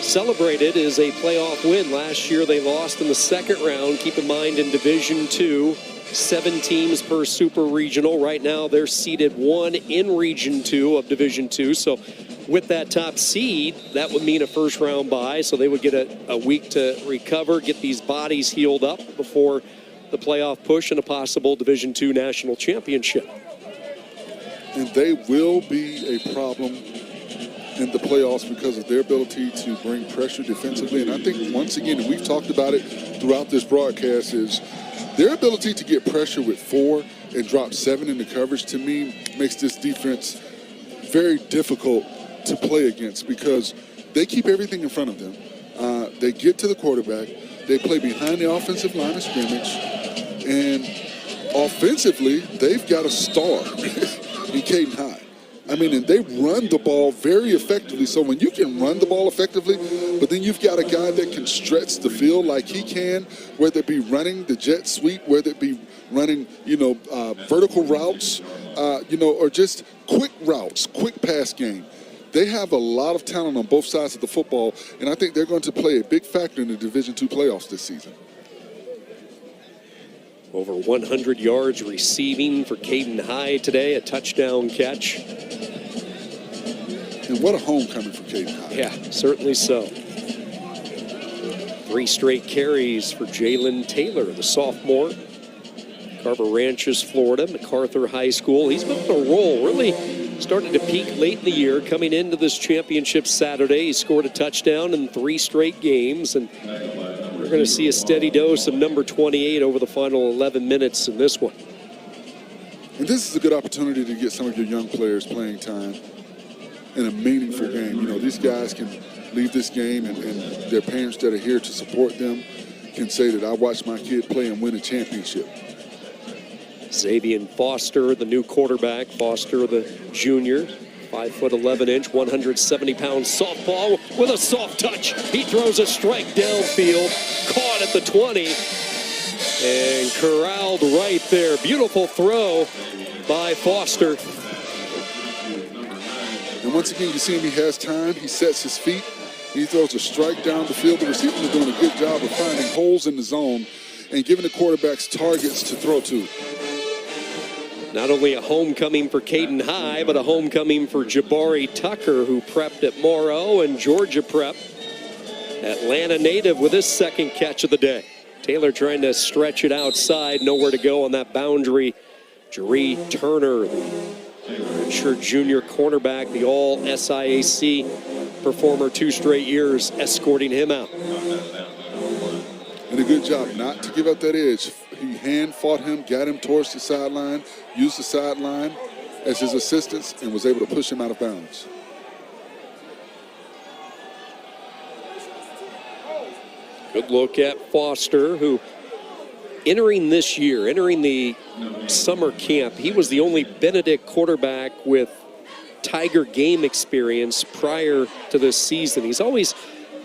[SPEAKER 1] celebrated, is a playoff win. Last year they lost in the 2nd round. Keep in mind in Division II, 7 teams per super regional. Right now they're seeded 1 in Region 2 of Division II. So with that top seed, that would mean a 1st round bye. So they would get a week to recover, get these bodies healed up before the playoff push and a possible Division II national championship.
[SPEAKER 2] And they will be a problem in the playoffs because of their ability to bring pressure defensively. And I think, once again, and we've talked about it throughout this broadcast, is Their ability to get pressure with 4 and drop 7 in the coverage, to me, makes this defense very difficult to play against because they keep everything in front of them. They get to the quarterback. They play behind the offensive line of scrimmage. And offensively, they've got a star in Caden High. I mean, and they run the ball very effectively. So when you can run the ball effectively, but then you've got a guy that can stretch the field like he can, whether it be running the jet sweep, whether it be running, vertical routes, or just quick routes, quick pass game. They have a lot of talent on both sides of the football, and I think they're going to play a big factor in the Division II playoffs this season.
[SPEAKER 1] Over 100 yards receiving for Caden High today, a touchdown catch.
[SPEAKER 2] And what a homecoming for Caden High.
[SPEAKER 1] Yeah, certainly so. 3 straight carries for Jalen Taylor, the sophomore. Carver Ranches, Florida, MacArthur High School. He's been on a roll, really started to peak late in the year. Coming into this championship Saturday, he scored a touchdown in 3 straight games, and we're going to see a steady dose of number 28 over the final 11 minutes in this one.
[SPEAKER 2] And this is a good opportunity to get some of your young players playing time in a meaningful game. You know, these guys can leave this game, and their parents that are here to support them can say that I watched my kid play and win a championship.
[SPEAKER 1] Xavier Foster, the new quarterback. Foster, the junior, 5'11" 170-pound softball with a soft touch. He throws a strike downfield, caught at the 20, and corralled right there. Beautiful throw by Foster.
[SPEAKER 2] And once again, you see him, he has time. He sets his feet. He throws a strike down the field. The receivers are doing a good job of finding holes in the zone and giving the quarterbacks targets to throw to.
[SPEAKER 1] Not only a homecoming for Caden High, but a homecoming for Jabari Tucker, who prepped at Morrow, and Georgia Prep. Atlanta native with his second catch of the day. Taylor trying to stretch it outside, nowhere to go on that boundary. Jaree Turner, the redshirt junior cornerback, the all SIAC performer 2 straight years, escorting him out.
[SPEAKER 2] And a good job not to give up that edge. He hand fought him, got him towards the sideline, used the sideline as his assistance, and was able to push him out of bounds.
[SPEAKER 1] Good look at Foster, who entering this year, entering the summer camp, he was the only Benedict quarterback with Tiger game experience prior to this season. He's always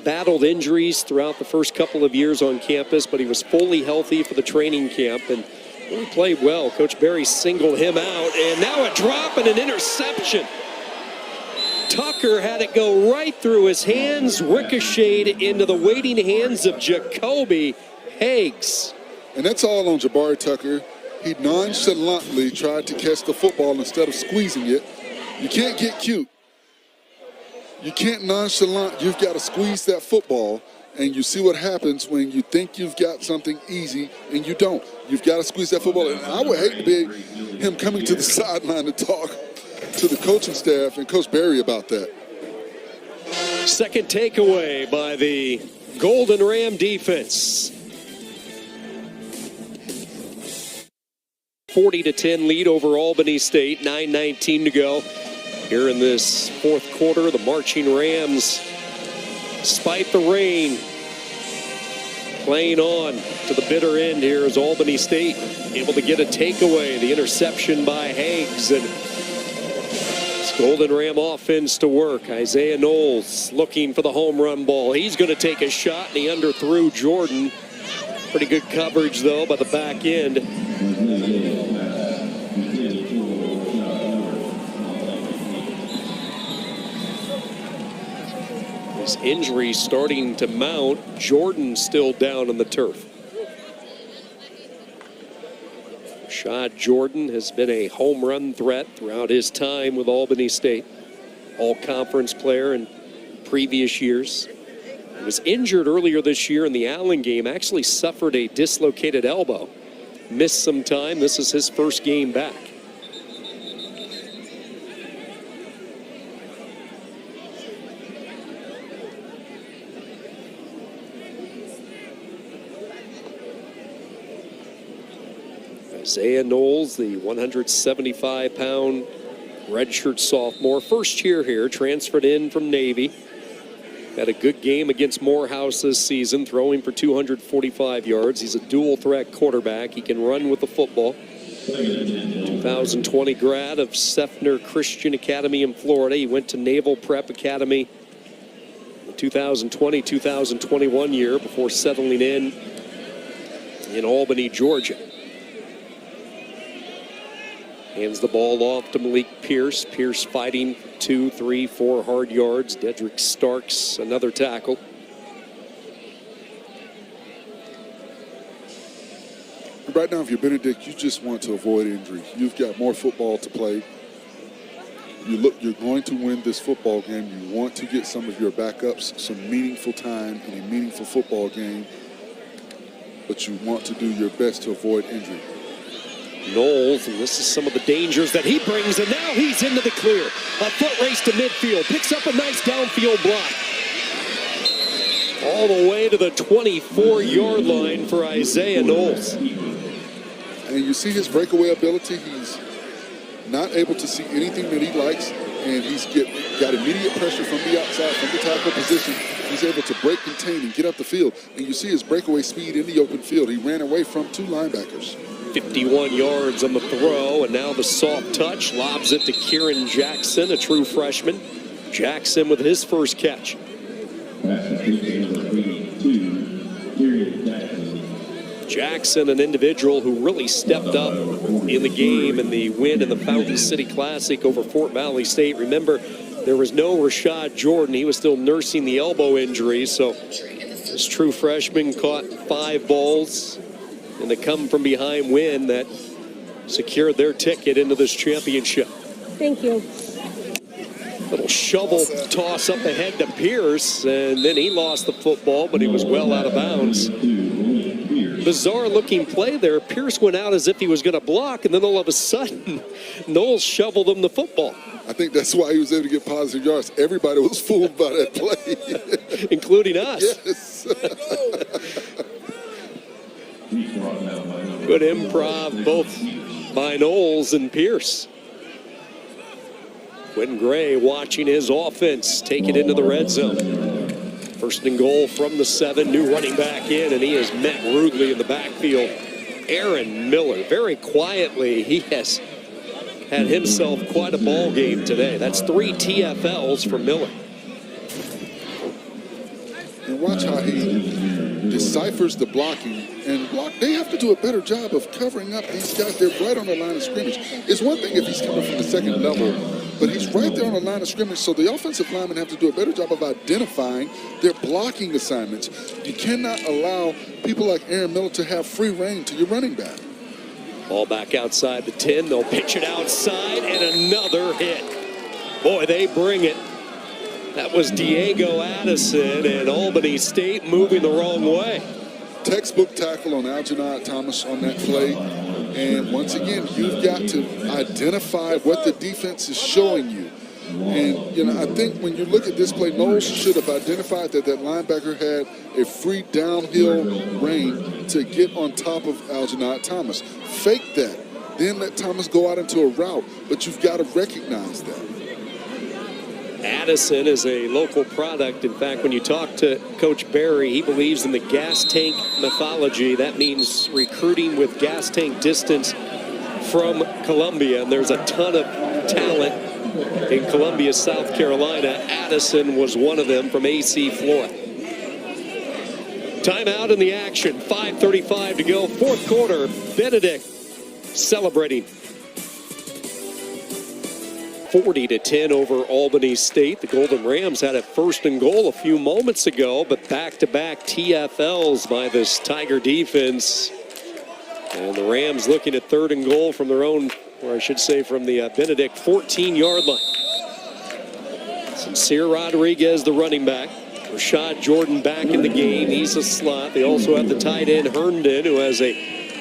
[SPEAKER 1] battled injuries throughout the first couple of years on campus, but he was fully healthy for the training camp and really played well. Coach Berry singled him out, and now a drop and an interception. Tucker had it go right through his hands, ricocheted into the waiting hands of Jacoby Higgs.
[SPEAKER 2] And that's all on Jabari Tucker. He nonchalantly tried to catch the football instead of squeezing it. You can't get cute. You can't nonchalant. You've got to squeeze that football, and you see what happens when you think you've got something easy and you don't. You've got to squeeze that football. And I would hate to be him coming to the sideline to talk to the coaching staff and Coach Berry about that.
[SPEAKER 1] Second takeaway by the Golden Ram defense. 40-10 lead over Albany State, 9:19 to go. Here in this fourth quarter, the marching Rams, despite the rain, playing on to the bitter end here as Albany State able to get a takeaway. The interception by Higgs, and it's Golden Ram offense to work. Isaiah Knowles looking for the home run ball. He's going to take a shot, and he underthrew Jordan. Pretty good coverage, though, by the back end. His injury starting to mount. Jordan still down on the turf. Rashad Jordan has been a home run threat throughout his time with Albany State. All-conference player in previous years. He was injured earlier this year in the Allen game. Actually suffered a dislocated elbow. Missed some time. This is his first game back. Isaiah Knowles, the 175-pound redshirt sophomore, first year here, transferred in from Navy. Had a good game against Morehouse this season, throwing for 245 yards. He's a dual-threat quarterback. He can run with the football. 2020 grad of Seffner Christian Academy in Florida. He went to Naval Prep Academy the 2020-2021 year before settling in Albany, Georgia. Hands the ball off to Malik Pierce. Pierce fighting 2, 3, 4 hard yards. Dedrick Starks, another tackle.
[SPEAKER 2] Right now, if you're Benedict, you just want to avoid injury. You've got more football to play. You're going to win this football game. You want to get some of your backups some meaningful time in a meaningful football game, but you want to do your best to avoid injury.
[SPEAKER 1] Knowles, and this is some of the dangers that he brings, and now he's into the clear. A foot race to midfield, picks up a nice downfield block. All the way to the 24-yard line for Isaiah Knowles.
[SPEAKER 2] And you see his breakaway ability. He's not able to see anything that he likes, and he's got immediate pressure from the outside, from the tackle position. He's able to break, contain, and get up the field. And you see his breakaway speed in the open field. He ran away from 2 linebackers.
[SPEAKER 1] 51 yards on the throw, and now the soft touch. Lobs it to Kieran Jackson, a true freshman. Jackson with his first catch. Jackson, an individual who really stepped up in the game and the win in the Fountain City Classic over Fort Valley State. Remember, there was no Rashad Jordan. He was still nursing the elbow injury, so this true freshman caught 5 balls in the come-from-behind win that secured their ticket into this championship.
[SPEAKER 6] Thank you.
[SPEAKER 1] Little shovel toss up ahead to Pierce, and then he lost the football, but he was well out of bounds. Bizarre-looking play there. Pierce went out as if he was going to block, and then all of a sudden, Knowles shoveled him the football.
[SPEAKER 2] I think that's why he was able to get positive yards. Everybody was fooled by that play.
[SPEAKER 1] Including us.
[SPEAKER 2] Yes.
[SPEAKER 1] Good improv, both by Knowles and Pierce. Quinn Gray watching his offense take it into the red zone. First and goal from the 7, new running back in, and he is met rudely in the backfield. Aaron Miller, very quietly, he has had himself quite a ball game today. That's 3 TFLs for Miller.
[SPEAKER 2] And watch how he deciphers the blocking. And they have to do a better job of covering up these guys. They're right on the line of scrimmage. It's one thing if he's coming from the second level, but he's right there on the line of scrimmage, so the offensive linemen have to do a better job of identifying their blocking assignments. You cannot allow people like Aaron Miller to have free reign to your running back.
[SPEAKER 1] Ball back outside the 10. They'll pitch it outside, and another hit. Boy, they bring it. That was Diego Addison, and Albany State moving the wrong way.
[SPEAKER 2] Textbook tackle on Algernon Thomas on that play. And once again, you've got to identify what the defense is showing you. And, I think when you look at this play, Knowles should have identified that linebacker had a free downhill lane to get on top of Algernon Thomas. Fake that. Then let Thomas go out into a route. But you've got to recognize that.
[SPEAKER 1] Addison is a local product. In fact, when you talk to Coach Barry, he believes in the gas tank mythology. That means recruiting with gas tank distance from Columbia. And there's a ton of talent in Columbia, South Carolina. Addison was one of them from AC Florida. Timeout in the action. 5:35 to go. Fourth quarter. Benedict celebrating. 40-10 over Albany State. The Golden Rams had a first and goal a few moments ago, but back-to-back TFLs by this Tiger defense. And the Rams looking at third and goal from their own, or I should say from the Benedict 14-yard line. Sincere Rodriguez, the running back. Rashad Jordan back in the game. He's a slot. They also have the tight end Herndon, who has a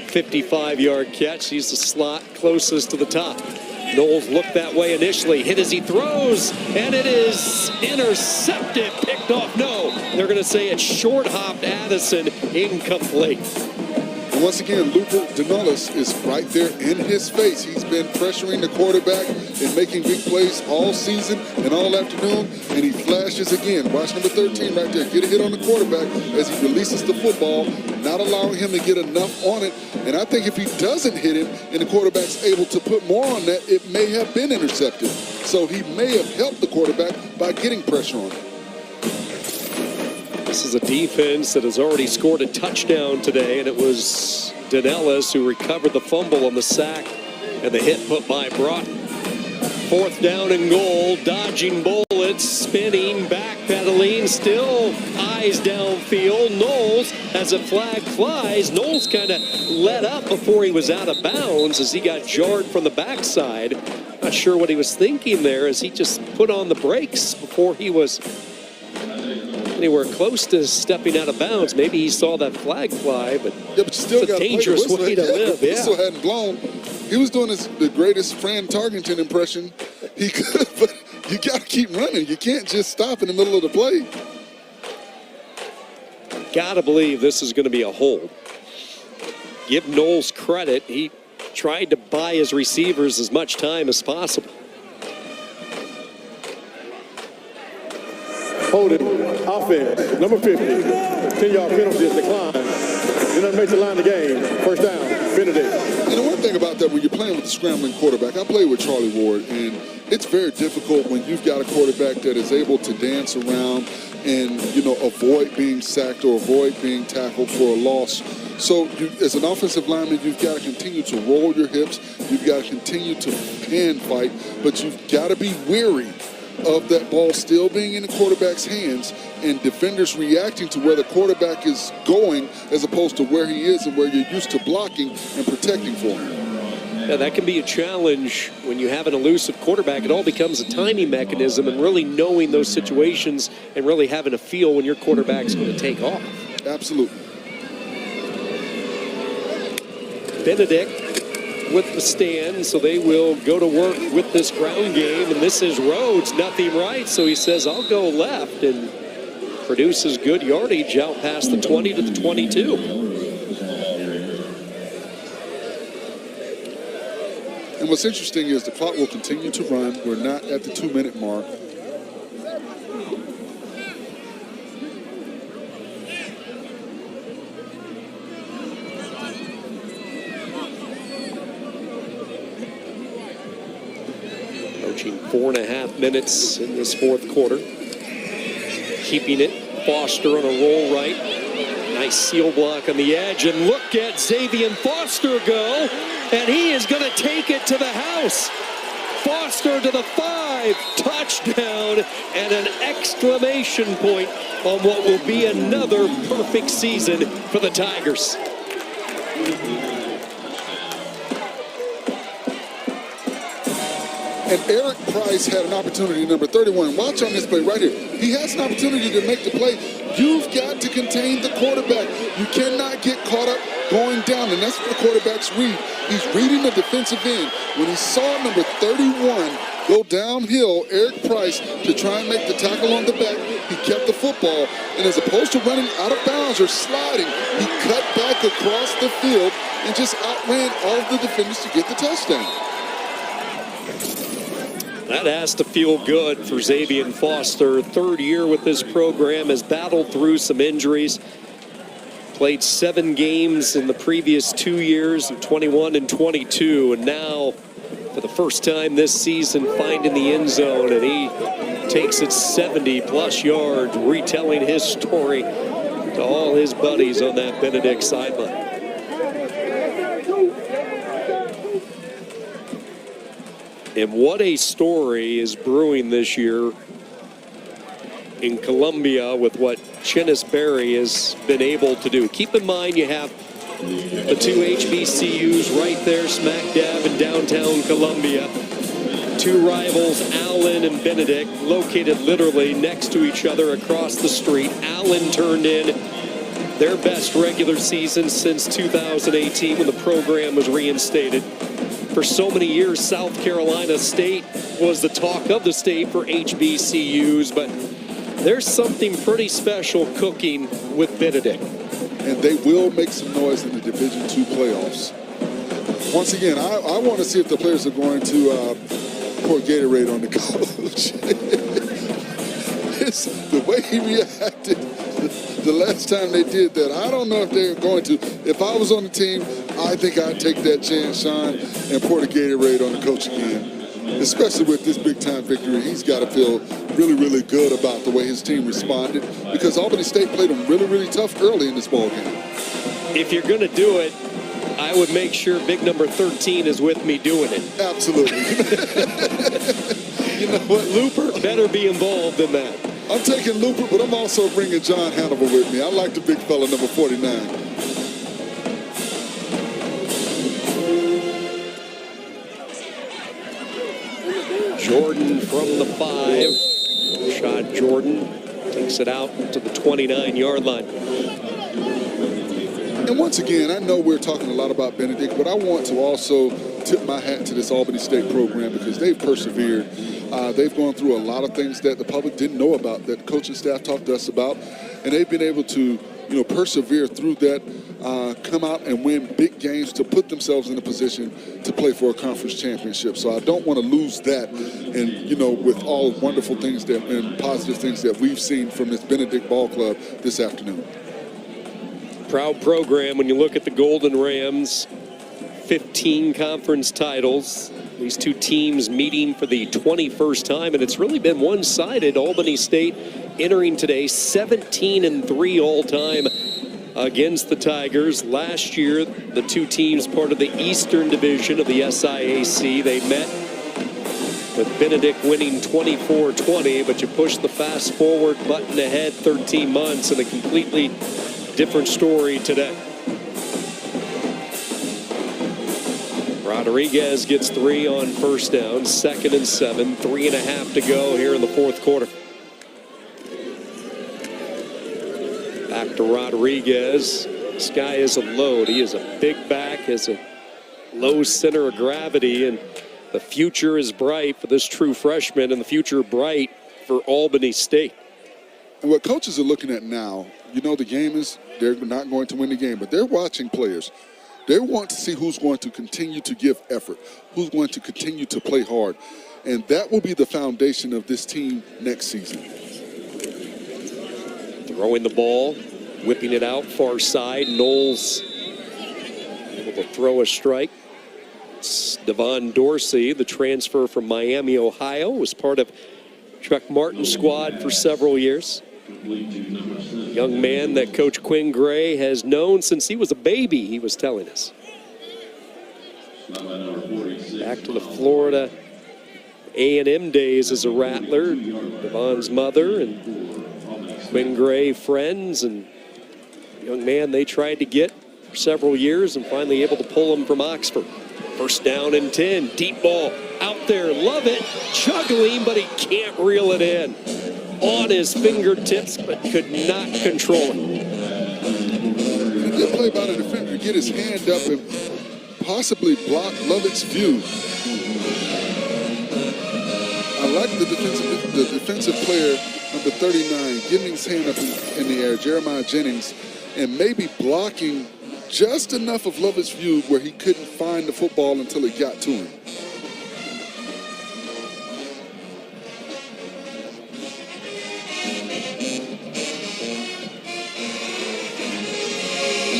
[SPEAKER 1] 55-yard catch. He's the slot closest to the top. Knowles looked that way initially, hit as he throws, and it is intercepted, picked off. No, they're going to say it's short-hopped Addison, incomplete.
[SPEAKER 2] And once again, Luca Danellis is right there in his face. He's been pressuring the quarterback and making big plays all season and all afternoon, and he flashes again. Watch number 13 right there. Get a hit on the quarterback as he releases the football, not allowing him to get enough on it. And I think if he doesn't hit him and the quarterback's able to put more on that, it may have been intercepted. So he may have helped the quarterback by getting pressure on him.
[SPEAKER 1] This is a defense that has already scored a touchdown today, and it was Danellis who recovered the fumble on the sack and the hit put by Broughton. 4th down and goal, dodging bullets, spinning, backpedaling, still eyes downfield. Knowles, as a flag flies, Knowles kind of let up before he was out of bounds as he got jarred from the backside. Not sure what he was thinking there as he just put on the brakes before he was anywhere close to stepping out of bounds. Maybe he saw that flag fly, but,
[SPEAKER 2] yeah, but you still
[SPEAKER 1] it's a dangerous way to live.
[SPEAKER 2] The whistle hadn't blown. He was doing the greatest Fran Tarkenton impression he could, but you got to keep running. You can't just stop in the middle of the play.
[SPEAKER 1] Gotta believe this is going to be a hold. Give Knowles credit. He tried to buy his receivers as much time as possible.
[SPEAKER 5] Holding offense, number 50, 10-yard penalty is declined. You're not make the line of the game. First down, Benedict.
[SPEAKER 2] You know, one thing about that, when you're playing with the scrambling quarterback, I played with Charlie Ward, and it's very difficult when you've got a quarterback that is able to dance around and, you know, avoid being sacked or avoid being tackled for a loss. So you, as an offensive lineman, you've got to continue to roll your hips. You've got to continue to hand fight, but you've got to be wary of that ball still being in the quarterback's hands and defenders reacting to where the quarterback is going as opposed to where he is and where you're used to blocking and protecting for him.
[SPEAKER 1] Yeah, that can be a challenge when you have an elusive quarterback. It all becomes a timing mechanism and really knowing those situations and really having a feel when your quarterback's going to take off.
[SPEAKER 2] Absolutely.
[SPEAKER 1] Benedict with the stand, so they will go to work with this ground game, and this is Rhodes, nothing right, so he says, I'll go left, and produces good yardage out past the 20 to the 22.
[SPEAKER 2] And what's interesting is the clock will continue to run. We're not at the 2-minute mark.
[SPEAKER 1] Approaching 4.5 minutes in this 4th quarter. Keeping it, Foster on a roll right. Nice seal block on the edge, and look at Xavier Foster go, and he is going to take it to the house. Foster to the 5, touchdown, and an exclamation point on what will be another perfect season for the Tigers.
[SPEAKER 2] And Eric Price had an opportunity, number 31. Watch on this play right here. He has an opportunity to make the play. You've got to contain the quarterback. You cannot get caught up going down, and that's what the quarterback's read. He's reading the defensive end. When he saw number 31 go downhill, Eric Price, to try and make the tackle on the back, he kept the football, and as opposed to running out of bounds or sliding, he cut back across the field and just outran all of the defenders to get the touchdown.
[SPEAKER 1] That has to feel good for Xavier Foster. 3rd year with this program, has battled through some injuries. Played 7 games in the previous 2 years, 21 and 22. And now, for the first time this season, finding the end zone. And he takes it 70-plus yards, retelling his story to all his buddies on that Benedict sideline. And what a story is brewing this year in Columbia with what Chennis Berry has been able to do. Keep in mind you have the 2 HBCUs right there smack dab in downtown Columbia. 2 rivals, Allen and Benedict, located literally next to each other across the street. Allen turned in their best regular season since 2018 when the program was reinstated. For so many years, South Carolina State was the talk of the state for HBCUs, but there's something pretty special cooking with Benedict.
[SPEAKER 2] and they will make some noise in the Division II playoffs. Once again, I want to see if the players are going to pour Gatorade on the coach. It's the way he reacted the last time they did that. I don't know if they're going to. If I was on the team, I think I'd take that chance, Sean, and pour the Gatorade on the coach again. Especially with this big-time victory, he's got to feel really, really good about the way his team responded, because Albany State played them really, really tough early in this ball game.
[SPEAKER 1] If you're going to do it, I would make sure big number 13 is with me doing it.
[SPEAKER 2] Absolutely. You know what?
[SPEAKER 1] Looper better be involved in that.
[SPEAKER 2] I'm taking Looper, but I'm also bringing John Hannibal with me. I like the big fella, number 49.
[SPEAKER 1] Jordan from the 5. Shot Jordan takes it out to the 29-yard line.
[SPEAKER 2] And once again, I know we're talking a lot about Benedict, but I want to also tip my hat to this Albany State program, because they've persevered. They've gone through a lot of things that the public didn't know about, that the coaching staff talked to us about, and they've been able to, persevere through that, come out and win big games to put themselves in a position to play for a conference championship. So I don't want to lose that, and with all wonderful things and positive things that we've seen from this Benedict Ball Club this afternoon.
[SPEAKER 1] Proud program when you look at the Golden Rams. 15 conference titles. These two teams meeting for the 21st time, and it's really been one-sided. Albany State entering today 17-3 all-time against the Tigers. Last year, the two teams part of the Eastern Division of the SIAC. They met with Benedict winning 24-20, but you push the fast-forward button ahead 13 months, and a completely different story today. Rodriguez gets 3 on first down, 2nd and 7, 3.5 to go here in the fourth quarter. Back to Rodriguez. This guy is a load. He is a big back, has a low center of gravity, and the future is bright for this true freshman, and the future bright for Albany State.
[SPEAKER 2] And what coaches are looking at now, the game is, they're not going to win the game, but they're watching players. They want to see who's going to continue to give effort, who's going to continue to play hard. And that will be the foundation of this team next season.
[SPEAKER 1] Throwing the ball, whipping it out far side. Knowles able to throw a strike. It's Devon Dorsey, the transfer from Miami, Ohio, was part of Chuck Martin's squad for several years. Young man that Coach Quinn Gray has known since he was a baby, he was telling us. Back to the Florida A&M days as a Rattler. Devon's mother and Quinn Gray friends, and young man they tried to get for several years and finally able to pull him from Oxford. First down and 10, deep ball out there, love it, juggling, but he can't reel it in. On his fingertips, but could not control it.
[SPEAKER 2] A good play by the defender to get his hand up and possibly block Lovett's view. I like the defensive player, number 39, getting his hand up in the air, Jeremiah Jennings, and maybe blocking just enough of Lovett's view where he couldn't find the football until it got to him.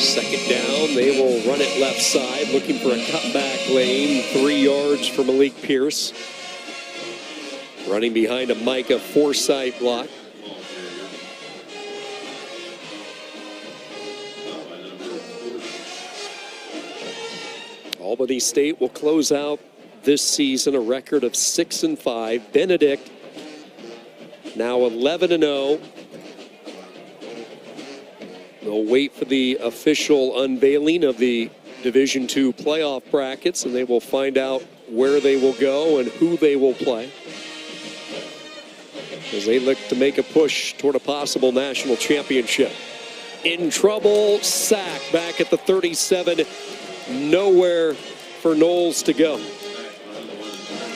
[SPEAKER 1] Second down, they will run it left side, looking for a cutback lane, 3 yards for Malik Pierce. Running behind a Micah Forsythe block. Albany State will close out this season a record of 6-5. Benedict now 11-0. They'll wait for the official unveiling of the Division II playoff brackets, and they will find out where they will go and who they will play as they look to make a push toward a possible national championship. In trouble, sack back at the 37. Nowhere for Knowles to go.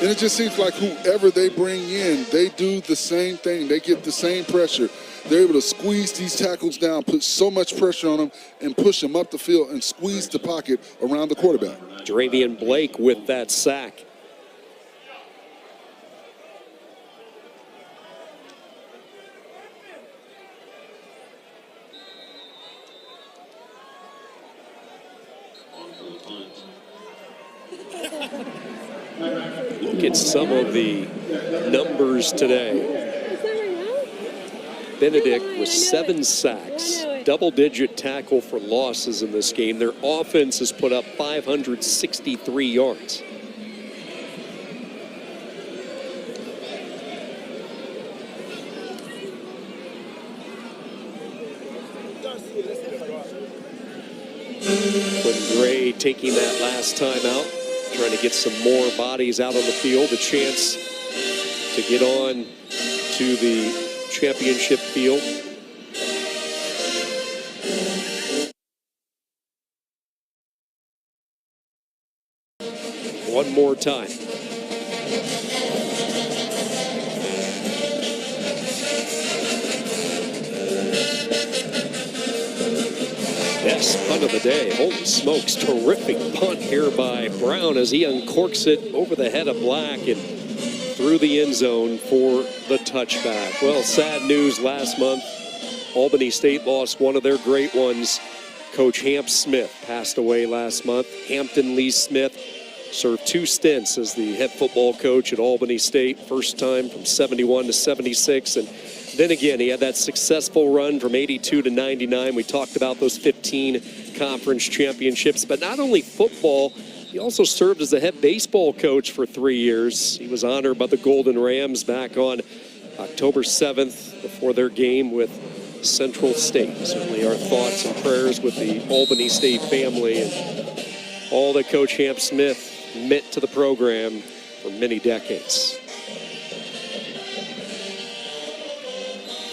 [SPEAKER 2] And it just seems like whoever they bring in, they do the same thing. They get the same pressure. They're able to squeeze these tackles down, put so much pressure on them, and push them up the field and squeeze the pocket around the quarterback.
[SPEAKER 1] Dravian Blake with that sack. Look at some of the numbers today. Benedict with 7 sacks, double-digit tackle for losses in this game. Their offense has put up 563 yards. Quinn Gray taking that last time out, trying to get some more bodies out on the field, a chance to get on to the championship field. One more time. Yes, punt of the day. Holy smokes, terrific punt here by Brown as he uncorks it over the head of Black and through the end zone for the touchback. Well, sad news last month. Albany State lost one of their great ones. Coach Hamp Smith passed away last month. Hampton Lee Smith served 2 stints as the head football coach at Albany State. First time from 71 to 76. And then again, he had that successful run from 82 to 99. We talked about those 15 conference championships. But not only football, he also served as the head baseball coach for 3 years. He was honored by the Golden Rams back on October 7th before their game with Central State. Certainly our thoughts and prayers with the Albany State family and all that Coach Hamp Smith meant to the program for many decades.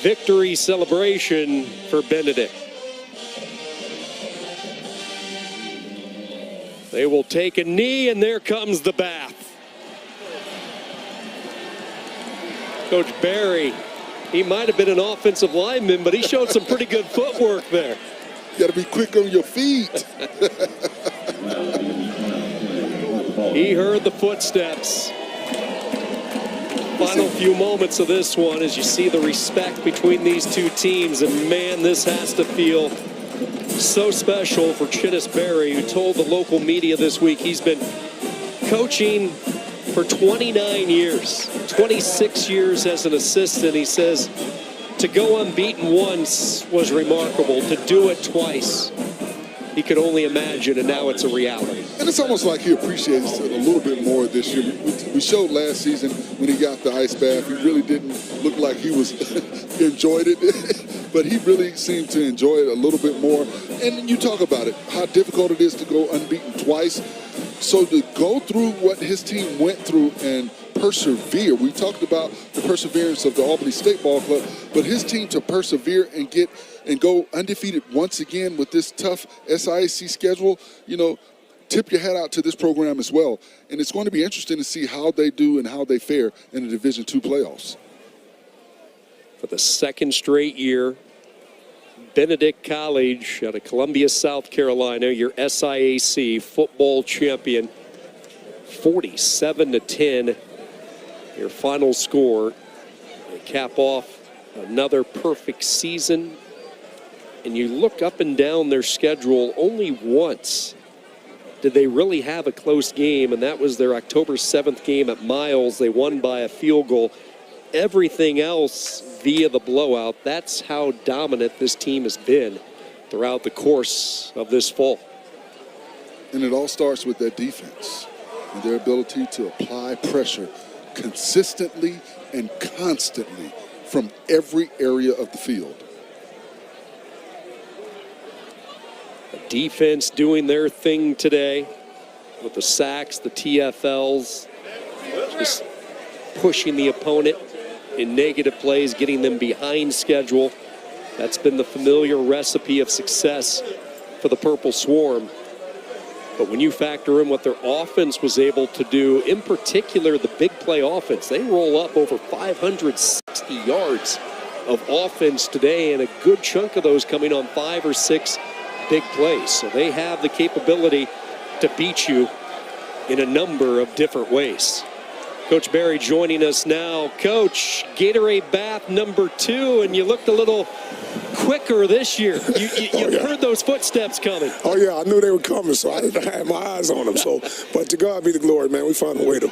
[SPEAKER 1] Victory celebration for Benedict. They will take a knee, and there comes the bath. Coach Barry, he might have been an offensive lineman, but he showed some pretty good footwork there.
[SPEAKER 2] You got to be quick on your feet.
[SPEAKER 1] He heard the footsteps. Final few moments of this one as you see the respect between these two teams, and man, this has to feel so special for Chinnis Berry, who told the local media this week he's been coaching for 29 years, 26 years as an assistant. He says to go unbeaten once was remarkable. To do it twice, he could only imagine, and now it's a reality.
[SPEAKER 2] And it's almost like he appreciates it a little bit more this year. We showed last season when he got the ice bath, he really didn't look like he was enjoyed it, but he really seemed to enjoy it a little bit more. And you talk about it, how difficult it is to go unbeaten twice. So to go through what his team went through and persevere. We talked about the perseverance of the Albany State Ball Club, but his team to persevere and go undefeated once again with this tough SIAC schedule, you know, tip your hat out to this program as well. And it's going to be interesting to see how they do and how they fare in the Division II playoffs.
[SPEAKER 1] For the second straight year, Benedict College out of Columbia, South Carolina, your SIAC football champion, 47-10. Your final score. They cap off another perfect season. And you look up and down their schedule, only once did they really have a close game, and that was their October 7th game at Miles. They won by a field goal. Everything else via the blowout. That's how dominant this team has been throughout the course of this fall.
[SPEAKER 2] And it all starts with their defense and their ability to apply pressure consistently and constantly from every area of the field.
[SPEAKER 1] The defense doing their thing today with the sacks, the TFLs, just pushing the opponent in negative plays, getting them behind schedule. That's been the familiar recipe of success for the Purple Swarm. But when you factor in what their offense was able to do, in particular the big play offense, they roll up over 560 yards of offense today, and a good chunk of those coming on 5 or 6 big plays. So they have the capability to beat you in a number of different ways. Coach Barry joining us now. Coach, Gatorade bath number 2, and you looked a little quicker this year. You heard those footsteps coming.
[SPEAKER 6] Oh, yeah, I knew they were coming, so I didn't have my eyes on them. So, but to God be the glory, man. We found a way to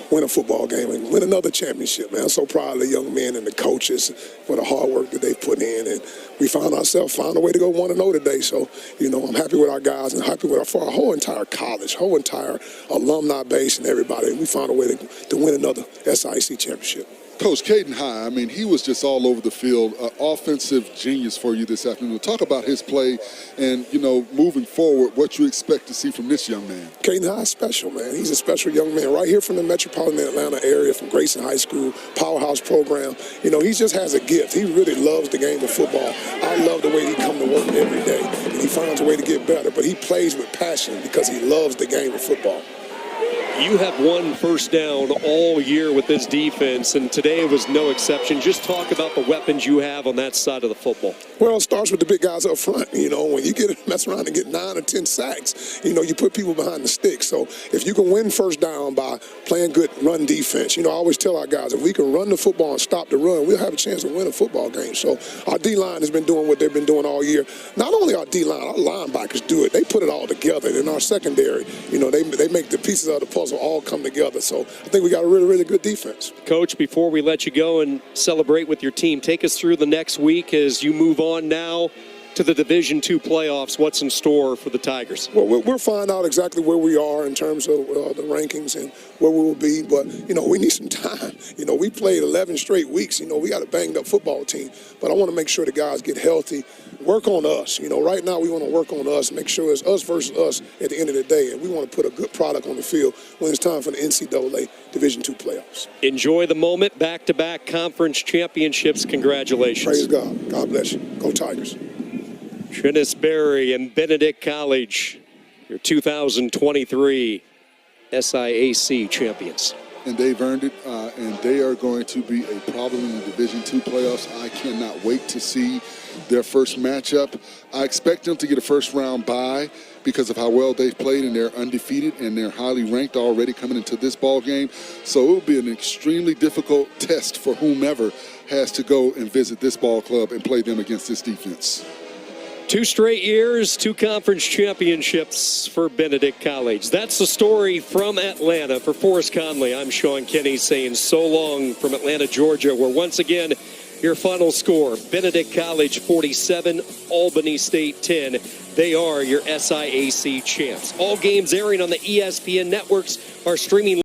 [SPEAKER 6] win a football game and win another championship, man. I'm so proud of the young men and the coaches for the hard work that they put in. And we found a way to go 1-0 today. So, I'm happy with our guys and happy with our whole entire college, whole entire alumni base and everybody. We found a way to win another SIAC championship.
[SPEAKER 2] Coach Caden High, I mean, he was just all over the field, offensive genius for you this afternoon. Talk about his play and, moving forward, what you expect to see from this young man.
[SPEAKER 6] Caden High is special, man. He's a special young man right here from the metropolitan Atlanta area, from Grayson High School, powerhouse program. He just has a gift. He really loves the game of football. I love the way he comes to work every day, and he finds a way to get better, but he plays with passion because he loves the game of football.
[SPEAKER 1] You have one first down all year with this defense, and today was no exception. Just talk about the weapons you have on that side of the football.
[SPEAKER 6] Well, it starts with the big guys up front. When you mess around and get 9 or 10 sacks, you put people behind the stick. So if you can win first down by playing good run defense, I always tell our guys, if we can run the football and stop the run, we'll have a chance to win a football game. So our D-line has been doing what they've been doing all year. Not only our D-line, our linebackers do it. They put it all together. In our secondary, they make the pieces of the puzzle all come together. So I think we got a really, really good defense.
[SPEAKER 1] Coach, before we let you go and celebrate with your team, take us through the next week as you move on now to the Division II playoffs. What's in store for the Tigers?
[SPEAKER 6] Well, we'll find out exactly where we are in terms of the rankings and where we will be. But, we need some time. We played 11 straight weeks. We got a banged-up football team. But I want to make sure the guys get healthy, work on us. Right now we want to work on us, make sure it's us versus us at the end of the day. And we want to put a good product on the field when it's time for the NCAA Division II playoffs.
[SPEAKER 1] Enjoy the moment. Back-to-back conference championships. Congratulations.
[SPEAKER 6] Praise God. God bless you. Go Tigers.
[SPEAKER 1] Trennis Berry and Benedict College, your 2023 SIAC champions.
[SPEAKER 2] And they've earned it, and they are going to be a problem in the Division II playoffs. I cannot wait to see their first matchup. I expect them to get a first-round bye because of how well they've played, and they're undefeated, and they're highly ranked already coming into this ball game. So it will be an extremely difficult test for whomever has to go and visit this ball club and play them against this defense.
[SPEAKER 1] 2 straight years, 2 conference championships for Benedict College. That's the story from Atlanta. For Forrest Conley, I'm Sean Kenny saying so long from Atlanta, Georgia, where once again, your final score, Benedict College 47, Albany State 10. They are your SIAC champs. All games airing on the ESPN networks are streaming